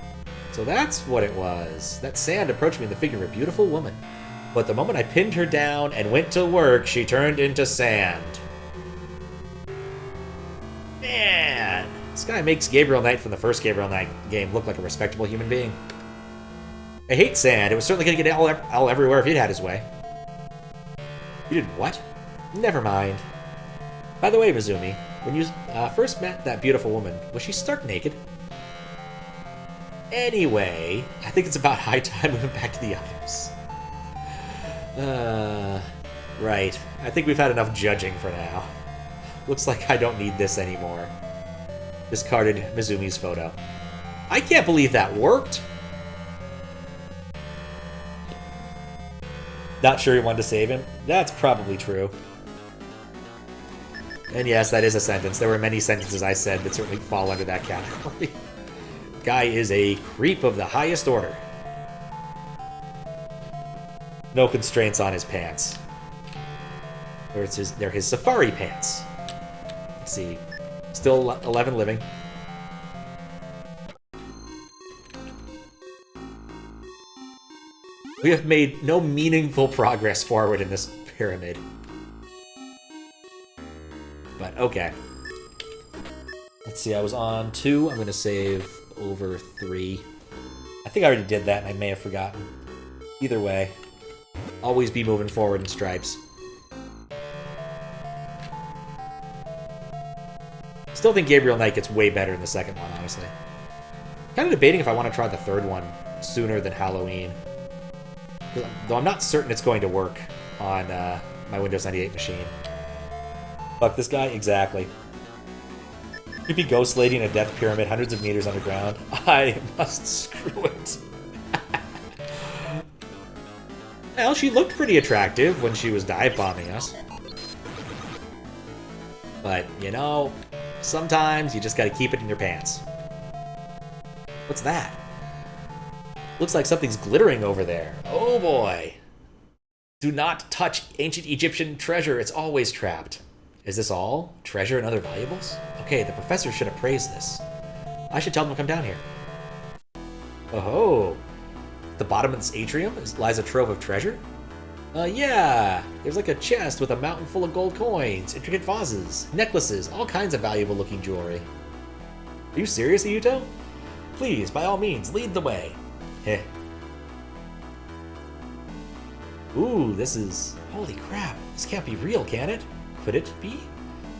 So that's what it was. That sand approached me in the figure of a beautiful woman. But the moment I pinned her down and went to work, she turned into sand. Man, this guy makes Gabriel Knight from the first Gabriel Knight game look like a respectable human being. I hate sand. It was certainly going to get all everywhere if he'd had his way. You did what? Never mind. By the way, Mizumi, when you first met that beautiful woman, was she stark naked? Anyway, I think it's about high time we went back to the others. Right. I think we've had enough judging for now. Looks like I don't need this anymore. Discarded Mizumi's photo. I can't believe that worked! Not sure he wanted to save him? That's probably true. And yes, that is a sentence. There were many sentences I said that certainly fall under that category. Guy is a creep of the highest order. No constraints on his pants. They're his safari pants. Let's see. Still 11 living. We have made no meaningful progress forward in this pyramid. But okay. Let's see, I was on 2. I'm going to save over 3. I think I already did that and I may have forgotten. Either way, always be moving forward in stripes. Still think Gabriel Knight gets way better in the second one, honestly. Kind of debating if I want to try the third one sooner than Halloween. Though I'm not certain it's going to work on my Windows 98 machine. Fuck this guy? Exactly. Creepy ghost lady in a death pyramid hundreds of meters underground. I must screw it. Well, she looked pretty attractive when she was dive bombing us. But, you know, sometimes you just gotta keep it in your pants. What's that? Looks like something's glittering over there. Oh boy. Do not touch ancient Egyptian treasure. It's always trapped. Is this all? Treasure and other valuables? Okay, the professor should appraise this. I should tell them to come down here. Oh-ho. At the bottom of this atrium lies a trove of treasure? Yeah. There's like a chest with a mountain full of gold coins, intricate vases, necklaces, all kinds of valuable looking jewelry. Are you serious, Ayuto? Please, by all means, lead the way. Heh. Ooh, this is... Holy crap, this can't be real, can it? Could it be?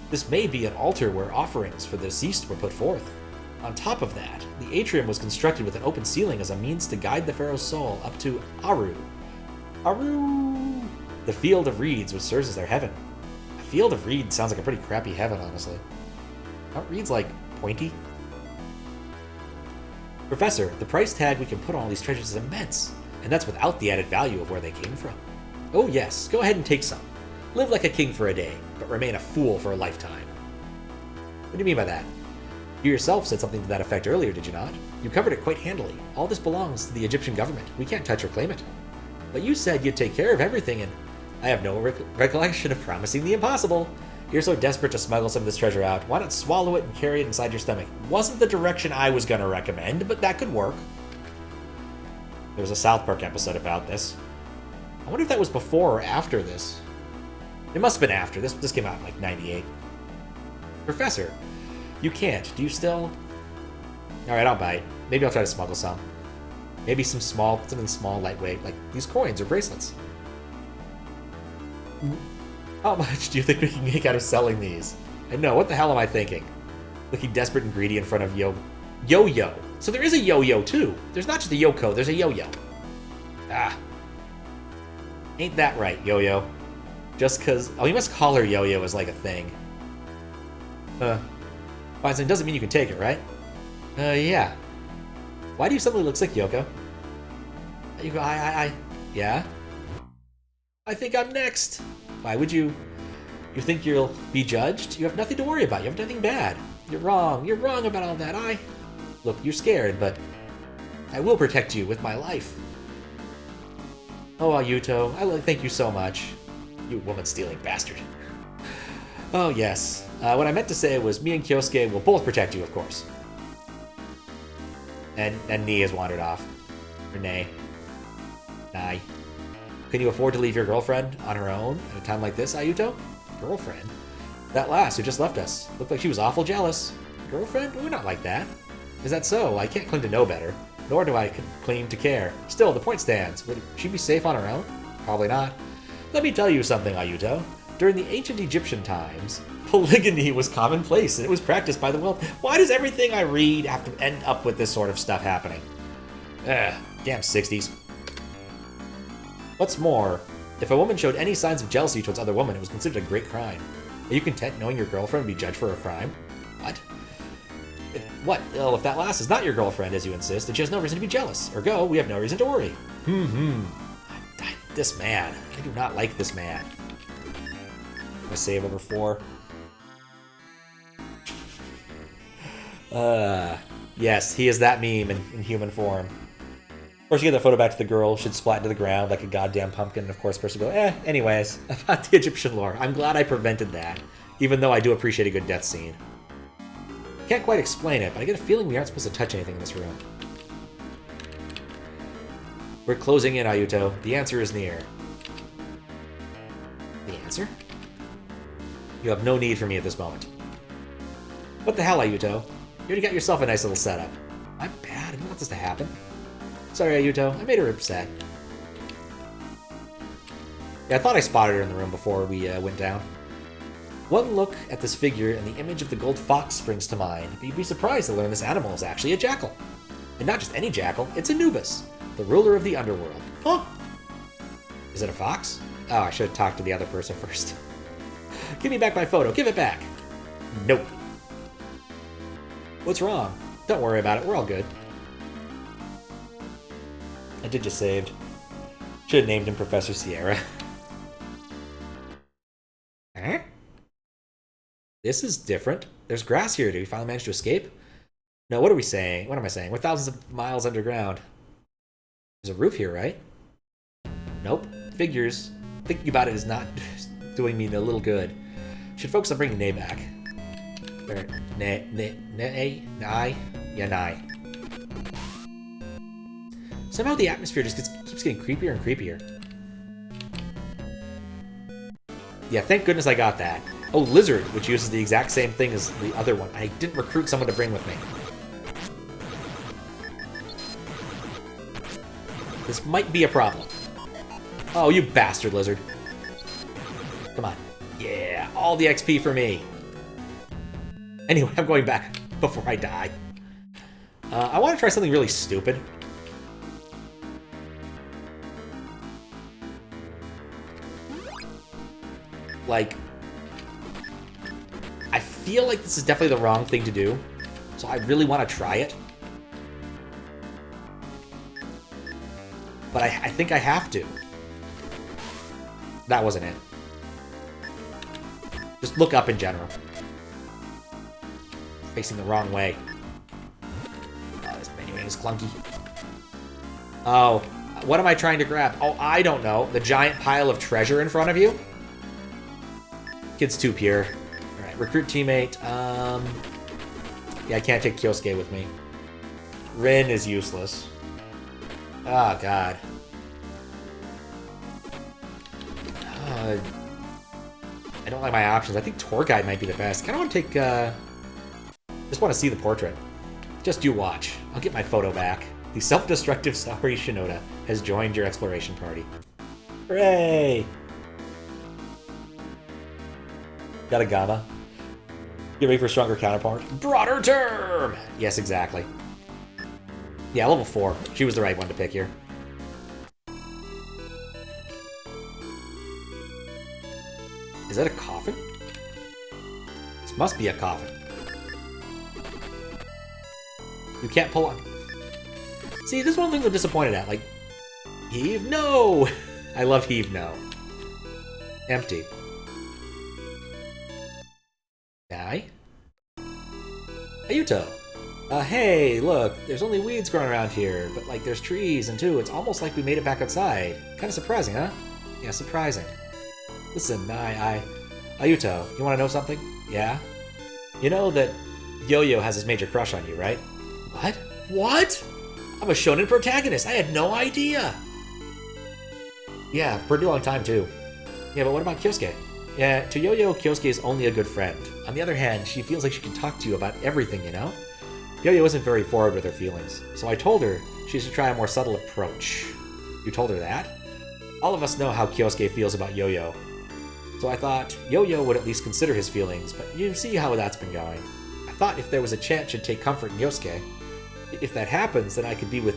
This may be an altar where offerings for the deceased were put forth. On top of that, the atrium was constructed with an open ceiling as a means to guide the pharaoh's soul up to Aru. Aru! The field of reeds, which serves as their heaven. A field of reeds sounds like a pretty crappy heaven, honestly. Aren't reeds, like, pointy? Professor, the price tag we can put on all these treasures is immense, and that's without the added value of where they came from. Oh yes, go ahead and take some. Live like a king for a day, but remain a fool for a lifetime. What do you mean by that? You yourself said something to that effect earlier, did you not? You covered it quite handily. All this belongs to the Egyptian government. We can't touch or claim it. But you said you'd take care of everything, and I have no recollection of promising the impossible. You're so desperate to smuggle some of this treasure out, why not swallow it and carry it inside your stomach? Wasn't the direction I was going to recommend, but that could work. There was a South Park episode about this. I wonder if that was before or after this. It must have been after. This came out in like 98. Professor, you can't. Do you still? Alright, I'll bite. Maybe I'll try to smuggle some. Maybe something small, lightweight, like these coins or bracelets. How much do you think we can make out of selling these? I know, what the hell am I thinking? Looking desperate and greedy in front of Yo-Yo. So there is a Yo-Yo too. There's not just a Yoko, there's a Yo-Yo. Ah. Ain't that right, Yo-Yo? Just cause... Oh, you must call her Yo-Yo as like a thing. Fine, so it doesn't mean you can take it, right? Yeah. Why do you suddenly look sick, Yoko? You go, yeah? I think I'm next. Why would you? You think you'll be judged? You have nothing to worry about. You have nothing bad. You're wrong. You're wrong about all that. Look, you're scared, but I will protect you with my life. Oh, Ayuto, thank you so much. You woman-stealing bastard. Oh, yes. What I meant to say was me and Kyosuke will both protect you, of course. And Nee has wandered off. Or Nay. Nai. Can you afford to leave your girlfriend on her own at a time like this, Ayuto? Girlfriend? That lass who just left us. Looked like she was awful jealous. Girlfriend? We're not like that. Is that so? I can't claim to know better. Nor do I claim to care. Still, the point stands. Would she be safe on her own? Probably not. Let me tell you something, Ayuto. During the ancient Egyptian times, polygamy was commonplace, and it was practiced by the wealthy. Why does everything I read have to end up with this sort of stuff happening? Damn 60s. What's more, if a woman showed any signs of jealousy towards other women, it was considered a great crime. Are you content knowing your girlfriend would be judged for a crime? What? What? Well, if that lass is not your girlfriend, as you insist, then she has no reason to be jealous. Ergo, we have no reason to worry. This man. I do not like this man. I save over 4. Yes, he is that meme in human form. Of course, you get the photo back to the girl, should splat into the ground like a goddamn pumpkin, and of course, the person will go, anyways, about the Egyptian lore. I'm glad I prevented that, even though I do appreciate a good death scene. Can't quite explain it, but I get a feeling we aren't supposed to touch anything in this room. We're closing in, Ayuto. The answer is near. The answer? You have no need for me at this moment. What the hell, Ayuto? You already got yourself a nice little setup. I'm bad. I didn't want this to happen. Sorry, Ayuto. I made her upset. Yeah, I thought I spotted her in the room before we went down. One look at this figure and the image of the gold fox springs to mind, but you'd be surprised to learn this animal is actually a jackal. And not just any jackal, it's Anubis, the ruler of the underworld. Huh? Is it a fox? Oh, I should have talked to the other person first. Give me back my photo. Give it back. Nope. What's wrong? Don't worry about it. We're all good. I did just saved. Should have named him Professor Sierra. Huh? This is different. There's grass here. Did we finally manage to escape? No, what are we saying? What am I saying? We're thousands of miles underground. There's a roof here, right? Nope. Figures. Thinking about it is not doing me a little good. Should focus on bringing Nay back. Or, Nye? Yeah, Nye. Somehow the atmosphere just keeps getting creepier and creepier. Yeah, thank goodness I got that. Oh, Lizard, which uses the exact same thing as the other one. I didn't recruit someone to bring with me. This might be a problem. Oh, you bastard, Lizard. Come on. Yeah, all the XP for me. Anyway, I'm going back before I die. I want to try something really stupid. Like, I feel like this is definitely the wrong thing to do, so I really want to try it. But I think I have to. That wasn't it. Just look up in general. Facing the wrong way. Oh, this menu is clunky. Oh, what am I trying to grab? Oh, I don't know. The giant pile of treasure in front of you? Kid's too pure. Alright, recruit teammate. Yeah, I can't take Kyosuke with me. Rin is useless. Oh, God. I don't like my options. I think tour guide might be the best. I kind of want to take, just want to see the portrait. Just you watch. I'll get my photo back. The self-destructive Saori Shinoda has joined your exploration party. Hooray! Got a Gamma. Get ready for a stronger counterpart. Broader term! Yes, exactly. Yeah, level 4. She was the right one to pick here. Is that a coffin? This must be a coffin. You can't pull on. See, this is one of the things I'm disappointed at. Like, heave no! I love heave no. Empty. Die? Ayuto! Hey, look, there's only weeds growing around here, but, like, there's trees, and too, it's almost like we made it back outside. Kinda surprising, huh? Yeah, surprising. Listen, Ayuto, you wanna know something? Yeah? You know that Yo-Yo has his major crush on you, right? What? What? I'm a shonen protagonist, I had no idea! Yeah, for a pretty long time, too. Yeah, but what about Kyosuke? Yeah, to Yo-Yo, Kyosuke is only a good friend. On the other hand, she feels like she can talk to you about everything, you know? Yo-Yo isn't very forward with her feelings, so I told her she should try a more subtle approach. You told her that? All of us know how Kyosuke feels about Yo-Yo. So I thought Yo-Yo would at least consider his feelings, but you see how that's been going. I thought if there was a chance she'd take comfort in Yosuke. If that happens, then I could be with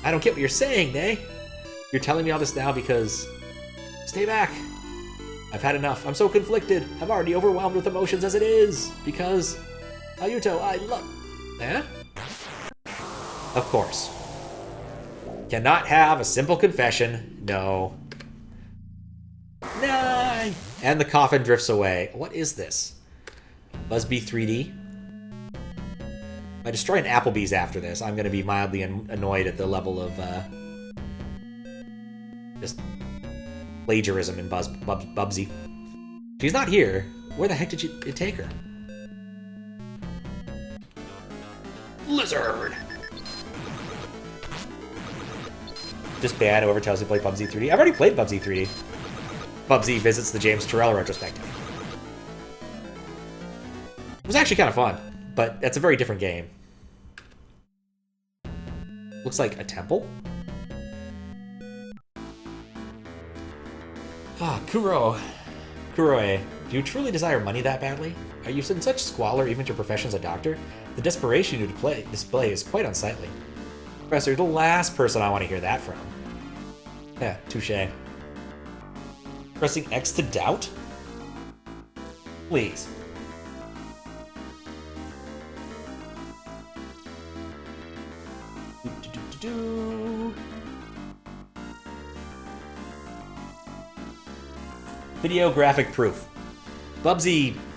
I don't get what you're saying, Nay. You're telling me all this now because... Stay back. I've had enough. I'm so conflicted. I'm already overwhelmed with emotions as it is. Because... Ayuto, I love... Eh? Of course. Cannot have a simple confession. No. Nay! And the coffin drifts away. What is this? Busby 3D? If I destroy an Applebee's after this, I'm going to be mildly annoyed at the level of, just plagiarism in Bubsy. She's not here. Where the heck did it take her? Lizard! Just bad whoever tells you to play Bubsy 3D. I've already played Bubsy 3D. Bubsy visits the James Turrell retrospective. It was actually kind of fun, but it's a very different game. Looks like a temple? Ah, Kuroe, do you truly desire money that badly? Are you in such squalor even to your profession as a doctor? The desperation you display is quite unsightly. Professor, you're the last person I want to hear that from. Yeah, touche. Pressing X to doubt? Please. Video graphic proof.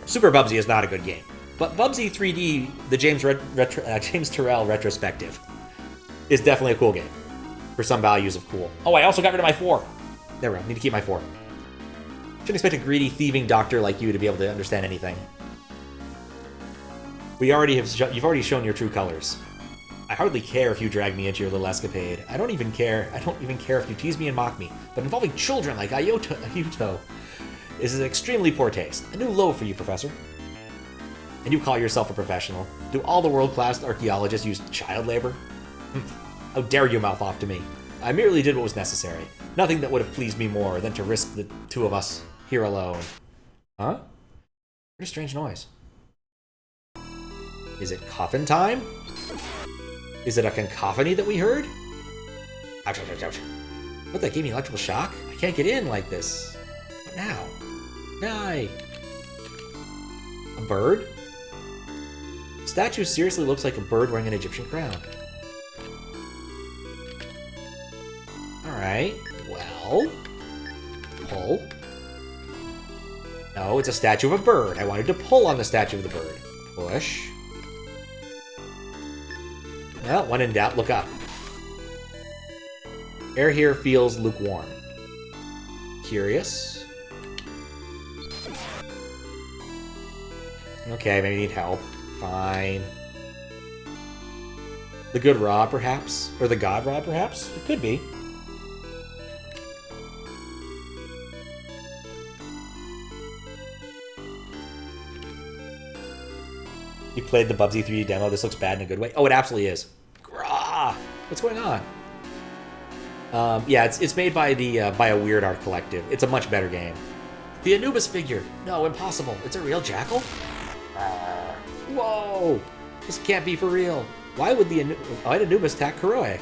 Super Bubsy is not a good game, but Bubsy 3D, the James Turrell retrospective, is definitely a cool game. For some values of cool. Oh, I also got rid of my 4. There we go. Need to keep my 4. Shouldn't expect a greedy, thieving doctor like you to be able to understand anything. You've already shown your true colors. I hardly care if you drag me into your little escapade. I don't even care if you tease me and mock me. But involving children like Ayuto is an extremely poor taste. A new low for you, Professor. And you call yourself a professional. Do all the world-class archaeologists use child labor? How dare you mouth off to me? I merely did what was necessary. Nothing that would have pleased me more than to risk the two of us here alone. Huh? What a strange noise. Is it coffin time? Is it a cacophony that we heard? Ouch, ouch, ouch, ouch. What, that gave me electrical shock? I can't get in like this. What now? Die. A bird? The statue seriously looks like a bird wearing an Egyptian crown. Alright, well... Pull. No, it's a statue of a bird. I wanted to pull on the statue of the bird. Push. Well, when in doubt, look up. Air here feels lukewarm. Curious. Okay, maybe need help. Fine. The good Ra, perhaps? Or the god Ra, perhaps? It could be. You played the Bubsy 3D demo. This looks bad in a good way. Oh, it absolutely is. Grah! What's going on? Yeah, it's made by by a Weird Art collective. It's a much better game. The Anubis figure. No, impossible. It's a real jackal? Whoa! This can't be for real. Why would Anubis attack Kuroe?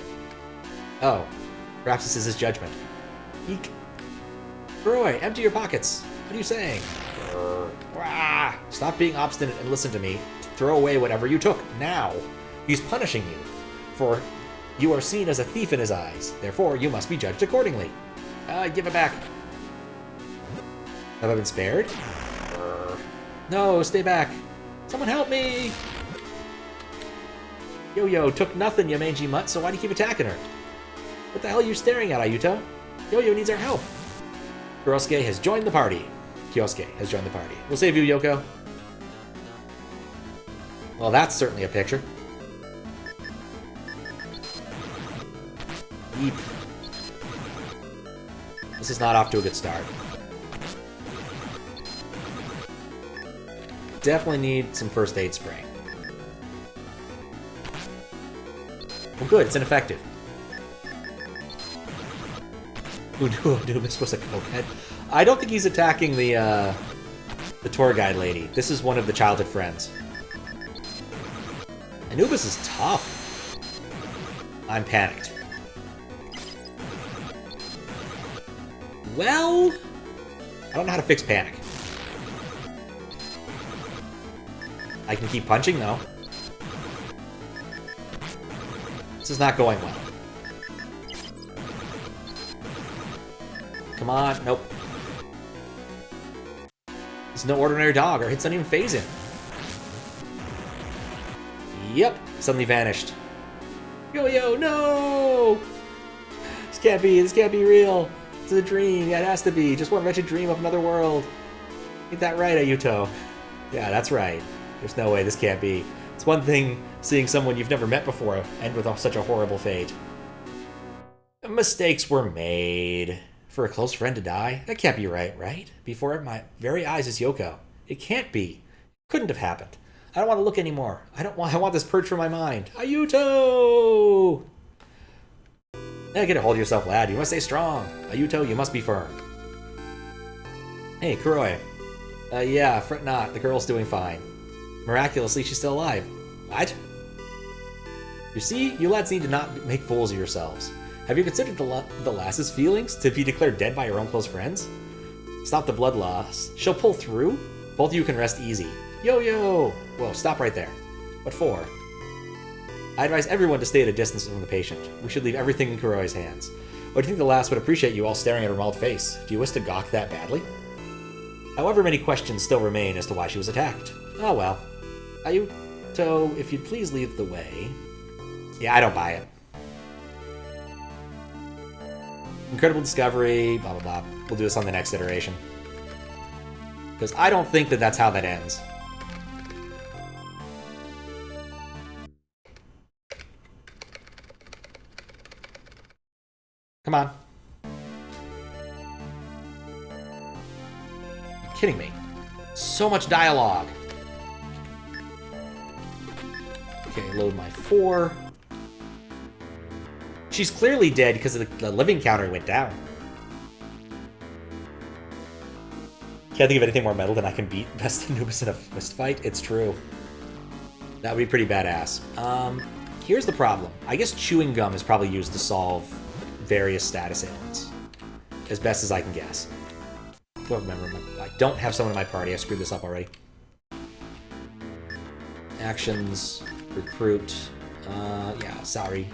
Oh, perhaps this is his judgment. Eek. Kuroe, empty your pockets. What are you saying? Stop being obstinate and listen to me. Throw away whatever you took, now. He's punishing you, for you are seen as a thief in his eyes. Therefore, you must be judged accordingly. Give it back. Have I been spared? No, stay back. Someone help me! Yo-Yo took nothing, you mangy mutt, so why do you keep attacking her? What the hell are you staring at, Ayuto? Yo-Yo needs our help. Kyosuke has joined the party. We'll save you, Yoko. Well, that's certainly a picture. Eep. This is not off to a good start. Definitely need some first aid spray. Well, good, it's ineffective. Anubis was a cokehead. I don't think he's attacking the tour guide lady. This is one of the childhood friends. Anubis is tough. I'm panicked. Well, I don't know how to fix panic. I can keep punching, though. This is not going well. Come on, nope. He's no ordinary dog. Our hits don't even phase him. Yep, suddenly vanished. Yo, no! This can't be real. It's a dream. Yeah, it has to be. Just one wretched dream of another world. Get that right, Ayuto. Yeah, that's right. There's no way this can't be. It's one thing seeing someone you've never met before end with such a horrible fate. Mistakes were made. For a close friend to die? That can't be right? Before my very eyes is Yoko. It can't be. Couldn't have happened. I don't want to look anymore. I want this purged from my mind. Ayuto! Yeah, get a hold of yourself, lad. You must stay strong. Ayuto, you must be firm. Hey, Kuroi. Yeah, fret not. The girl's doing fine. Miraculously, she's still alive. What? You see, you lads need to not make fools of yourselves. Have you considered the lass's feelings to be declared dead by her own close friends? Stop the blood loss. She'll pull through. Both of you can rest easy. Yo! Whoa, stop right there. What for? I advise everyone to stay at a distance from the patient. We should leave everything in Kuroi's hands. Or do you think the lass would appreciate you all staring at her mauled face? Do you wish to gawk that badly? However, many questions still remain as to why she was attacked. Oh well. Ayuto, if you'd please leave the way. Yeah, I don't buy it. Incredible discovery, blah, blah, blah. We'll do this on the next iteration. Because I don't think that that's how that ends. Come on. You're kidding me. So much dialogue. Okay, load my 4. She's clearly dead because the living counter went down. Can't think of anything more metal than I can beat Best Anubis in a fist fight. It's true. That would be pretty badass. Here's the problem. I guess chewing gum is probably used to solve various status ailments. As best as I can guess. I don't have someone in my party. I screwed this up already. Actions. Recruit. Yeah, sorry.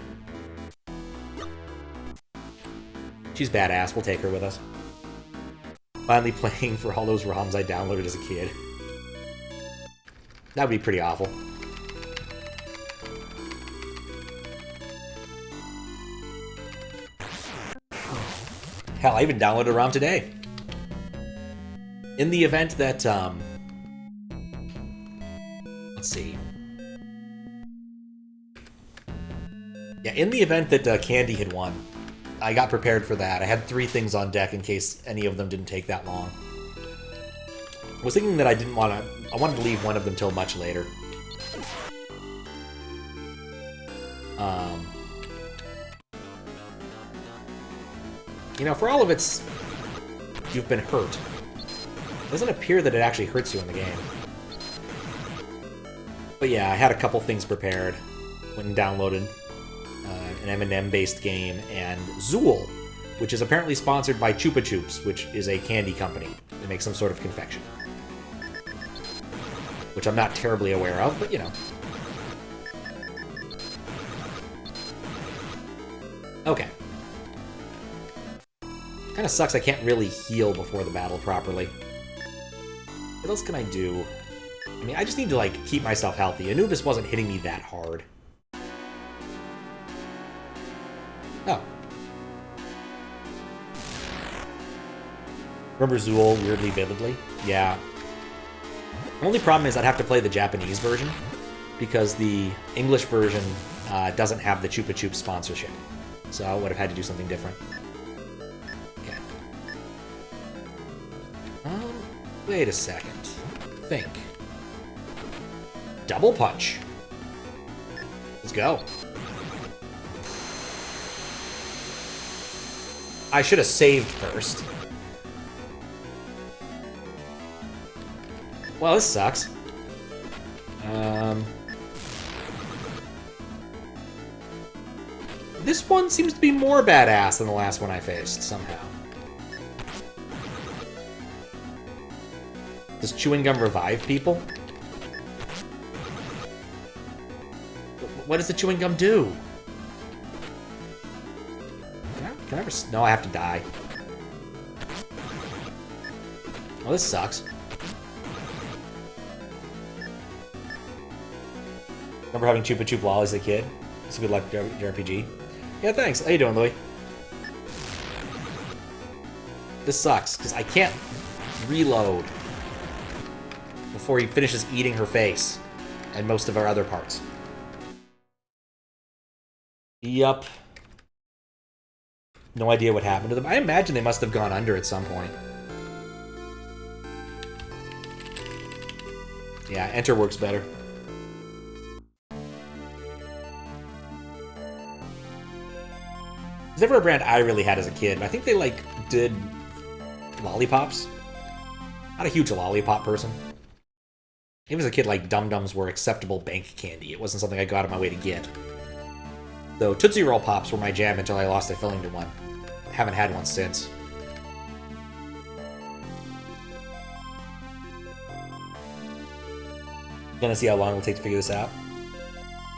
She's badass. We'll take her with us. Finally playing for all those ROMs I downloaded as a kid. That would be pretty awful. Hell, I even downloaded a ROM today. In the event that, let's see. Yeah, in the event that Candy had won, I got prepared for that. I had 3 things on deck in case any of them didn't take that long. I was thinking that I wanted to leave one of them till much later. You know, for all of its you've been hurt, it doesn't appear that it actually hurts you in the game. But yeah, I had a couple things prepared. Went and downloaded an M&M-based game, and Zool, which is apparently sponsored by Chupa Chups, which is a candy company that makes some sort of confection. Which I'm not terribly aware of, but you know. Okay. Kinda sucks I can't really heal before the battle properly. What else can I do? I mean, I just need to, like, keep myself healthy. Anubis wasn't hitting me that hard. Oh. Remember Zool weirdly vividly? Yeah. The only problem is I'd have to play the Japanese version, because the English version doesn't have the Chupa Chups sponsorship. So I would have had to do something different. Okay. Wait a second. Think. Double punch. Let's go. I should have saved first. Well, this sucks. This one seems to be more badass than the last one I faced, somehow. Does chewing gum revive people? What does the chewing gum do? Can I ever... No, I have to die. Oh, this sucks. Remember having Chupa Chup Lollies as a kid? It's a good luck JRPG. Yeah, thanks. How you doing, Louie? This sucks, because I can't reload before he finishes eating her face and most of our other parts. Yup. No idea what happened to them. I imagine they must have gone under at some point. Yeah, enter works better. There's never a brand I really had as a kid, but I think they, like, did lollipops. Not a huge lollipop person. Even as a kid, like, Dum Dums were acceptable bank candy. It wasn't something I got out of my way to get. Though Tootsie Roll Pops were my jam until I lost a filling to one. I haven't had one since. Gonna see how long it will take to figure this out.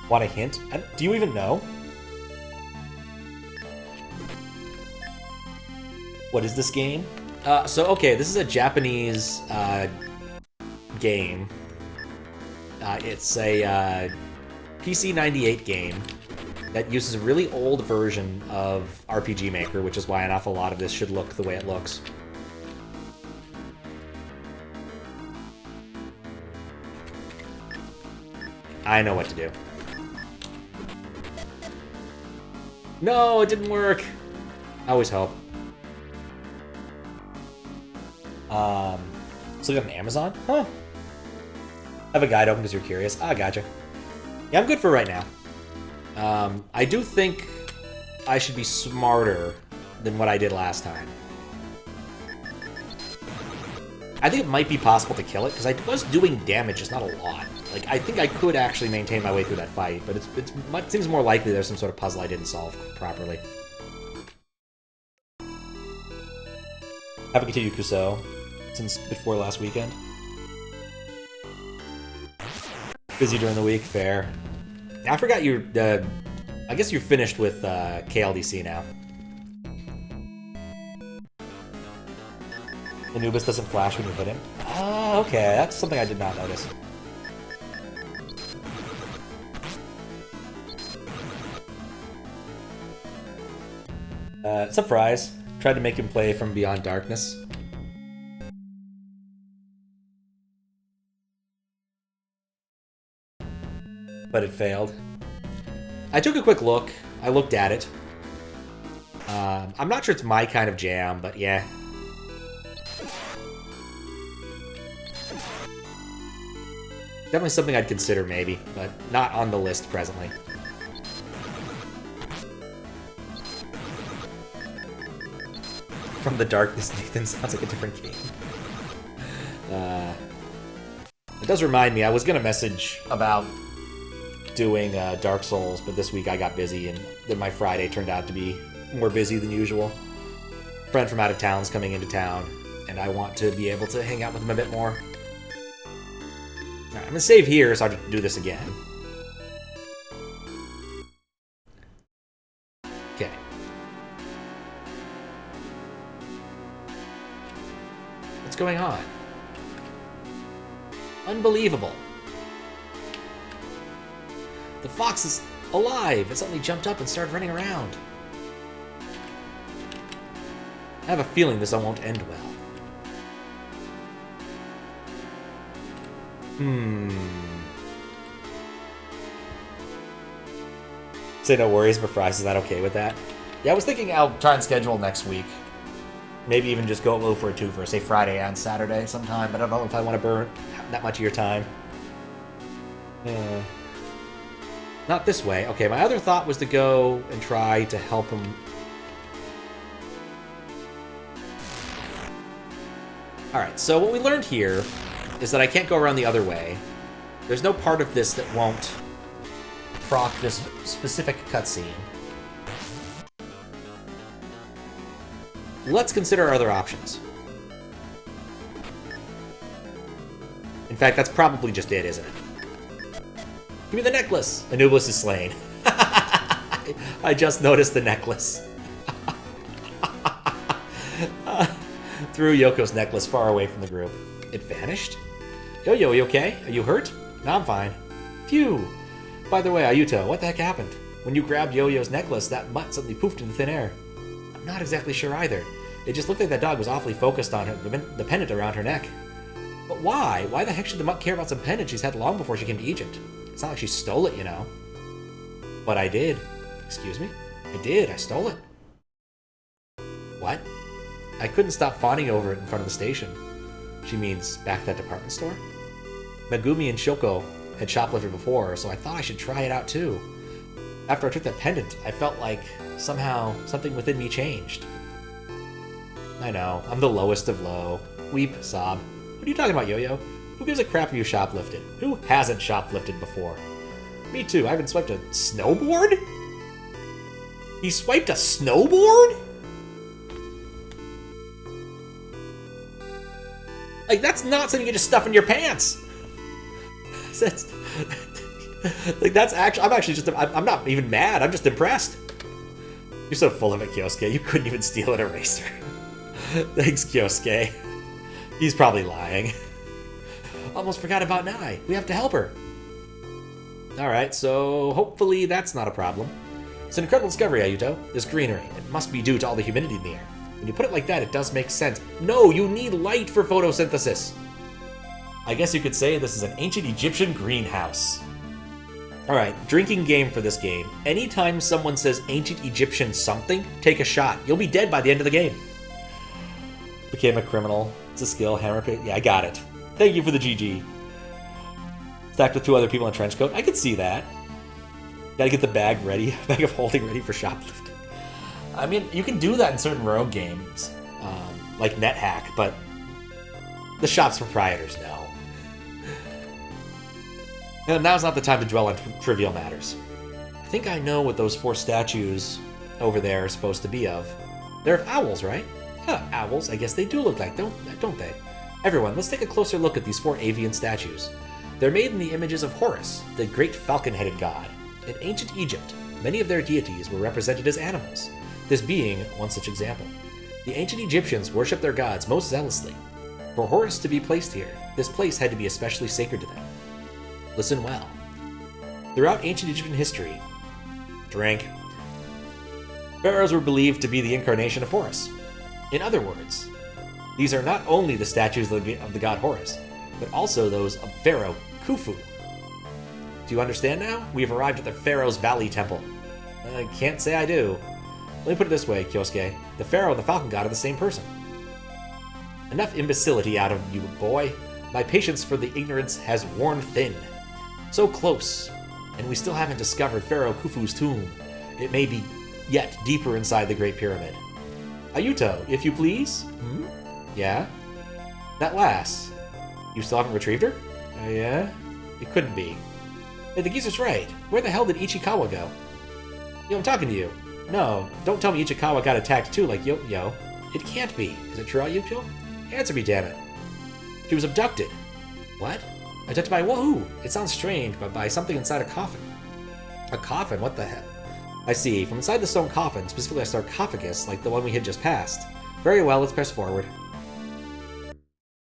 Want a hint? Do you even know? What is this game? Okay, this is a Japanese game. It's a PC 98 game that uses a really old version of RPG Maker, which is why an awful lot of this should look the way it looks. I know what to do. No, it didn't work. I always hope. So you got an Amazon? Huh. I have a guide open because you're curious. Ah, gotcha. Yeah, I'm good for right now. I do think I should be smarter than what I did last time. I think it might be possible to kill it, because I was doing damage, just not a lot. Like, I think I could actually maintain my way through that fight, but it seems more likely there's some sort of puzzle I didn't solve properly. Haven't continued Kuso since before last weekend. Busy during the week, fair. I forgot you're, I guess you're finished with KLDC now. Anubis doesn't flash when you hit him. Oh, okay, that's something I did not notice. Surprise. Tried to make him play from Beyond Darkness. But it failed. I took a quick look. I looked at it. I'm not sure it's my kind of jam, but yeah. Definitely something I'd consider, maybe, but not on the list presently. From the Darkness, Nathan sounds like a different game. It does remind me, I was going to message about doing Dark Souls, but this week I got busy, and then my Friday turned out to be more busy than usual. A friend from out of town's coming into town, and I want to be able to hang out with him a bit more. Alright, I'm going to save here so I can do this again. Okay. What's going on? Unbelievable. The fox is alive! It suddenly jumped up and started running around. I have a feeling this won't end well. Say no worries, but Fries is not okay with that. Yeah, I was thinking I'll try and schedule next week. Maybe even just go low for a twofer, say Friday and Saturday sometime, but I don't know if I want to burn that much of your time. Not this way. Okay, my other thought was to go and try to help him. Alright, so what we learned here is that I can't go around the other way. There's no part of this that won't proc this specific cutscene. Let's consider our other options. fact, that's probably just it, isn't it? Give me the necklace! Anubis is slain. I just noticed the necklace. Threw Yoko's necklace far away from the group. It vanished? Yo-Yo, you okay? Are you hurt? No, I'm fine. Phew! By the way, Ayuto, what the heck happened? When you grabbed Yo-Yo's necklace, that mutt suddenly poofed into thin air. I'm not exactly sure either. It just looked like that dog was awfully focused on her, the pendant around her neck. But why? Why the heck should the mutt care about some pendant she's had long before she came to Egypt? It's not like she stole it, you know. But I did. Excuse me? I did. I stole it. What? I couldn't stop fawning over it in front of the station. She means back at that department store? Megumi and Shoko had shoplifted before, so I thought I should try it out too. After I took that pendant, I felt like somehow something within me changed. I know, I'm the lowest of low. Weep, sob. What are you talking about, Yo-Yo? Who gives a crap if you shoplifted? Who hasn't shoplifted before? Me too, I haven't swiped a snowboard? He swiped a snowboard? Like, that's not something you just stuff in your pants. Like, that's actually, I'm not even mad, I'm just impressed. You're so full of it, Kyosuke. You couldn't even steal an eraser. Thanks, Kyosuke. He's probably lying. Almost forgot about Nai. We have to help her. Alright, so hopefully that's not a problem. It's an incredible discovery, Ayuto. This greenery. It must be due to all the humidity in the air. When you put it like that, it does make sense. No, you need light for photosynthesis. I guess you could say this is an ancient Egyptian greenhouse. Alright, drinking game for this game. Anytime someone says ancient Egyptian something, take a shot. You'll be dead by the end of the game. Became a criminal. It's a skill. Hammer pick. Yeah, I got it. Thank you for the GG. Stacked with 2 other people in a trench coat. I could see that. Gotta get the bag ready. Bag of holding ready for shoplifting. I mean, you can do that in certain rogue games, like NetHack, but the shop's proprietors know. And now's not the time to dwell on trivial matters. I think I know what those 4 statues over there are supposed to be of. They're of owls, right? Huh, owls, I guess they do look like, don't they? Everyone, let's take a closer look at these 4 avian statues. They're made in the images of Horus, the great falcon-headed god. In ancient Egypt, many of their deities were represented as animals, this being one such example. The ancient Egyptians worshipped their gods most zealously. For Horus to be placed here, this place had to be especially sacred to them. Listen well. Throughout ancient Egyptian history, pharaohs were believed to be the incarnation of Horus. In other words, these are not only the statues of the god Horus, but also those of Pharaoh Khufu. Do you understand now? We have arrived at the Pharaoh's Valley Temple. I can't say I do. Let me put it this way, Kyosuke. The Pharaoh and the Falcon God are the same person. Enough imbecility out of you, boy. My patience for the ignorance has worn thin. So close, and we still haven't discovered Pharaoh Khufu's tomb. It may be yet deeper inside the Great Pyramid. Ayuto, if you please? Yeah? That lass. You still haven't retrieved her? Yeah? It couldn't be. Hey, the geezer's right. Where the hell did Ichikawa go? Yo, I'm talking to you. No, don't tell me Ichikawa got attacked too like Yo. It can't be. Is it true, Ayuto? Answer me, damn it. She was abducted. What? Abducted by who? It sounds strange, but by something inside a coffin. A coffin? What the heck? I see. From inside the stone coffin, specifically a sarcophagus, like the one we had just passed. Very well, let's press forward.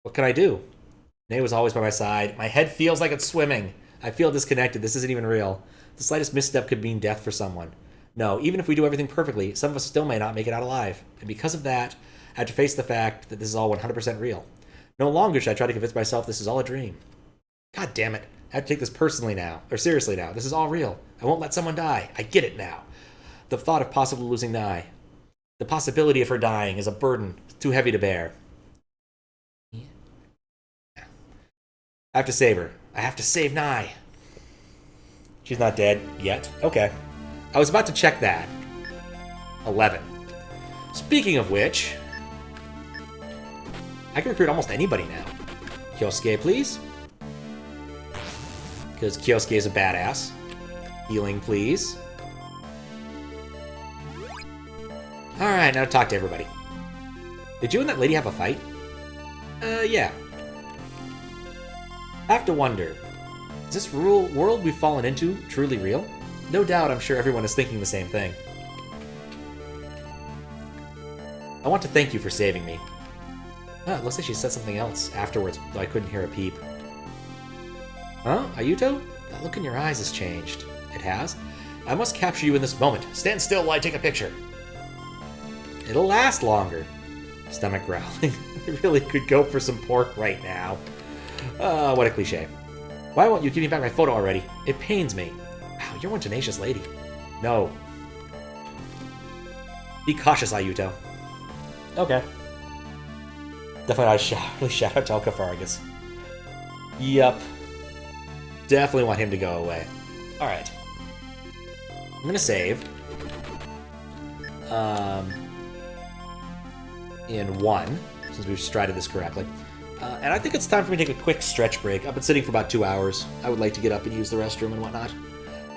What can I do? Nay was always by my side. My head feels like it's swimming. I feel disconnected. This isn't even real. The slightest misstep could mean death for someone. No, even if we do everything perfectly, some of us still may not make it out alive. And because of that, I have to face the fact that this is all 100% real. No longer should I try to convince myself this is all a dream. God damn it. I have to take this personally now. Or seriously now. This is all real. I won't let someone die. I get it now. The thought of possibly losing Nai. The possibility of her dying is a burden too heavy to bear. Yeah. I have to save her. I have to save Nai. She's not dead yet. Okay. I was about to check that. 11. Speaking of which, I can recruit almost anybody now. Kyosuke, please. Because Kyosuke is a badass. Healing, please. Alright, now talk to everybody. Did you and that lady have a fight? Yeah. Have to wonder, is this world we've fallen into truly real? No doubt, I'm sure everyone is thinking the same thing. I want to thank you for saving me. Oh, it looks like she said something else afterwards, though I couldn't hear a peep. Huh? Ayuto? That look in your eyes has changed. It has? I must capture you in this moment. Stand still while I take a picture. It'll last longer. Stomach growling. I really could go for some pork right now. What a cliche. Why won't you give me back my photo already? It pains me. Wow, you're one tenacious lady. No. Be cautious, Ayuto. Okay. Definitely not a shout out to Alcafargus. Yup. Definitely want him to go away. Alright. I'm gonna save. In 1, since we've strided this correctly. And I think it's time for me to take a quick stretch break. I've been sitting for about 2 hours. I would like to get up and use the restroom and whatnot.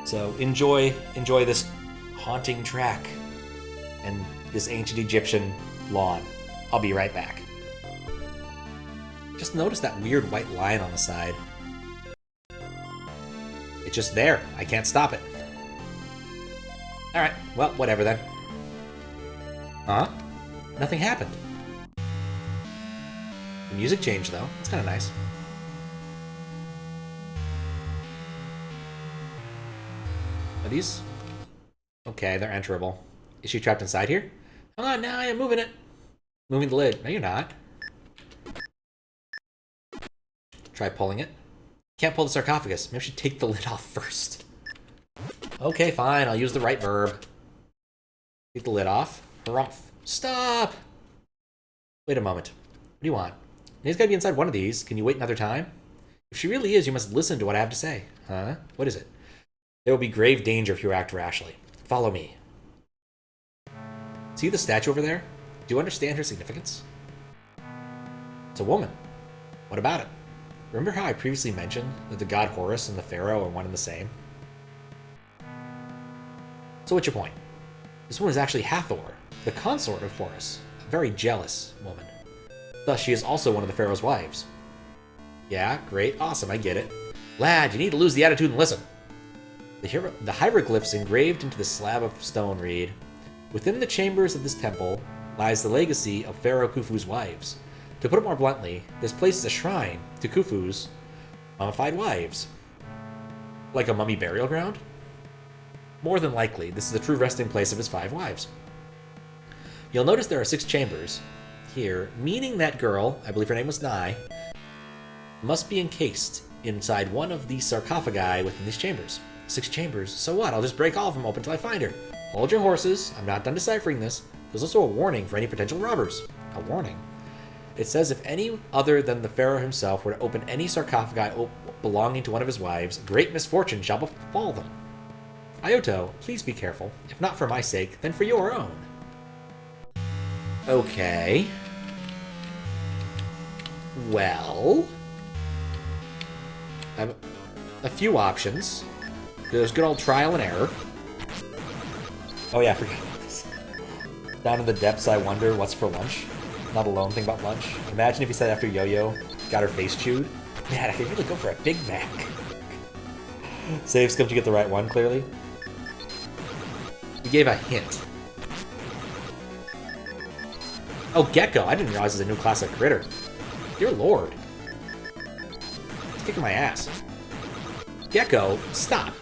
So enjoy this haunting track and this ancient Egyptian lawn. I'll be right back. Just notice that weird white line on the side. It's just there. I can't stop it. Alright, well, whatever then. Huh? Nothing happened. The music changed, though. It's kind of nice. Are these... Okay, they're enterable. Is she trapped inside here? Hold on, now I am moving it. Moving the lid. No, you're not. Try pulling it. Can't pull the sarcophagus. Maybe I should take the lid off first. Okay, fine. I'll use the right verb. Take the lid off. Harumph. Stop! Wait a moment. What do you want? Nate's gotta be inside one of these. Can you wait another time? If she really is, you must listen to what I have to say. Huh? What is it? There will be grave danger if you act rashly. Follow me. See the statue over there? Do you understand her significance? It's a woman. What about it? Remember how I previously mentioned that the god Horus and the pharaoh are one and the same? So what's your point? This woman is actually Hathor, the consort of Horus, a very jealous woman. Thus, she is also one of the pharaoh's wives. Yeah, great, awesome, I get it. Lad, you need to lose the attitude and listen. The hieroglyphs engraved into the slab of stone read, within the chambers of this temple lies the legacy of Pharaoh Khufu's wives. To put it more bluntly, this place is a shrine to Khufu's mummified wives. Like a mummy burial ground? More than likely, this is the true resting place of his 5 wives. You'll notice there are 6 chambers here, meaning that girl, I believe her name was Nai, must be encased inside one of the sarcophagi within these chambers. 6 chambers, so what? I'll just break all of them open until I find her. Hold your horses, I'm not done deciphering this. There's also a warning for any potential robbers. A warning? It says if any other than the pharaoh himself were to open any sarcophagi belonging to one of his wives, great misfortune shall befall them. Ioto, please be careful. If not for my sake, then for your own. Okay. Well... I have a few options. There's good old trial and error. Oh yeah, I forgot about this. Down in the depths, I wonder what's for lunch. Not alone thing about lunch. Imagine if you said after Yo-Yo got her face chewed. Man, I could really go for a Big Mac. Save scum to get the right one, clearly. We gave a hint. Oh, Gecko. I didn't realize it's a new class of critter. Dear Lord. It's kicking my ass. Gecko, stop.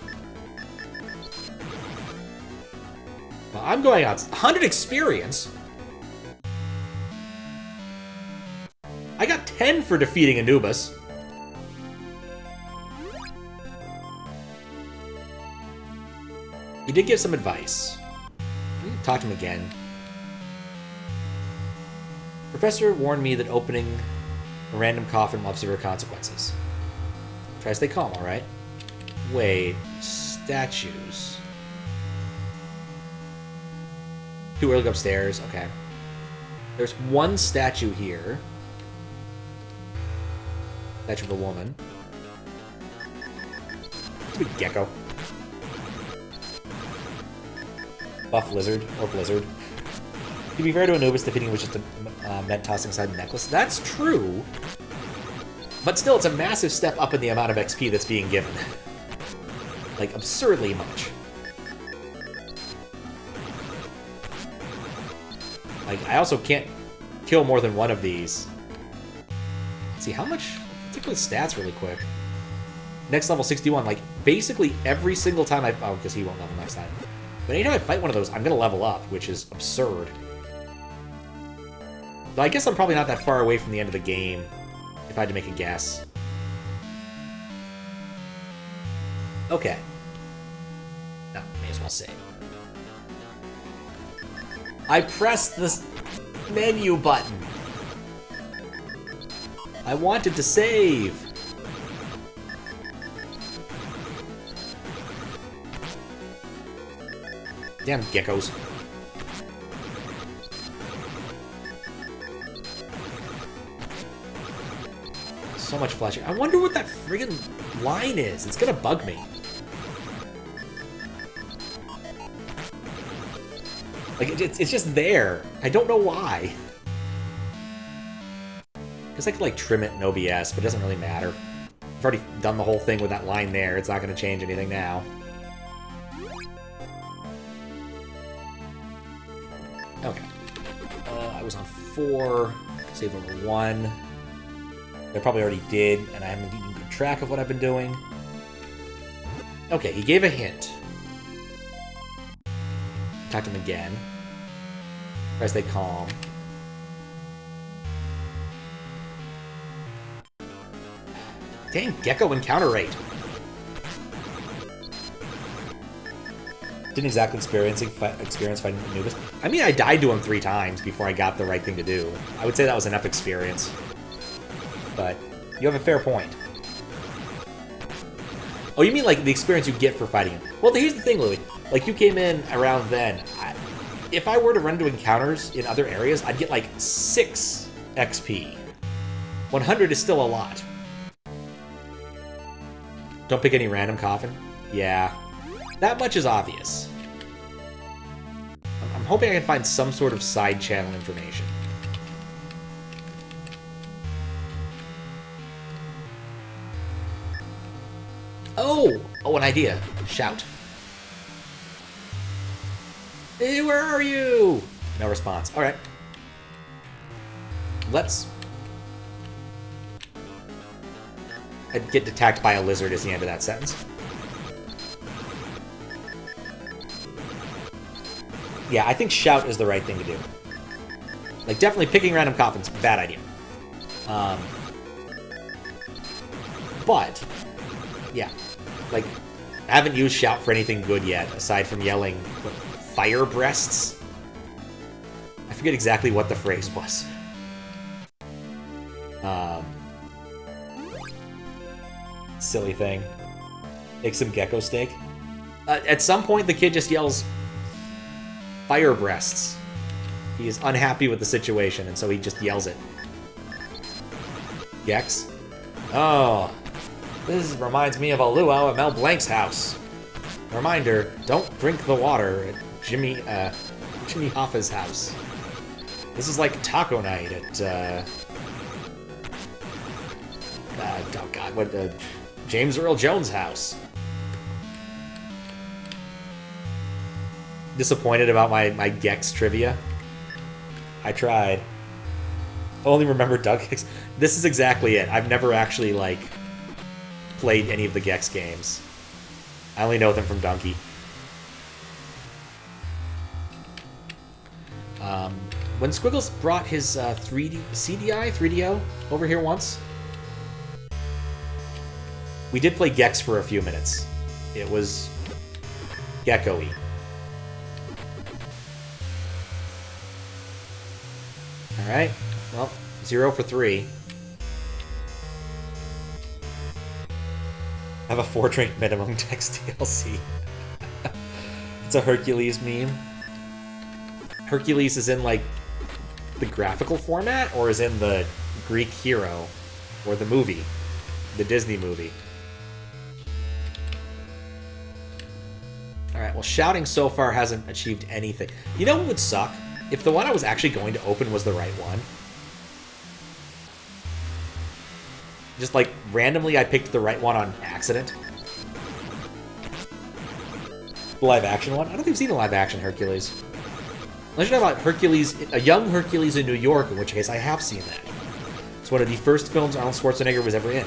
Well, I'm going out 100 experience. I got 10 for defeating Anubis. He did give some advice. We can talk to him again. Professor warned me that opening a random coffin will have severe consequences. Try to stay calm, alright? Wait, statues. Too early to go upstairs, okay. There's one statue here. Statue of a woman. Sweet Gecko. Buff lizard, or blizzard. To be fair to Anubis, defeating was just a meant tossing aside the necklace. That's true. But still, it's a massive step up in the amount of XP that's being given. Like, absurdly much. Like, I also can't kill more than one of these. Let's see, how much... Let's take his stats really quick. Next level 61, like, basically every single time I... Oh, because he won't level next time. But anytime I fight one of those, I'm going to level up, which is absurd. But I guess I'm probably not that far away from the end of the game, if I had to make a guess. Okay. No, may as well save. I pressed this menu button. I wanted to save. Damn geckos. So much flashing. I wonder what that friggin' line is. It's gonna bug me. Like, it's just there. I don't know why. Because I could, like, trim it in OBS, but it doesn't really matter. I've already done the whole thing with that line there. It's not going to change anything now. Okay. I was on 4. Save over 1. I probably already did, and I haven't even kept track of what I've been doing. Okay, he gave a hint. Attacked him again. Try to stay calm. Dang, gecko encounter rate. Didn't exactly experience fighting Anubis. I mean, I died to him 3 times before I got the right thing to do. I would say that was enough experience. But you have a fair point. Oh, you mean like the experience you get for fighting him? Well, here's the thing, Louis. Like, you came in around then. If I were to run into encounters in other areas, I'd get like 6 XP. 100 is still a lot. Don't pick any random coffin? Yeah. That much is obvious. I'm hoping I can find some sort of side channel information. Oh! Oh, an idea. Shout. Hey, where are you? No response. Alright. Let's... I'd get attacked by a lizard is the end of that sentence. Yeah, I think shout is the right thing to do. Like, definitely picking random coffins, bad idea. But, yeah. Like, I haven't used shout for anything good yet, aside from yelling, what, fire breasts? I forget exactly what the phrase was. Silly thing. Make some gecko steak. At some point, the kid just yells, fire breasts. He is unhappy with the situation, and so he just yells it. Gex? Oh, this reminds me of a luau at Mel Blanc's house. Reminder, don't drink the water at Jimmy Hoffa's house. This is like taco night at, oh god, what, James Earl Jones' house. Disappointed about my Gex trivia. I tried. I only remember Doug Gex. This is exactly it. I've never actually, like, played any of the Gex games. I only know them from Donkey. When Squiggles brought his 3DO over here once, we did play Gex for a few minutes. It was gecko-y. Alright, well, 0 for 3. I have a 4-drink minimum text DLC. It's a Hercules meme. Hercules is in, like, the graphical format, or is in the Greek hero, or the movie, the Disney movie. Alright, well, shouting so far hasn't achieved anything. You know what would suck? If the one I was actually going to open was the right one. Just, like, randomly I picked the right one on accident. The live-action one? I don't think I've seen a live-action Hercules. Unless you're talking about Hercules, a young Hercules in New York, in which case I have seen that. It's one of the first films Arnold Schwarzenegger was ever in.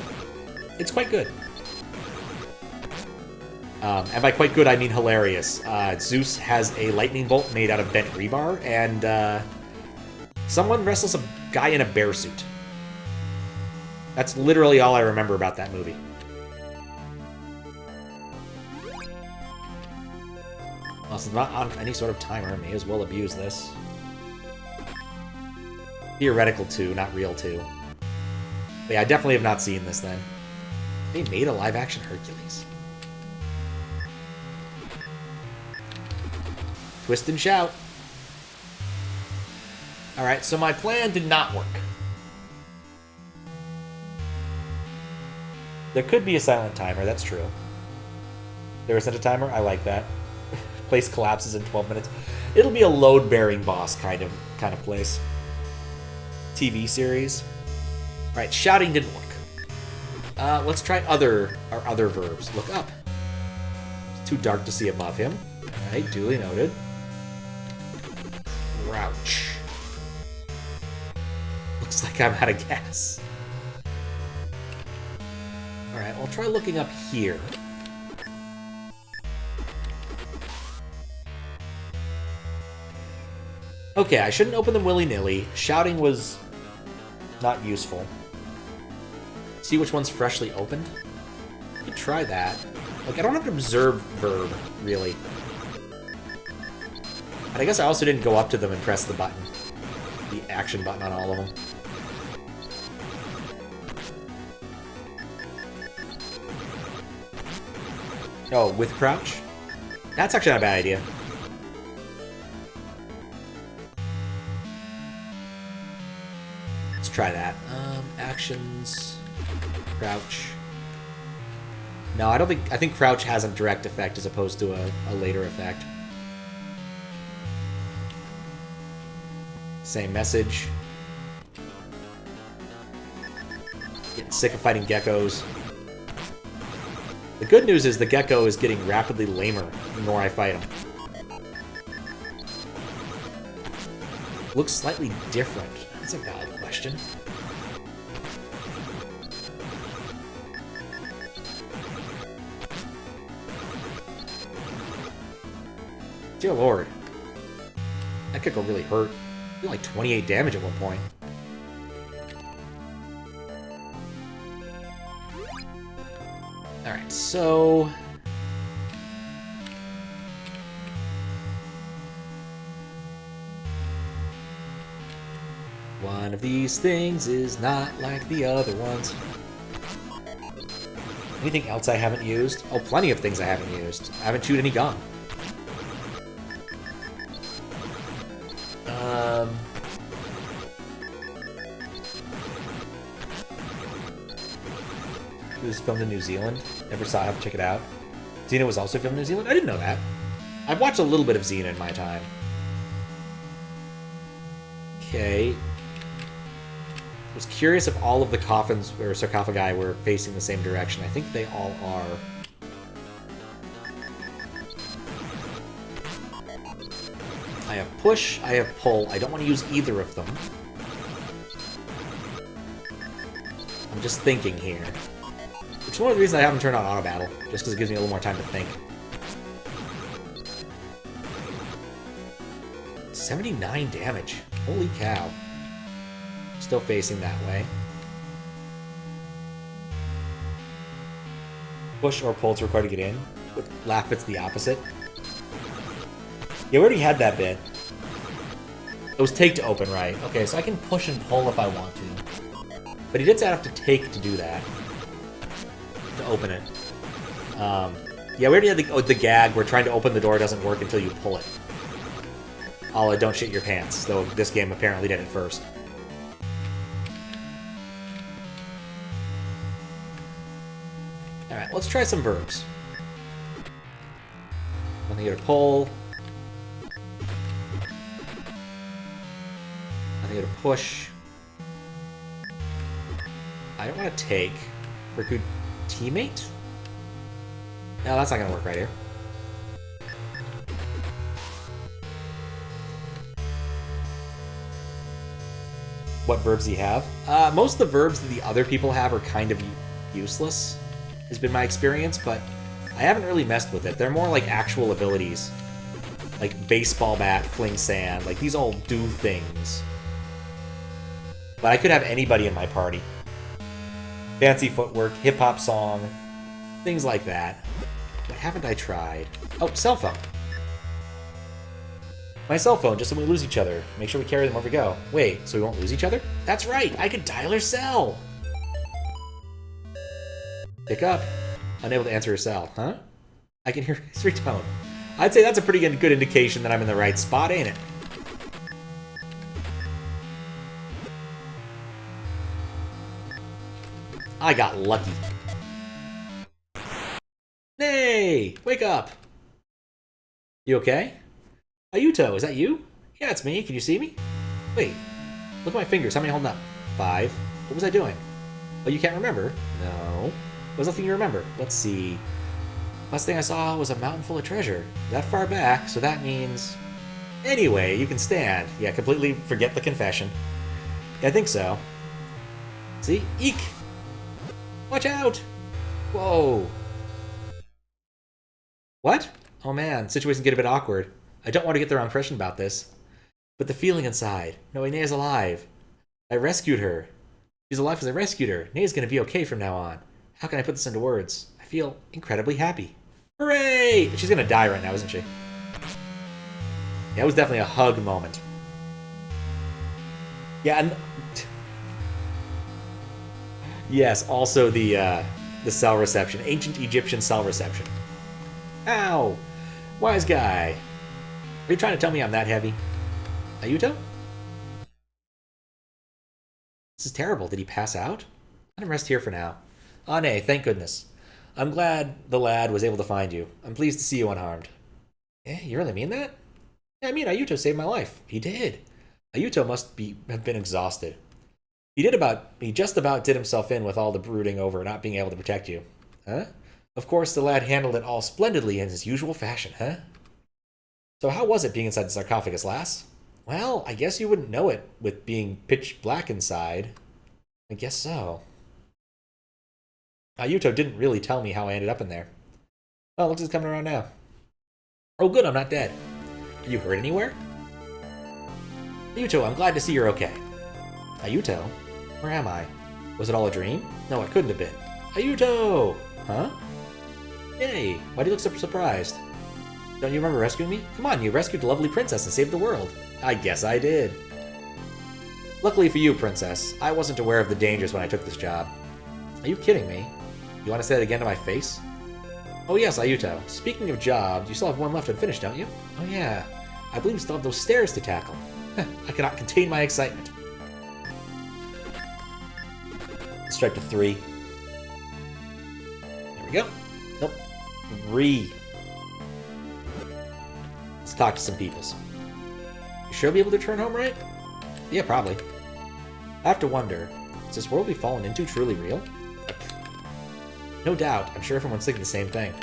It's quite good. And by quite good, I mean hilarious. Zeus has a lightning bolt made out of bent rebar, and someone wrestles a guy in a bear suit. That's literally all I remember about that movie. Well, since it's not on any sort of timer, I may as well abuse this. Theoretical 2, not real 2. But yeah, I definitely have not seen this then. They made a live-action Hercules. Twist and shout. Alright, so my plan did not work. There could be a silent timer, that's true. There isn't a timer? I like that. Place collapses in 12 minutes. It'll be a load-bearing boss kind of place. TV series. Alright, shouting didn't work. Let's try our other verbs. Look up. It's too dark to see above him. Alright, duly noted. Crouch. Looks like I'm out of gas. Alright, I'll try looking up here. Okay, I shouldn't open them willy-nilly. Shouting was not useful. See which one's freshly opened? I could try that. Like, I don't have to observe verb, really. And I guess I also didn't go up to them and press the button. The action button on all of them. Oh, with crouch? That's actually not a bad idea. Let's try that. Actions, crouch. No, I think crouch has a direct effect as opposed to a later effect. Same message. Getting sick of fighting geckos. The good news is the gecko is getting rapidly lamer the more I fight him. Looks slightly different. That's a valid question. Dear Lord. That gecko really hurt. Did like 28 damage at one point. Alright, so... one of these things is not like the other ones. Anything else I haven't used? Oh, plenty of things I haven't used. I haven't chewed any gum. It was filmed in New Zealand. Never saw it. Have to check it out. Xena was also filmed in New Zealand? I didn't know that. I've watched a little bit of Xena in my time. Okay. I was curious if all of the coffins or sarcophagi were facing the same direction. I think they all are. I have push, I have pull. I don't want to use either of them. I'm just thinking here. Which is one of the reasons I haven't turned on auto battle, just because it gives me a little more time to think. 79 damage. Holy cow. Still facing that way. Push or pull to require to get in. With laugh, it's the opposite. Yeah, we already had that bit. It was take to open, right? Okay, so I can push and pull if I want to. But he did say I have to take to do that. To open it. Yeah, we already had the gag where trying to open the door doesn't work until you pull it. A don't shit your pants, though this game apparently did it first. Alright, let's try some verbs. Nothing here to pull. Nothing here to push. I don't want to take recruit teammate. No, that's not gonna work right here. What verbs do you have? Most of the verbs that the other people have are kind of useless, has been my experience, but I haven't really messed with it. They're more like actual abilities. Like baseball bat, fling sand, like these all do things. But I could have anybody in my party. Fancy footwork, hip-hop song, things like that. What haven't I tried? Oh, cell phone. My cell phone, just so we lose each other. Make sure we carry them wherever we go. Wait, so we won't lose each other? That's right, I could dial her cell! Pick up. Unable to answer her cell, huh? I can hear his ringtone. I'd say that's a pretty good indication that I'm in the right spot, ain't it? I got lucky. Nay! Wake up! You okay? Ayuto, is that you? Yeah, it's me. Can you see me? Wait. Look at my fingers. How many holding up? 5. What was I doing? Oh, you can't remember? No. What's the thing you remember? Let's see. Last thing I saw was a mountain full of treasure. That far back, so that means... Anyway, you can stand. Yeah, completely forget the confession. Yeah, I think so. See? Eek! Watch out! Whoa. What? Oh man, situations get a bit awkward. I don't want to get the wrong impression about this. But the feeling inside, knowing Nea's alive. I rescued her. She's alive because I rescued her. Nea's gonna be okay from now on. How can I put this into words? I feel incredibly happy. Hooray! She's gonna die right now, isn't she? Yeah, it was definitely a hug moment. Yeah, and... yes, also the cell reception. Ancient Egyptian cell reception. Ow! Wise guy. Are you trying to tell me I'm that heavy? Ayuto? This is terrible. Did he pass out? Let him rest here for now. Ah, nay, thank goodness. I'm glad the lad was able to find you. I'm pleased to see you unharmed. Eh, you really mean that? Yeah, I mean, Ayuto saved my life. He did. Ayuto must have been exhausted. He just about did himself in with all the brooding over not being able to protect you. Huh? Of course, the lad handled it all splendidly in his usual fashion, huh? So how was it being inside the sarcophagus, lass? Well, I guess you wouldn't know it with being pitch black inside. I guess so. Ayuto didn't really tell me how I ended up in there. Oh, looks like it's coming around now. Oh good, I'm not dead. Are you hurt anywhere? Ayuto, I'm glad to see you're okay. Ayuto? Where am I? Was it all a dream? No, it couldn't have been. Ayuto! Huh? Yay, why do you look so surprised? Don't you remember rescuing me? Come on, you rescued a lovely princess and saved the world. I guess I did. Luckily for you, princess, I wasn't aware of the dangers when I took this job. Are you kidding me? You want to say that again to my face? Oh yes, Ayuto. Speaking of jobs, you still have one left unfinished, don't you? Oh yeah. I believe you still have those stairs to tackle. I cannot contain my excitement. Strike to 3. There we go. Nope. 3. Let's talk to some peoples. You sure I'll be able to return home, right? Yeah, probably. I have to wonder, is this world we've fallen into truly real? No doubt. I'm sure everyone's thinking the same thing.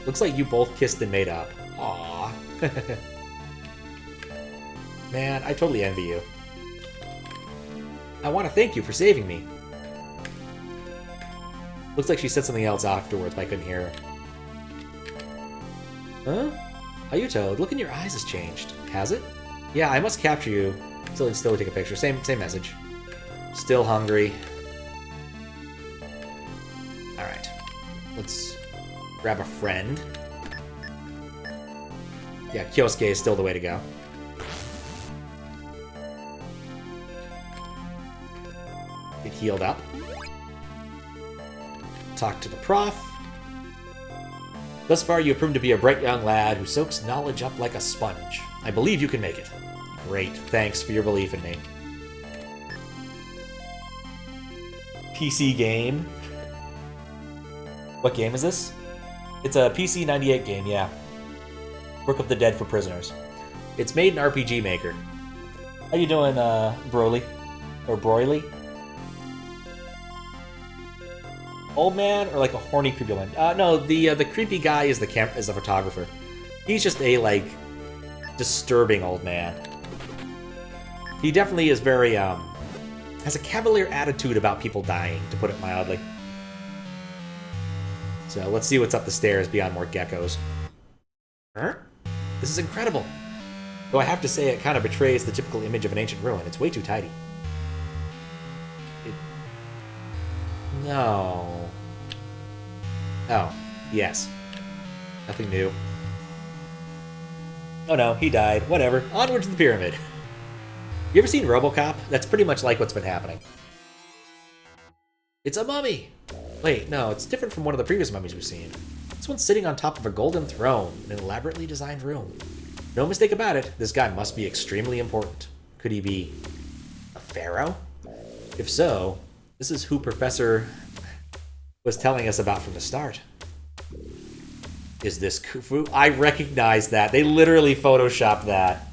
Looks like you both kissed and made up. Aww. Man, I totally envy you. I want to thank you for saving me. Looks like she said something else afterwards, but I couldn't hear her. Huh? Ayuto, the look in your eyes has changed. Has it? Yeah, I must capture you. Still take a picture. Same message. Still hungry. Alright. Let's grab a friend. Yeah, Kyosuke is still the way to go. Get healed up. Talk to the prof. Thus far, you have proven to be a bright young lad who soaks knowledge up like a sponge. I believe you can make it. Great. Thanks for your belief in me. PC game. What game is this? It's a PC 98 game, yeah. Work of the Dead for Prisoners. It's made in RPG Maker. How you doing, Broly? Or Broily? Old man or like a horny creepy one? No, the creepy guy is the photographer. He's just a like disturbing old man. He definitely is very has a cavalier attitude about people dying, to put it mildly. So let's see what's up the stairs beyond more geckos. Huh? This is incredible. Though I have to say it kind of betrays the typical image of an ancient ruin. It's way too tidy. No. Oh, yes. Nothing new. Oh no, he died. Whatever. Onward to the pyramid. You ever seen RoboCop? That's pretty much like what's been happening. It's a mummy! Wait, no, it's different from one of the previous mummies we've seen. This one's sitting on top of a golden throne in an elaborately designed room. No mistake about it, this guy must be extremely important. Could he be a pharaoh? If so, this is who Professor was telling us about from the start. Is this Khufu? I recognize that. They literally photoshopped that.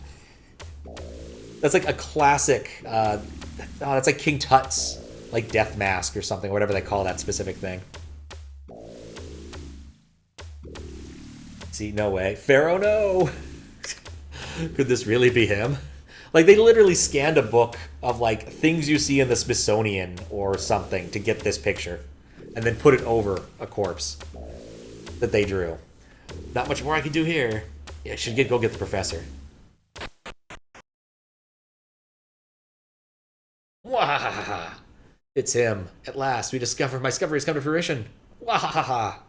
That's like a classic, that's like King Tut's, like death mask or something, whatever they call that specific thing. See, no way. Pharaoh, no! Could this really be him? Like, they literally scanned a book of, like, things you see in the Smithsonian or something to get this picture, and then put it over a corpse that they drew. Not much more I can do here. Yeah, I should go get the professor. Wahahaha! It's him. At last, my discovery has come to fruition. Wahahaha!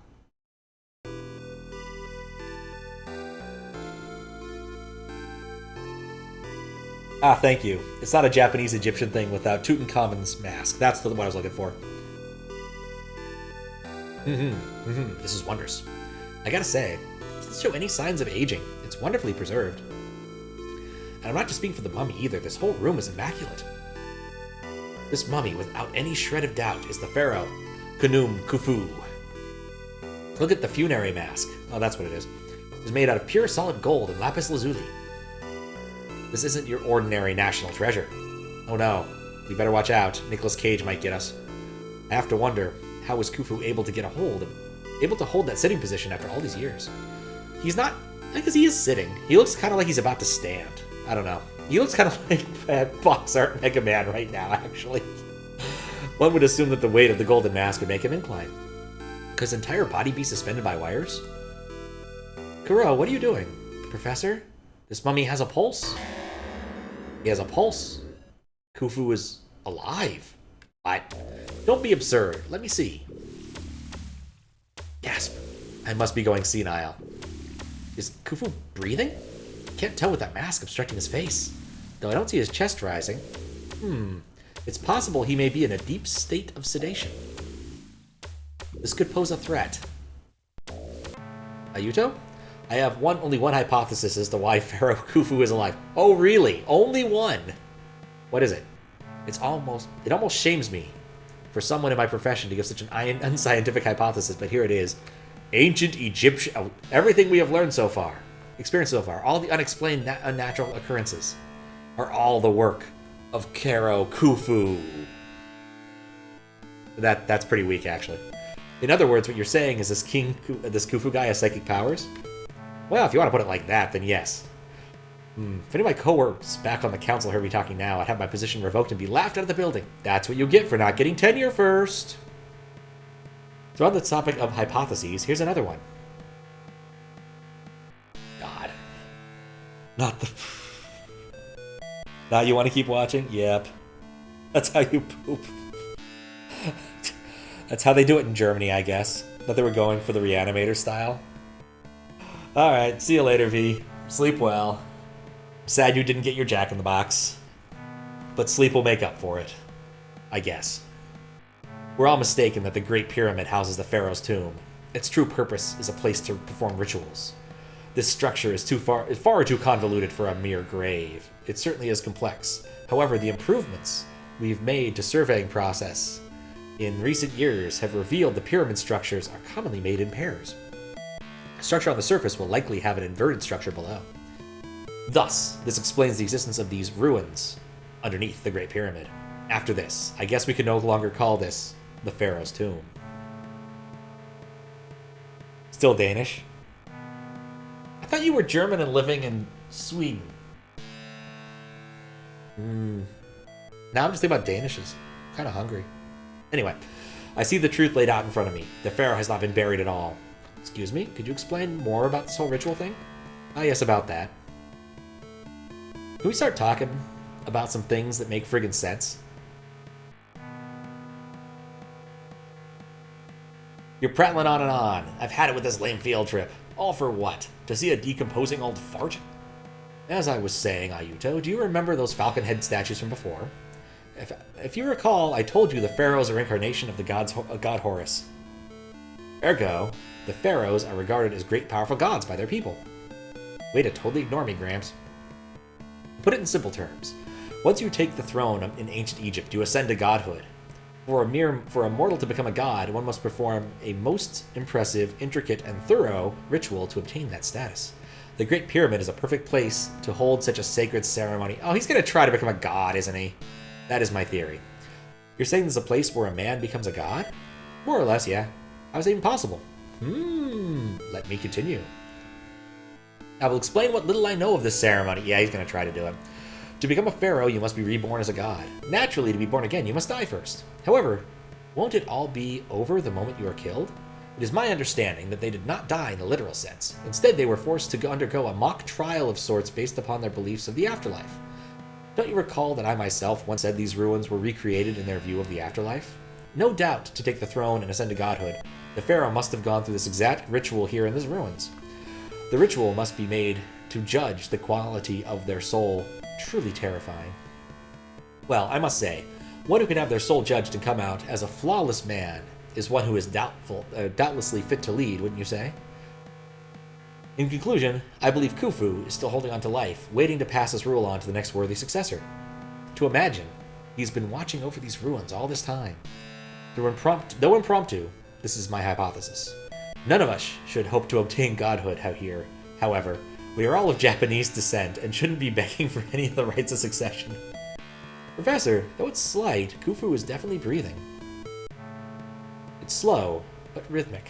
Ah, thank you. It's not a Japanese Egyptian thing without Tutankhamun's mask. That's the one I was looking for. This is wondrous. I gotta say, it doesn't show any signs of aging. It's wonderfully preserved. And I'm not just speaking for the mummy either. This whole room is immaculate. This mummy, without any shred of doubt, is the pharaoh, Khufu. Look at the funerary mask. Oh, that's what it is. It's made out of pure solid gold and lapis lazuli. This isn't your ordinary national treasure. Oh no, we better watch out. Nicolas Cage might get us. I have to wonder, how was Khufu able to hold that sitting position after all these years? He's not, I guess he is sitting. He looks kind of like he's about to stand. I don't know. He looks kind of like box art Mega Man right now, actually. One would assume that the weight of the golden mask would make him incline. Could his entire body be suspended by wires? Kuro, what are you doing? Professor? This mummy has a pulse? He has a pulse. Khufu is alive. What? Don't be absurd. Let me see. Gasp. I must be going senile. Is Khufu breathing? Can't tell with that mask obstructing his face. Though I don't see his chest rising. It's possible he may be in a deep state of sedation. This could pose a threat. Ayuto? I have only one hypothesis as to why Pharaoh Khufu is alive. Oh, really? Only one? What is it? It almost shames me for someone in my profession to give such an unscientific hypothesis, but here it is. Ancient Egyptian... Oh, everything we have learned so far, experienced so far, all the unexplained unnatural occurrences are all the work of Pharaoh Khufu. That's pretty weak, actually. In other words, what you're saying is this Khufu guy has psychic powers? Well, if you want to put it like that, then yes. If any of my cohorts back on the council heard me talking now, I'd have my position revoked and be laughed out of the building. That's what you get for not getting tenure first. So on the topic of hypotheses, here's another one. God. Not the... Now you want to keep watching? Yep. That's how you poop. That's how they do it in Germany, I guess. Thought they were going for the Reanimator style. Alright, see you later, V. Sleep well. Sad you didn't get your Jack in the Box. But sleep will make up for it. I guess. We're all mistaken that the Great Pyramid houses the Pharaoh's tomb. Its true purpose is a place to perform rituals. This structure is far too convoluted for a mere grave. It certainly is complex. However, the improvements we've made to surveying process in recent years have revealed the pyramid structures are commonly made in pairs. A structure on the surface will likely have an inverted structure below. Thus, this explains the existence of these ruins underneath the Great Pyramid. After this, I guess we can no longer call this the Pharaoh's tomb. Still Danish? I thought you were German and living in Sweden. Now I'm just thinking about Danishes. I'm kind of hungry. Anyway, I see the truth laid out in front of me. The pharaoh has not been buried at all. Excuse me, could you explain more about this whole ritual thing? Ah, yes, about that. Can we start talking about some things that make friggin' sense? You're prattling on and on. I've had it with this lame field trip. All for what? To see a decomposing old fart? As I was saying, Ayuto, do you remember those falcon head statues from before? If you recall, I told you the pharaohs are incarnation of the god Horus. Ergo, the pharaohs are regarded as great powerful gods by their people. Way to totally ignore me, Gramps. Put it in simple terms. Once you take the throne in ancient Egypt, you ascend to godhood. For a mortal to become a god, one must perform a most impressive, intricate, and thorough ritual to obtain that status. The Great Pyramid is a perfect place to hold such a sacred ceremony. Oh, he's going to try to become a god, isn't he? That is my theory. You're saying there's a place where a man becomes a god? More or less, yeah. How is that even possible? Let me continue. I will explain what little I know of this ceremony. Yeah, he's going to try to do it. To become a pharaoh, you must be reborn as a god. Naturally, to be born again, you must die first. However, won't it all be over the moment you are killed? It is my understanding that they did not die in the literal sense. Instead, they were forced to undergo a mock trial of sorts based upon their beliefs of the afterlife. Don't you recall that I myself once said these ruins were recreated in their view of the afterlife? No doubt, to take the throne and ascend to godhood, the pharaoh must have gone through this exact ritual here in these ruins. The ritual must be made to judge the quality of their soul. Truly terrifying. Well, I must say, one who can have their soul judged and come out as a flawless man is one who is doubtlessly fit to lead, wouldn't you say? In conclusion, I believe Khufu is still holding on to life, waiting to pass his rule on to the next worthy successor. To imagine, he's been watching over these ruins all this time. Though impromptu, this is my hypothesis. None of us should hope to obtain godhood out here. However, we are all of Japanese descent and shouldn't be begging for any of the rights of succession. Professor, though it's slight, Khufu is definitely breathing. It's slow, but rhythmic.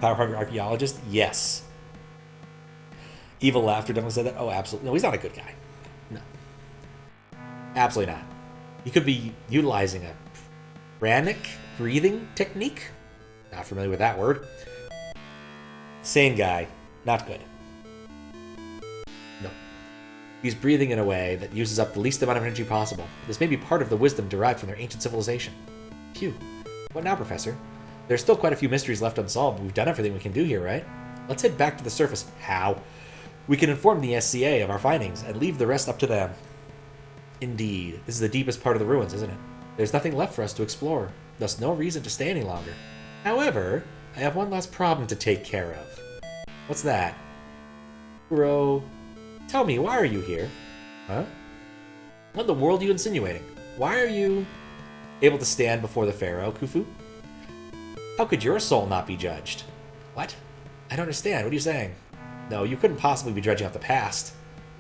Power-hungry archaeologist? Yes. Evil laughter definitely said that. Oh, absolutely. No, he's not a good guy. No. Absolutely not. He could be utilizing a pranic breathing technique. Not familiar with that word. Sane guy. Not good. No. He's breathing in a way that uses up the least amount of energy possible. This may be part of the wisdom derived from their ancient civilization. Phew. What now, Professor? There's still quite a few mysteries left unsolved. We've done everything we can do here, right? Let's head back to the surface. How? We can inform the SCA of our findings and leave the rest up to them. Indeed. This is the deepest part of the ruins, isn't it? There's nothing left for us to explore, thus no reason to stay any longer. However, I have one last problem to take care of. What's that? Bro, tell me, why are you here? Huh? What in the world are you insinuating? Why are you able to stand before the pharaoh, Khufu? How could your soul not be judged? What? I don't understand. What are you saying? No, you couldn't possibly be judging out the past.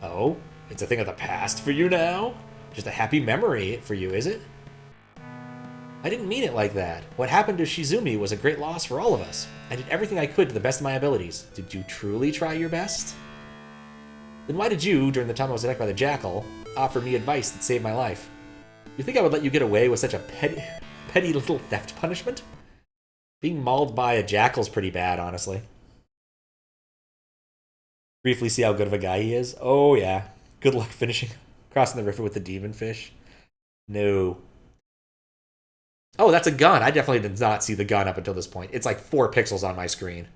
Oh? It's a thing of the past for you now? Just a happy memory for you, is it? I didn't mean it like that. What happened to Shizumi was a great loss for all of us. I did everything I could to the best of my abilities. Did you truly try your best? Then why did you, during the time I was attacked by the jackal, offer me advice that saved my life? You think I would let you get away with such a petty little theft punishment? Being mauled by a jackal's pretty bad, honestly. Briefly see how good of a guy he is. Oh yeah. Good luck crossing the river with the demon fish. No. Oh, that's a gun. I definitely did not see the gun up until this point. It's like 4 pixels on my screen.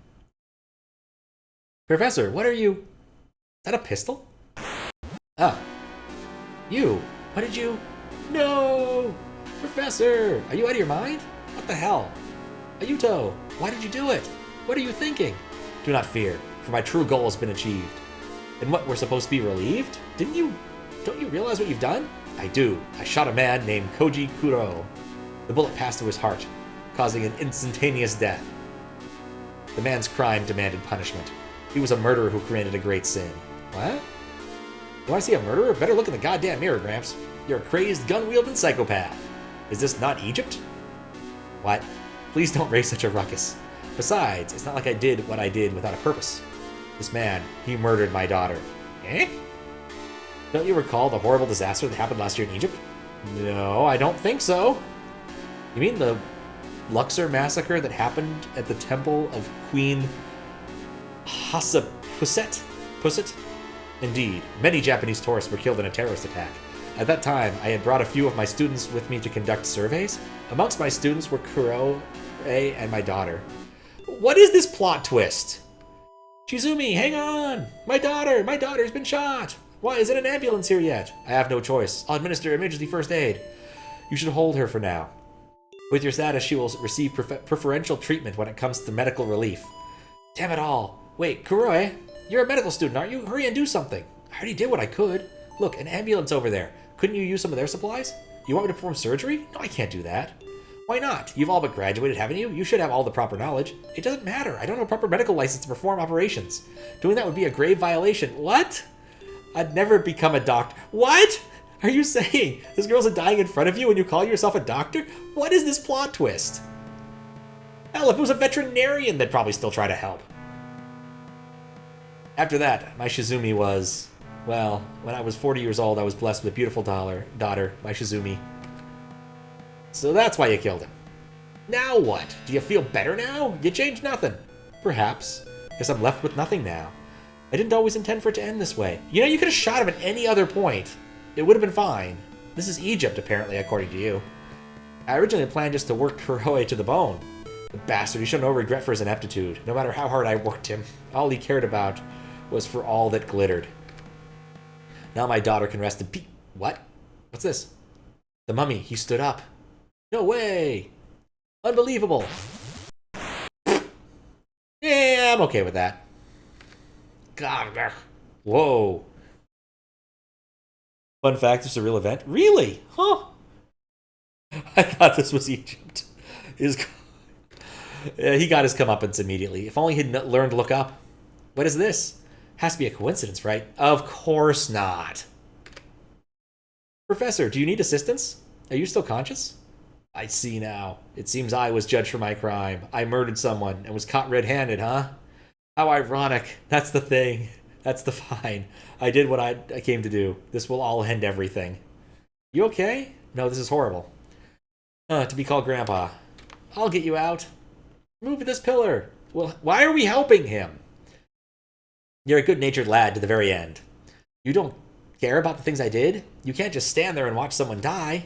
Professor, what are you... Is that a pistol? Ah. You. What did you... No! Professor! Are you out of your mind? What the hell? Ayuto, why did you do it? What are you thinking? Do not fear, for my true goal has been achieved. And what, we're supposed to be relieved? Don't you realize what you've done? I do. I shot a man named Koji Kuro. The bullet passed through his heart, causing an instantaneous death. The man's crime demanded punishment. He was a murderer who committed a great sin. What? You want to see a murderer? Better look in the goddamn mirror, Gramps. You're a crazed, gun-wielding psychopath. Is this not Egypt? What? Please don't raise such a ruckus. Besides, it's not like I did what I did without a purpose. This man, he murdered my daughter. Eh? Don't you recall the horrible disaster that happened last year in Egypt? No, I don't think so. You mean the Luxor massacre that happened at the temple of Queen Hatshepsut? Indeed, many Japanese tourists were killed in a terrorist attack. At that time, I had brought a few of my students with me to conduct surveys. Amongst my students were Kuro and my daughter. What is this plot twist? Shizumi, hang on! My daughter's been shot! Why isn't an ambulance here yet? I have no choice. I'll administer emergency first aid. You should hold her for now. With your status, she will receive preferential treatment when it comes to medical relief. Damn it all. Wait, Kuroe, you're a medical student, aren't you? Hurry and do something. I already did what I could. Look, an ambulance over there. Couldn't you use some of their supplies? You want me to perform surgery? No, I can't do that. Why not? You've all but graduated, haven't you? You should have all the proper knowledge. It doesn't matter. I don't have a proper medical license to perform operations. Doing that would be a grave violation. What? I'd never become a doctor. What? Are you saying this girl's dying in front of you and you call yourself a doctor? What is this plot twist? Hell, if it was a veterinarian, they'd probably still try to help. After that, my Shizumi was... Well, when I was 40 years old, I was blessed with a beautiful daughter, my Shizumi. So that's why you killed him. Now what? Do you feel better now? You changed nothing. Perhaps. Guess I'm left with nothing now. I didn't always intend for it to end this way. You know, you could have shot him at any other point. It would have been fine. This is Egypt, apparently, according to you. I originally planned just to work Kuroe to the bone. The bastard, he showed no regret for his ineptitude. No matter how hard I worked him, all he cared about was for all that glittered. Now my daughter can rest in peace. What? What's this? The mummy. He stood up. No way! Unbelievable! Yeah, I'm okay with that. God. Whoa. Fun fact, this is a real event. Really? Huh? I thought this was Egypt. He got his comeuppance immediately. If only he'd learned to look up. What is this? Has to be a coincidence, right? Of course not. Professor, do you need assistance? Are you still conscious? I see now. It seems I was judged for my crime. I murdered someone and was caught red-handed, huh? How ironic. That's the thing. That's the fine. I did what I came to do. This will all end everything. You okay? No, this is horrible. To be called Grandpa. I'll get you out. Move this pillar. Well, why are we helping him? You're a good-natured lad to the very end. You don't care about the things I did? You can't just stand there and watch someone die.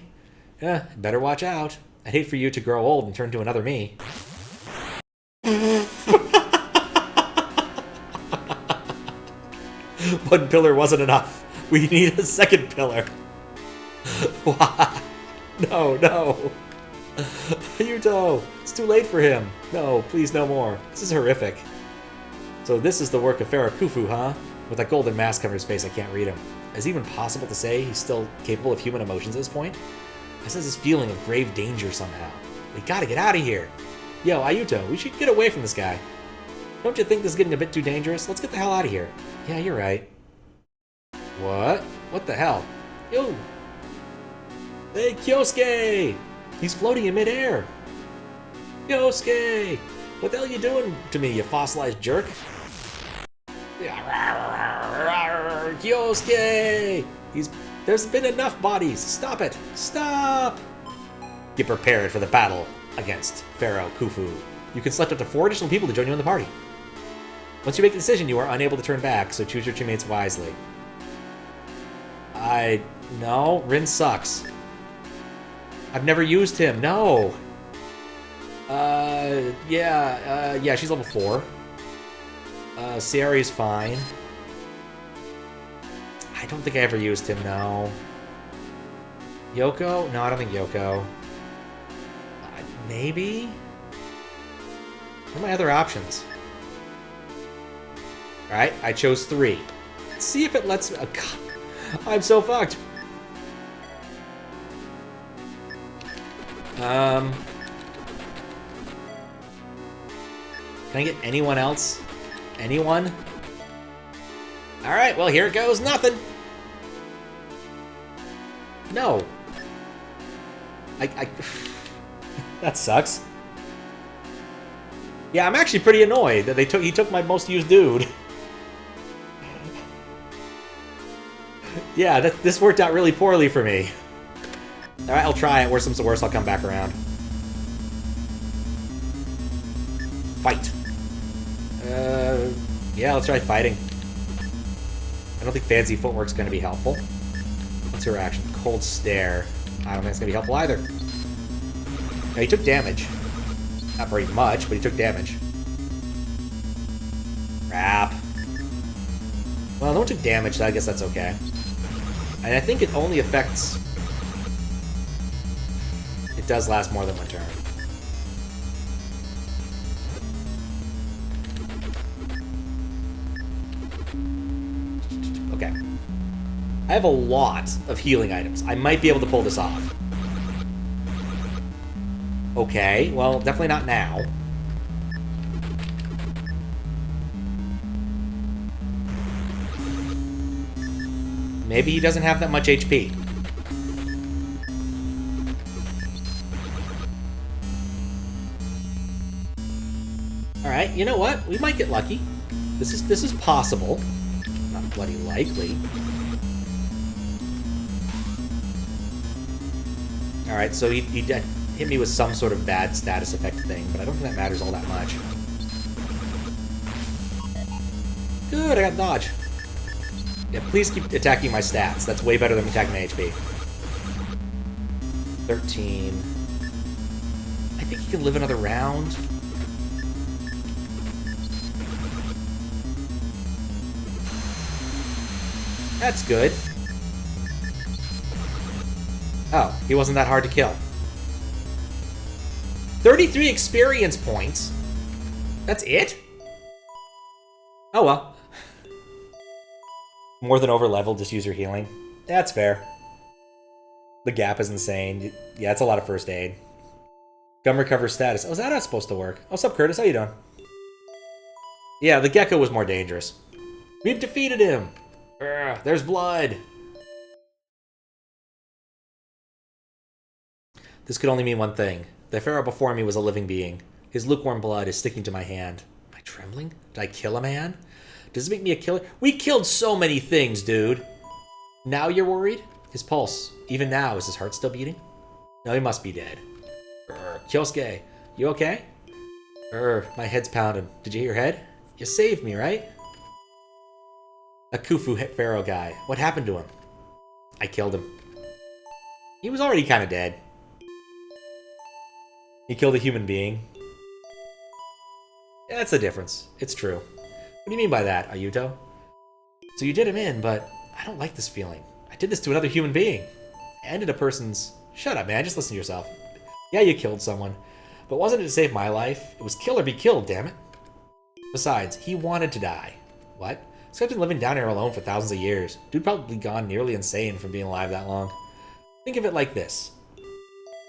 Better watch out. I'd hate for you to grow old and turn to another me. One pillar wasn't enough. We need a second pillar. Why? No. Yuto, it's too late for him. No, please no more. This is horrific. So this is the work of Pharaoh Khufu, huh? With that golden mask covering his face, I can't read him. Is it even possible to say he's still capable of human emotions at this point? I sense this feeling of grave danger somehow. We gotta get out of here. Yo, Ayuto, we should get away from this guy. Don't you think this is getting a bit too dangerous? Let's get the hell out of here. Yeah, you're right. What? What the hell? Yo! Hey, Kyosuke! He's floating in midair. Kyosuke! What the hell are you doing to me, you fossilized jerk? Kyosuke! There's been enough bodies. Stop it. Stop! Get prepared for the battle against Pharaoh Khufu. You can select up to 4 additional people to join you in the party. Once you make a decision, you are unable to turn back, so choose your teammates wisely. No, Rin sucks. I've never used him, no. Yeah, she's level 4. Sierra's fine. I don't think I ever used him, no. Yoko? No, I don't think Yoko. Maybe? What are my other options? Alright, I chose 3. Let's see if it lets me... I'm so fucked. Can I get anyone else? Anyone? Alright, well, here it goes. Nothing. No. That sucks. Yeah, I'm actually pretty annoyed that he took my most used dude. Yeah, this worked out really poorly for me. Alright, I'll try it. Worst comes to worst, I'll come back around. Fight. Yeah, let's try fighting. I don't think fancy footwork's going to be helpful. What's your reaction? Cold stare. I don't think it's going to be helpful either. Now, he took damage. Not very much, but he took damage. Crap. Well, no one took damage, so I guess that's okay. And I think it only affects... It does last more than one turn. Okay. I have a lot of healing items. I might be able to pull this off. Okay, well, definitely not now. Maybe he doesn't have that much HP. Alright, you know what? We might get lucky. This is possible. Not bloody likely. Alright, so he hit me with some sort of bad status effect thing, but I don't think that matters all that much. Good, I got dodge. Yeah, please keep attacking my stats. That's way better than attacking my HP. 13. I think he can live another round. That's good. Oh, he wasn't that hard to kill. 33 experience points? That's it? Oh well. More than over level, just use your healing. That's fair. The gap is insane. Yeah, it's a lot of first aid. Gum recover status. Oh, is that how it's supposed to work? Oh, what's up, Curtis? How you doing? Yeah, the gecko was more dangerous. We've defeated him. Urgh, there's blood. This could only mean one thing. The pharaoh before me was a living being. His lukewarm blood is sticking to my hand. Am I trembling? Did I kill a man? Does it make me a killer? We killed so many things, dude. Now you're worried? His pulse. Even now, is his heart still beating? No, he must be dead. Kyosuke, you okay? My head's pounding. Did you hit your head? You saved me, right? A Khufu pharaoh guy. What happened to him? I killed him. He was already kind of dead. He killed a human being. Yeah, that's the difference. It's true. What do you mean by that, Ayuto? So you did him in, but I don't like this feeling. I did this to another human being. I ended a person's... Shut up, man. Just listen to yourself. Yeah, you killed someone. But wasn't it to save my life? It was kill or be killed, damn it. Besides, he wanted to die. What? This guy's been living down here alone for thousands of years. Dude probably gone nearly insane from being alive that long. Think of it like this.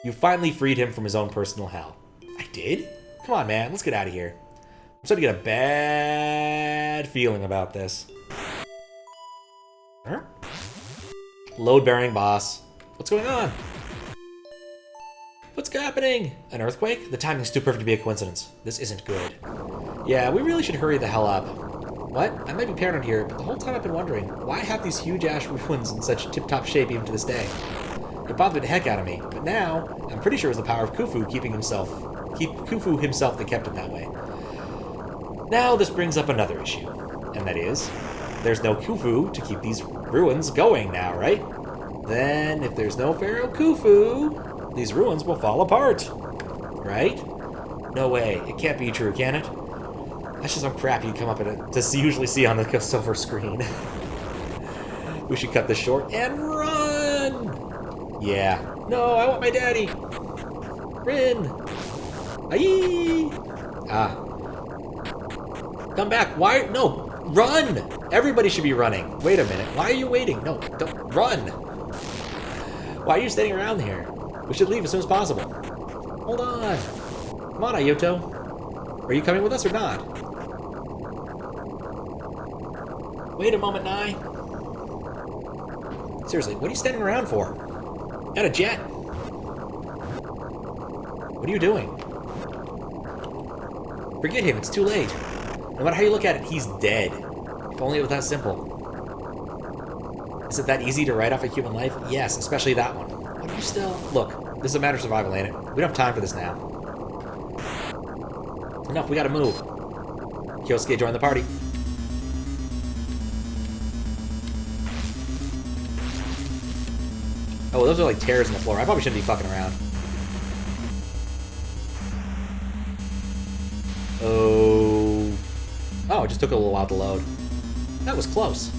You finally freed him from his own personal hell. I did? Come on, man. Let's get out of here. I'm starting to get a bad feeling about this. Huh? Load-bearing boss. What's going on? What's happening? An earthquake? The timing's too perfect to be a coincidence. This isn't good. Yeah, we really should hurry the hell up. What? I might be paranoid here, but the whole time I've been wondering, why have these huge ash ruins in such tip-top shape even to this day? It bothered the heck out of me, but now, I'm pretty sure it was the power of Khufu Khufu himself that kept it that way. Now this brings up another issue, and that is, there's no Khufu to keep these ruins going now, right? Then, if there's no Pharaoh Khufu, these ruins will fall apart, right? No way, it can't be true, can it? That's just some crap you come up to usually see on the silver screen. We should cut this short and run! Yeah. No, I want my daddy! Rin! Aye! Ah. Come back. Why? No. Run! Everybody should be running. Wait a minute. Why are you waiting? No, don't. Run! Why are you standing around here? We should leave as soon as possible. Hold on. Come on, Ayuto. Are you coming with us or not? Wait a moment, Nai. Seriously, what are you standing around for? Got a jet. What are you doing? Forget him, it's too late. No matter how you look at it, he's dead. If only it was that simple. Is it that easy to write off a human life? Yes, especially that one. But you still... Look, this is a matter of survival, ain't it? We don't have time for this now. Enough, we gotta move. Kyosuke joined the party. Oh, those are like tears in the floor. I probably shouldn't be fucking around. Oh, it just took a little while to load. That was close.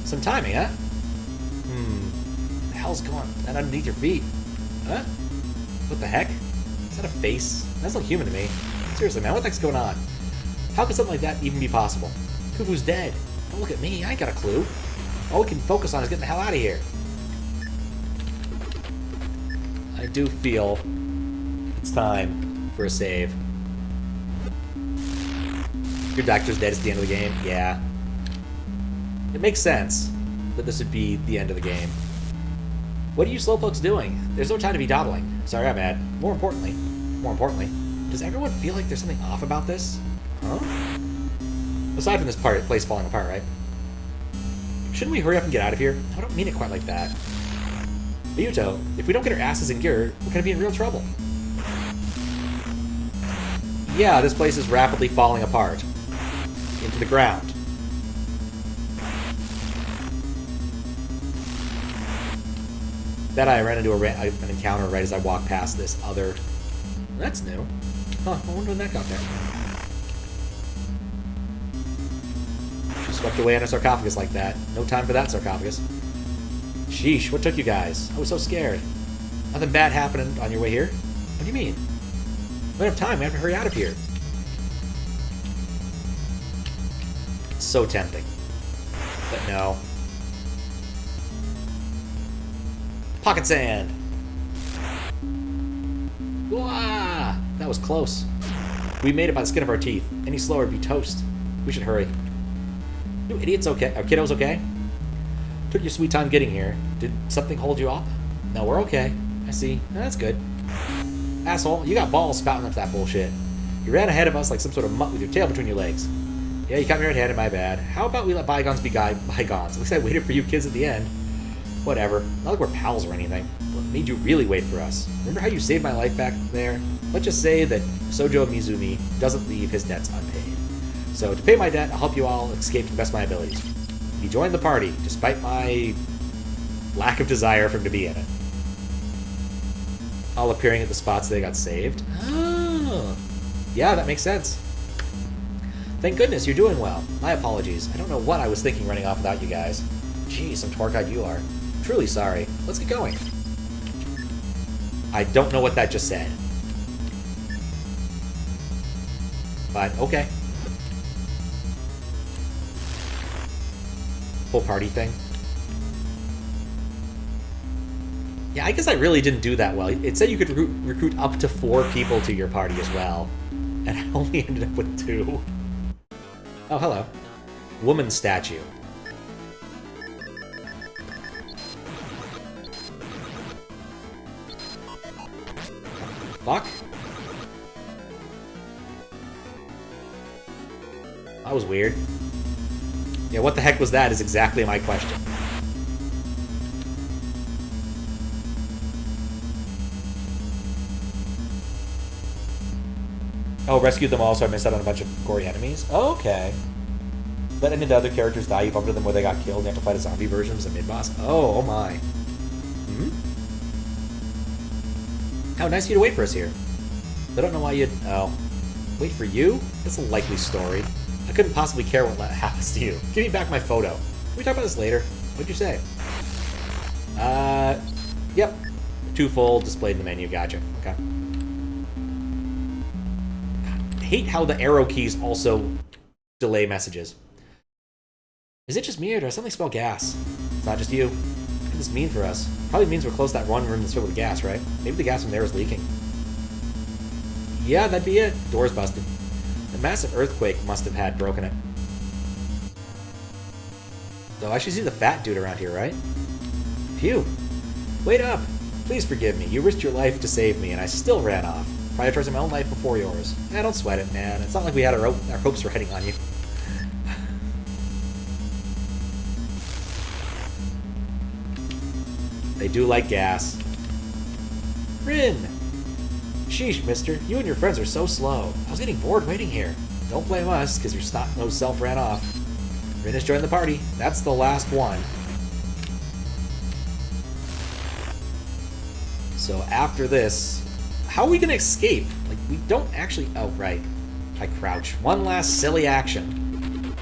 Some timing, huh? What the hell's going on underneath your feet? Huh? What the heck? Is that a face? That's not human to me. Seriously, man, what the heck's going on? How could something like that even be possible? Kufu's dead. Don't look at me, I ain't got a clue. All we can focus on is getting the hell out of here. I do feel it's time for a save. Your doctor's dead at the end of the game? Yeah. It makes sense that this would be the end of the game. What are you slowpokes doing? There's no time to be dawdling. Sorry, I'm mad. More importantly, does everyone feel like there's something off about this? Huh? Aside from this place falling apart, right? Shouldn't we hurry up and get out of here? I don't mean it quite like that. Ryuto, if we don't get our asses in gear, we're gonna be in real trouble. Yeah, this place is rapidly falling apart. Into the ground. Bet I ran into an encounter right as I walked past this other... That's new. Huh, I wonder when that got there. She swept away on a sarcophagus like that. No time for that sarcophagus. Sheesh, what took you guys? I was so scared. Nothing bad happening on your way here? What do you mean? We don't have time, we have to hurry out of here. It's so tempting. But no. Pocket sand! Wah! That was close. We made it by the skin of our teeth. Any slower would be toast. We should hurry. You idiots okay? Our kiddos okay? Took your sweet time getting here. Did something hold you up? No, we're okay. I see. That's good. Asshole, you got balls spouting up that bullshit. You ran ahead of us like some sort of mutt with your tail between your legs. Yeah, you caught me red-handed, my bad. How about we let bygones be bygones? At least I waited for you kids at the end. Whatever. Not like we're pals or anything. What made you really wait for us? Remember how you saved my life back there? Let's just say that Sojo Mizumi doesn't leave his debts unpaid. So to pay my debt, I'll help you all escape to the best of my abilities. He joined the party, despite my lack of desire for him to be in it. All appearing at the spots they got saved. Oh. Yeah, that makes sense. Thank goodness you're doing well. My apologies. I don't know what I was thinking running off without you guys. Jeez, some twerk-eyed you are. Truly sorry. Let's get going. I don't know what that just said. But, okay. Whole party thing. Yeah, I guess I really didn't do that well. It said you could recruit up to 4 people to your party as well. And I only ended up with 2. Oh, hello. Woman statue. Fuck? That was weird. Yeah, what the heck was that is exactly my question. Oh, rescued them all so I missed out on a bunch of gory enemies? Oh, okay. Let any of the other characters die, you bump into them where they got killed, and you have to fight a zombie version as a mid-boss? Oh my. How nice of you to wait for us here. I don't know why you'd... Oh. Wait for you? That's a likely story. I couldn't possibly care what happens to you. Give me back my photo. Can we talk about this later? What'd you say? Yep. 2 full, displayed in the menu. Gotcha. Okay. I hate how the arrow keys also delay messages. Is it just me, or do I suddenly smell gas? It's not just you. What could this mean for us? Probably means we're close to that one room that's filled with gas, right? Maybe the gas from there is leaking. Yeah, that'd be it. Door's busted. The massive earthquake must have had broken it. So I should see the fat dude around here, right? Phew. Wait up. Please forgive me. You risked your life to save me, and I still ran off. Prioritizing my own life before yours. Don't sweat it, man. It's not like we had our hopes riding on you. They do like gas. Rin! Sheesh, mister. You and your friends are so slow. I was getting bored waiting here. Don't blame us, because your snot-nosed self ran off. Rin has joined the party. That's the last one. So after this, how are we going to escape? Like, we don't actually... Oh, right. I crouch. One last silly action.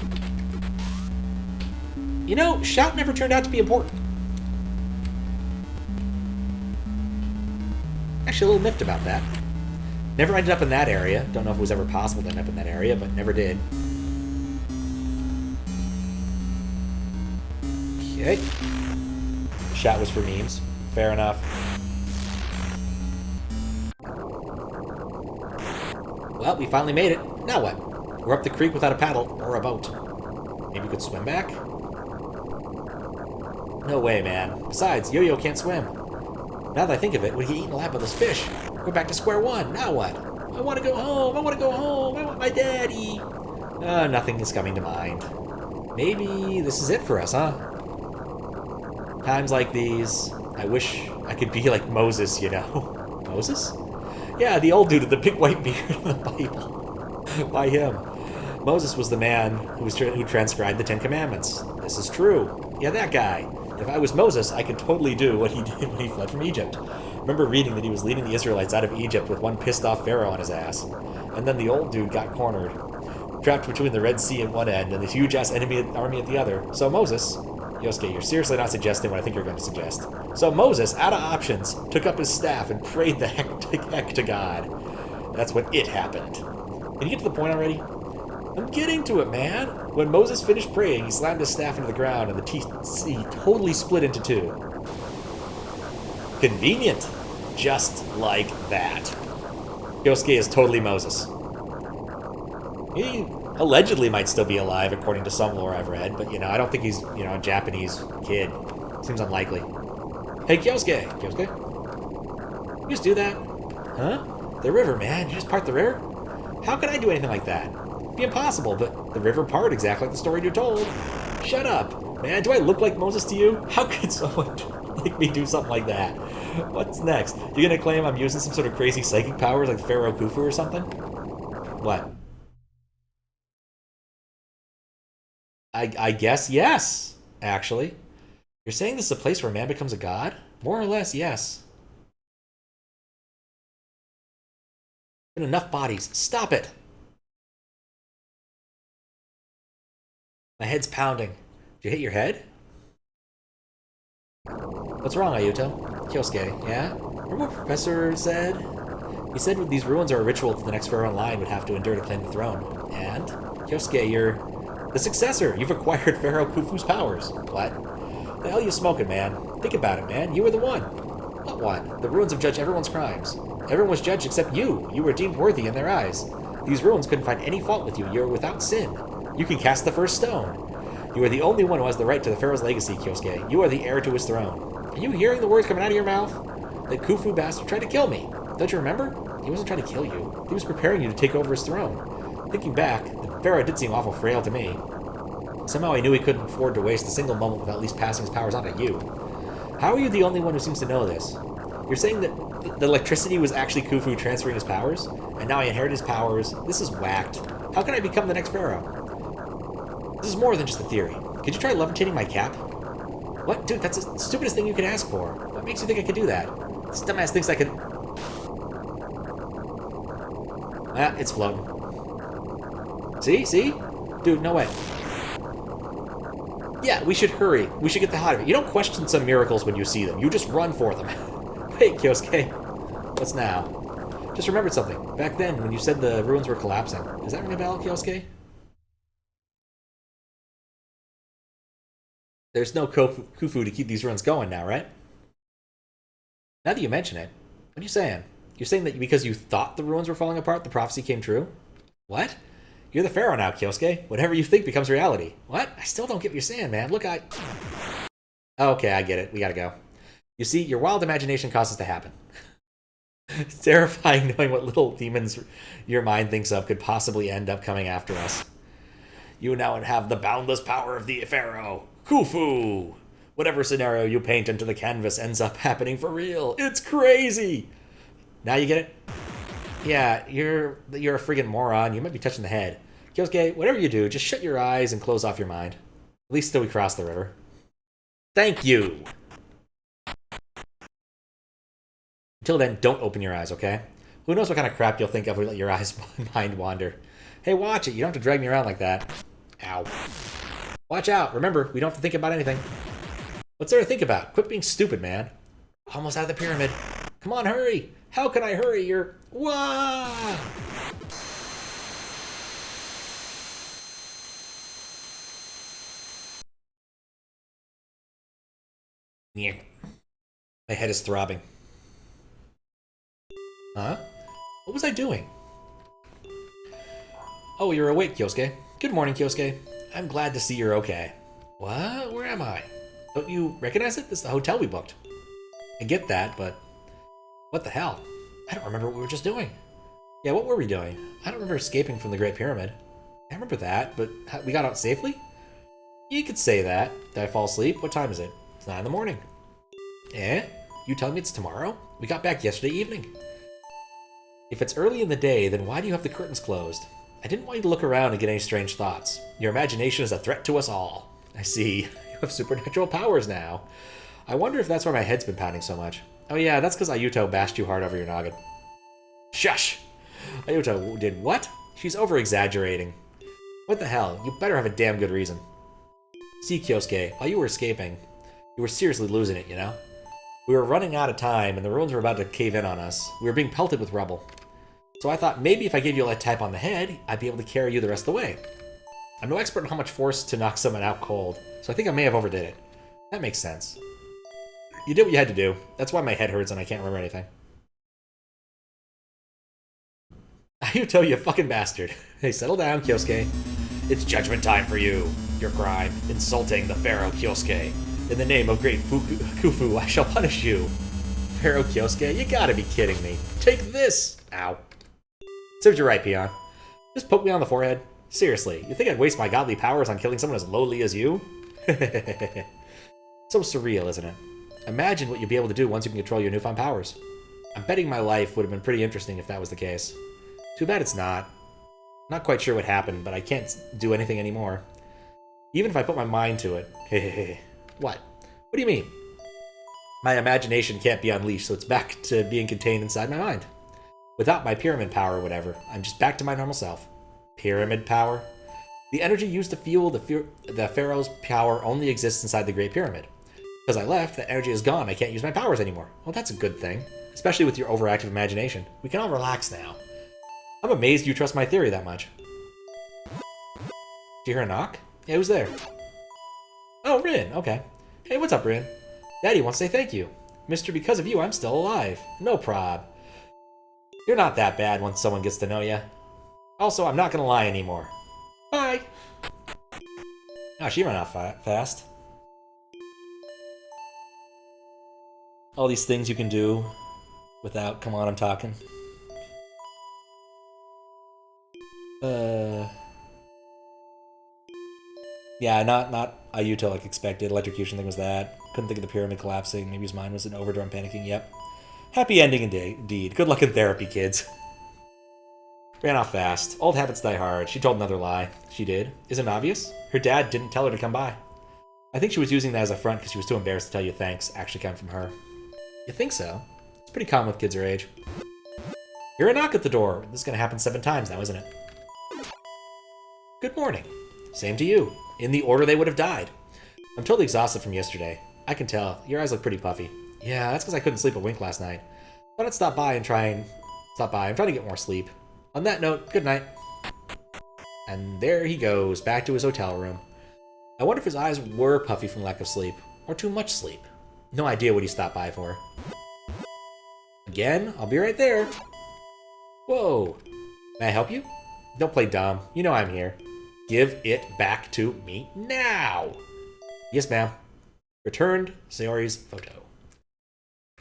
You know, shout never turned out to be important. Actually, a little miffed about that. Never ended up in that area. Don't know if it was ever possible to end up in that area, but never did. Okay. Shout was for memes. Fair enough. Well, we finally made it. Now what? We're up the creek without a paddle or a boat. Maybe we could swim back? No way, man. Besides, Yo-Yo can't swim. Now that I think of it, when he eaten alive by those fish, we're back to square one. Now what? I want to go home. I want to go home. I want my daddy. Nothing is coming to mind. Maybe this is it for us, huh? Times like these, I wish I could be like Moses, you know. Moses? Yeah, the old dude with the big white beard in the Bible. By him. Moses was the man who transcribed the Ten Commandments. This is true. Yeah, that guy. If I was Moses, I could totally do what he did when he fled from Egypt. Remember reading that he was leading the Israelites out of Egypt with one pissed-off Pharaoh on his ass. And then the old dude got cornered, trapped between the Red Sea at one end and the huge-ass enemy army at the other. So Moses... Yosuke, you're seriously not suggesting what I think you're going to suggest. So Moses, out of options, took up his staff and prayed the heck to God. That's when it happened. Can you get to the point already? I'm getting to it, man. When Moses finished praying, he slammed his staff into the ground and the sea totally split into two. Convenient. Just like that. Yosuke is totally Moses. He allegedly might still be alive, according to some lore I've read, but, you know, I don't think he's, you know, a Japanese kid. Seems unlikely. Hey, Kyosuke! Kyosuke? You just do that? Huh? The river, man. You just part the river? How could I do anything like that? It'd be impossible, but the river parted exactly like the story you told. Shut up. Man, do I look like Moses to you? How could someone like me do something like that? What's next? You gonna claim I'm using some sort of crazy psychic powers like Pharaoh Khufu or something? What? I guess yes, actually. You're saying this is a place where man becomes a god? More or less, yes. Been enough bodies. Stop it! My head's pounding. Did you hit your head? What's wrong, Ayuto? Kyosuke, yeah? Remember what Professor said? He said these ruins are a ritual that the next pharaoh in line would have to endure to claim the throne. And? Kyosuke, you're... the successor! You've acquired Pharaoh Khufu's powers. What? The hell you smoking, man? Think about it, man. You were the one. What one? The ruins have judged everyone's crimes. Everyone was judged except you. You were deemed worthy in their eyes. These ruins couldn't find any fault with you. You were without sin. You can cast the first stone. You are the only one who has the right to the Pharaoh's legacy, Kyosuke. You are the heir to his throne. Are you hearing the words coming out of your mouth? That Khufu bastard tried to kill me. Don't you remember? He wasn't trying to kill you. He was preparing you to take over his throne. Thinking back, the Pharaoh did seem awful frail to me. Somehow I knew he couldn't afford to waste a single moment without at least passing his powers on to you. How are you the only one who seems to know this? You're saying that the electricity was actually Khufu transferring his powers? And now I inherit his powers? This is whacked. How can I become the next pharaoh? This is more than just a theory. Could you try levitating my cap? What? Dude, that's the stupidest thing you could ask for. What makes you think I could do that? This dumbass thinks I could... Ah, it's floating. See? See? Dude, no way. Yeah, we should hurry. We should get the hell out of it. You don't question some miracles when you see them. You just run for them. Hey, Kyosuke. What's now? Just remembered something. Back then, when you said the ruins were collapsing. Does that ring a bell, Kyosuke? There's no Khufu to keep these ruins going now, right? Now that you mention it, what are you saying? You're saying that because you thought the ruins were falling apart, the prophecy came true? What? You're the pharaoh now, Kyosuke. Whatever you think becomes reality. What? I still don't get what you're saying, man. Look, Okay, I get it. We gotta go. You see, your wild imagination causes to happen. It's terrifying knowing what little demons your mind thinks of could possibly end up coming after us. You now have the boundless power of the Pharaoh. Khufu! Whatever scenario you paint into the canvas ends up happening for real. It's crazy! Now you get it? Yeah, you're a friggin' moron. You might be touching the head. Kyosuke, whatever you do, just shut your eyes and close off your mind. At least till we cross the river. Thank you! Until then, don't open your eyes, okay? Who knows what kind of crap you'll think of when you let your eyes mind wander. Hey, watch it. You don't have to drag me around like that. Ow. Watch out. Remember, we don't have to think about anything. What's there to think about? Quit being stupid, man. Almost out of the pyramid. Come on, hurry. How can I hurry? You're... Wah! Yeah. My head is throbbing. Huh? What was I doing? Oh, you're awake, Kyosuke. Good morning, Kyosuke. I'm glad to see you're okay. What? Where am I? Don't you recognize it? This is the hotel we booked. I get that, but... What the hell? I don't remember what we were just doing. Yeah, what were we doing? I don't remember escaping from the Great Pyramid. I remember that, but we got out safely? You could say that. Did I fall asleep? What time is it? It's 9 in the morning. Eh? You telling me it's tomorrow? We got back yesterday evening. If it's early in the day, then why do you have the curtains closed? I didn't want you to look around and get any strange thoughts. Your imagination is a threat to us all. I see. You have supernatural powers now. I wonder if that's why my head's been pounding so much. Oh yeah, that's because Ayuto bashed you hard over your noggin. Shush! Ayuto did what? She's over-exaggerating. What the hell? You better have a damn good reason. See, Kyosuke, while you were escaping, you were seriously losing it, you know? We were running out of time, and the ruins were about to cave in on us. We were being pelted with rubble. So I thought maybe if I gave you a light tap on the head, I'd be able to carry you the rest of the way. I'm no expert on how much force to knock someone out cold, so I think I may have overdid it. That makes sense. You did what you had to do. That's why my head hurts and I can't remember anything. Ayuto, you fucking bastard. Hey, settle down, Kyosuke. It's judgment time for you. Your crime, insulting the Pharaoh Kyosuke. In the name of great Khufu, I shall punish you. Pharaoh Kyosuke, you gotta be kidding me. Take this! Ow. Serves you right, peon. Just poke me on the forehead. Seriously, you think I'd waste my godly powers on killing someone as lowly as you? So surreal, isn't it? Imagine what you'd be able to do once you can control your newfound powers. I'm betting my life would have been pretty interesting if that was the case. Too bad it's not. Not quite sure what happened, but I can't do anything anymore. Even if I put my mind to it. Hehehe. What? What do you mean? My imagination can't be unleashed, so it's back to being contained inside my mind. Without my pyramid power or whatever, I'm just back to my normal self. Pyramid power? The energy used to fuel the Pharaoh's power only exists inside the Great Pyramid. Because I left, that energy is gone. I can't use my powers anymore. Well, that's a good thing. Especially with your overactive imagination. We can all relax now. I'm amazed you trust my theory that much. Did you hear a knock? Yeah, who's there? Oh, Rin. Okay. Hey, what's up, Rin? Daddy wants to say thank you. Mister, because of you, I'm still alive. No prob. You're not that bad once someone gets to know you. Also, I'm not gonna lie anymore. Bye! Oh, she ran off fast. All these things you can do without... Come on, I'm talking. Yeah, not Ayuto like expected. Electrocution thing was that. Couldn't think of the pyramid collapsing. Maybe his mind was in overdrive panicking. Yep. Happy ending indeed. Good luck in therapy, kids. Ran off fast. Old habits die hard. She told another lie. She did. Isn't it obvious? Her dad didn't tell her to come by. I think she was using that as a front because she was too embarrassed to tell you thanks actually come from her. You think so? It's pretty common with kids her age. Hear a knock at the door. This is going to happen 7 times now, isn't it? Good morning. Same to you. In the order they would have died. I'm totally exhausted from yesterday. I can tell. Your eyes look pretty puffy. Yeah, that's because I couldn't sleep a wink last night. Thought I'd stop by. I'm trying to get more sleep. On that note, good night. And there he goes, back to his hotel room. I wonder if his eyes were puffy from lack of sleep, or too much sleep. No idea what he stopped by for. Again, I'll be right there. Whoa. May I help you? Don't play dumb. You know I'm here. Give it back to me now. Yes, ma'am. Returned Sayori's photo.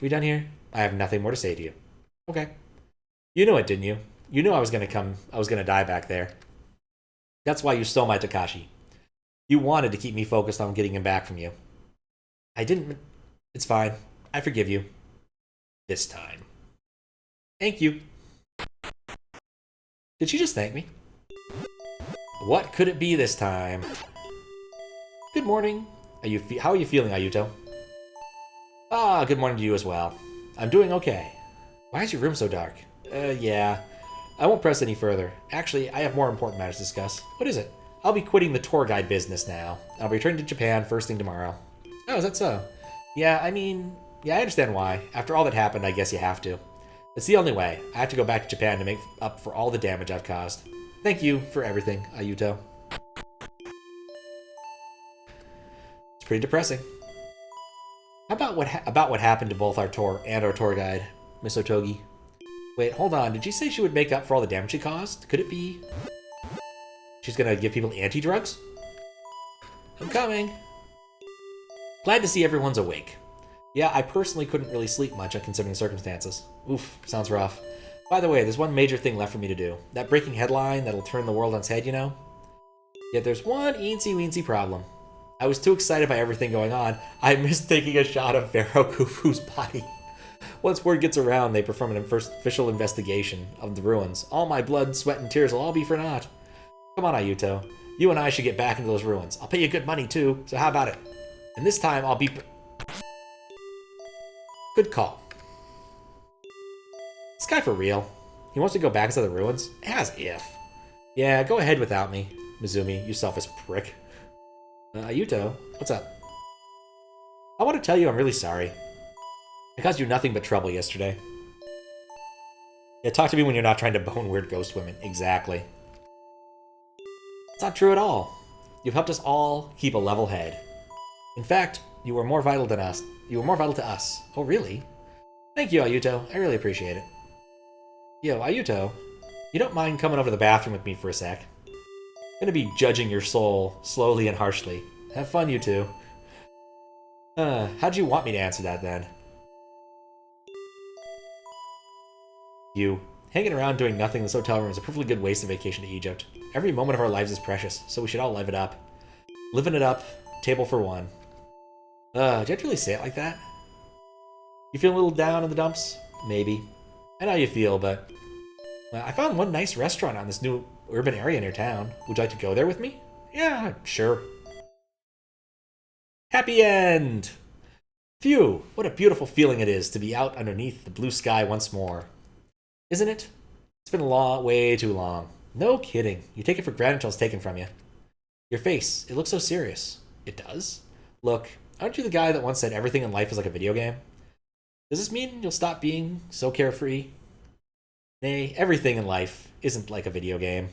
We done here? I have nothing more to say to you. Okay. You knew it, didn't you? You knew I was gonna die back there. That's why you stole my Takashi. You wanted to keep me focused on getting him back from you. I didn't... It's fine. I forgive you. This time. Thank you. Did she just thank me? What could it be this time? Good morning. How are you feeling, Ayuto? Ah, good morning to you as well. I'm doing okay. Why is your room so dark? Yeah. I won't press any further. Actually, I have more important matters to discuss. What is it? I'll be quitting the tour guide business now. I'll be returning to Japan first thing tomorrow. Oh, is that so? Yeah, I understand why. After all that happened, I guess you have to. It's the only way. I have to go back to Japan to make up for all the damage I've caused. Thank you for everything, Ayuto. It's pretty depressing. How about what happened to both our tour and our tour guide, Miss Otogi? Wait, hold on. Did she say she would make up for all the damage she caused? Could it be... she's gonna give people anti-drugs? I'm coming. Glad to see everyone's awake. Yeah, I personally couldn't really sleep much considering the circumstances. Oof, sounds rough. By the way, there's one major thing left for me to do. That breaking headline that'll turn the world on its head, you know? Yet there's one eensy-weensy problem. I was too excited by everything going on, I missed taking a shot of Pharaoh Khufu's body. Once word gets around, they perform an official investigation of the ruins. All my blood, sweat, and tears will all be for naught. Come on, Ayuto. You and I should get back into those ruins. I'll pay you good money, too, so how about it? And this time, I'll be... Good call. This guy for real? He wants to go back inside the ruins? As if. Yeah, go ahead without me, Mizumi, you selfish prick. Ayuto, what's up? I want to tell you I'm really sorry. I caused you nothing but trouble yesterday. Yeah, talk to me when you're not trying to bone weird ghost women. Exactly. It's not true at all. You've helped us all keep a level head. In fact, you were more vital than us. You were more vital to us. Oh, really? Thank you, Ayuto. I really appreciate it. Yo, Ayuto, you don't mind coming over to the bathroom with me for a sec? I'm gonna be judging your soul slowly and harshly. Have fun, you two. How'd you want me to answer that, then? You. Hanging around doing nothing in this hotel room is a perfectly good waste of vacation to Egypt. Every moment of our lives is precious, so we should all live it up. Living it up, table for one. Do you have to really say it like that? You feel a little down in the dumps? Maybe. I know how you feel, but... Well, I found one nice restaurant on this new urban area near town. Would you like to go there with me? Yeah, sure. Happy end! Phew, what a beautiful feeling it is to be out underneath the blue sky once more. Isn't it? It's been way too long. No kidding. You take it for granted until it's taken from you. Your face, it looks so serious. It does? Look, aren't you the guy that once said everything in life is like a video game? Does this mean you'll stop being so carefree? Nay, everything in life isn't like a video game.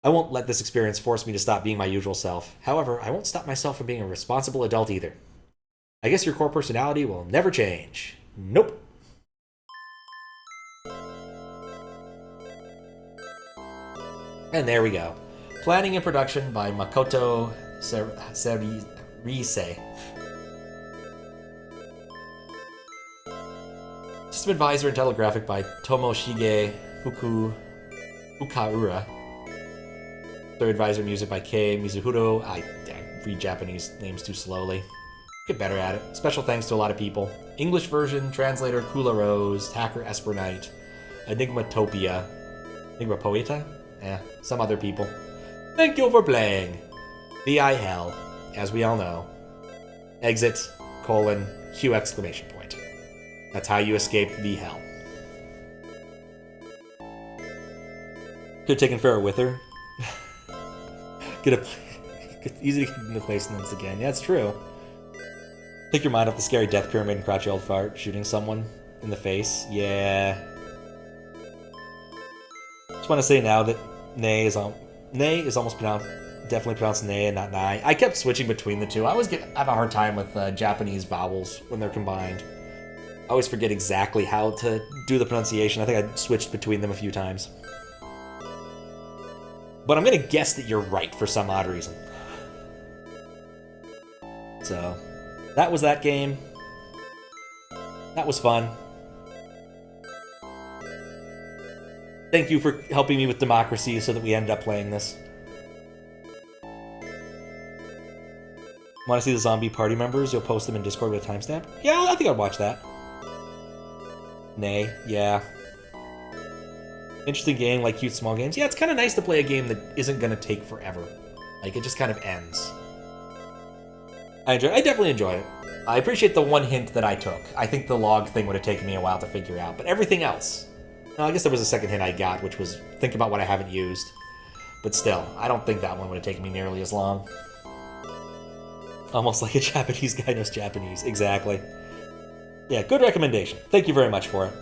I won't let this experience force me to stop being my usual self. However, I won't stop myself from being a responsible adult either. I guess your core personality will never change. Nope. And there we go. Planning and production by Makoto Serise. System advisor and title graphic by Tomoshige Fukaura. Third advisor music by Kei Mizuhiro. I read Japanese names too slowly. Get better at it. Special thanks to a lot of people. English version, translator Kula Rose, Hacker Espernight, Enigmatopia, Enigmapoeta? Some other people. Thank you for playing. VI Hell, as we all know. Exit, Q exclamation point. That's how you escape V Hell. Could have taken Pharaoh with her. Easy to get into placements again. Yeah, it's true. Take your mind off the scary death pyramid and crouchy old fart shooting someone in the face. Yeah. Just want to say now that Nay is almost definitely pronounced Nay and not Nai. I kept switching between the two. I always have a hard time with Japanese vowels when they're combined. I always forget exactly how to do the pronunciation. I think I switched between them a few times. But I'm going to guess that you're right for some odd reason. So, that was that game. That was fun. Thank you for helping me with democracy so that we ended up playing this. Want to see the zombie party members? You'll post them in Discord with a timestamp? Yeah, I think I'd watch that. Nay, yeah. Interesting game, like cute small games. Yeah, it's kind of nice to play a game that isn't going to take forever. Like, it just kind of ends. I definitely enjoy it. I appreciate the one hint that I took. I think the log thing would have taken me a while to figure out, but everything else... No, I guess there was a second hint I got, which was think about what I haven't used. But still, I don't think that one would have taken me nearly as long. Almost like a Japanese guy knows Japanese. Exactly. Yeah, good recommendation. Thank you very much for it.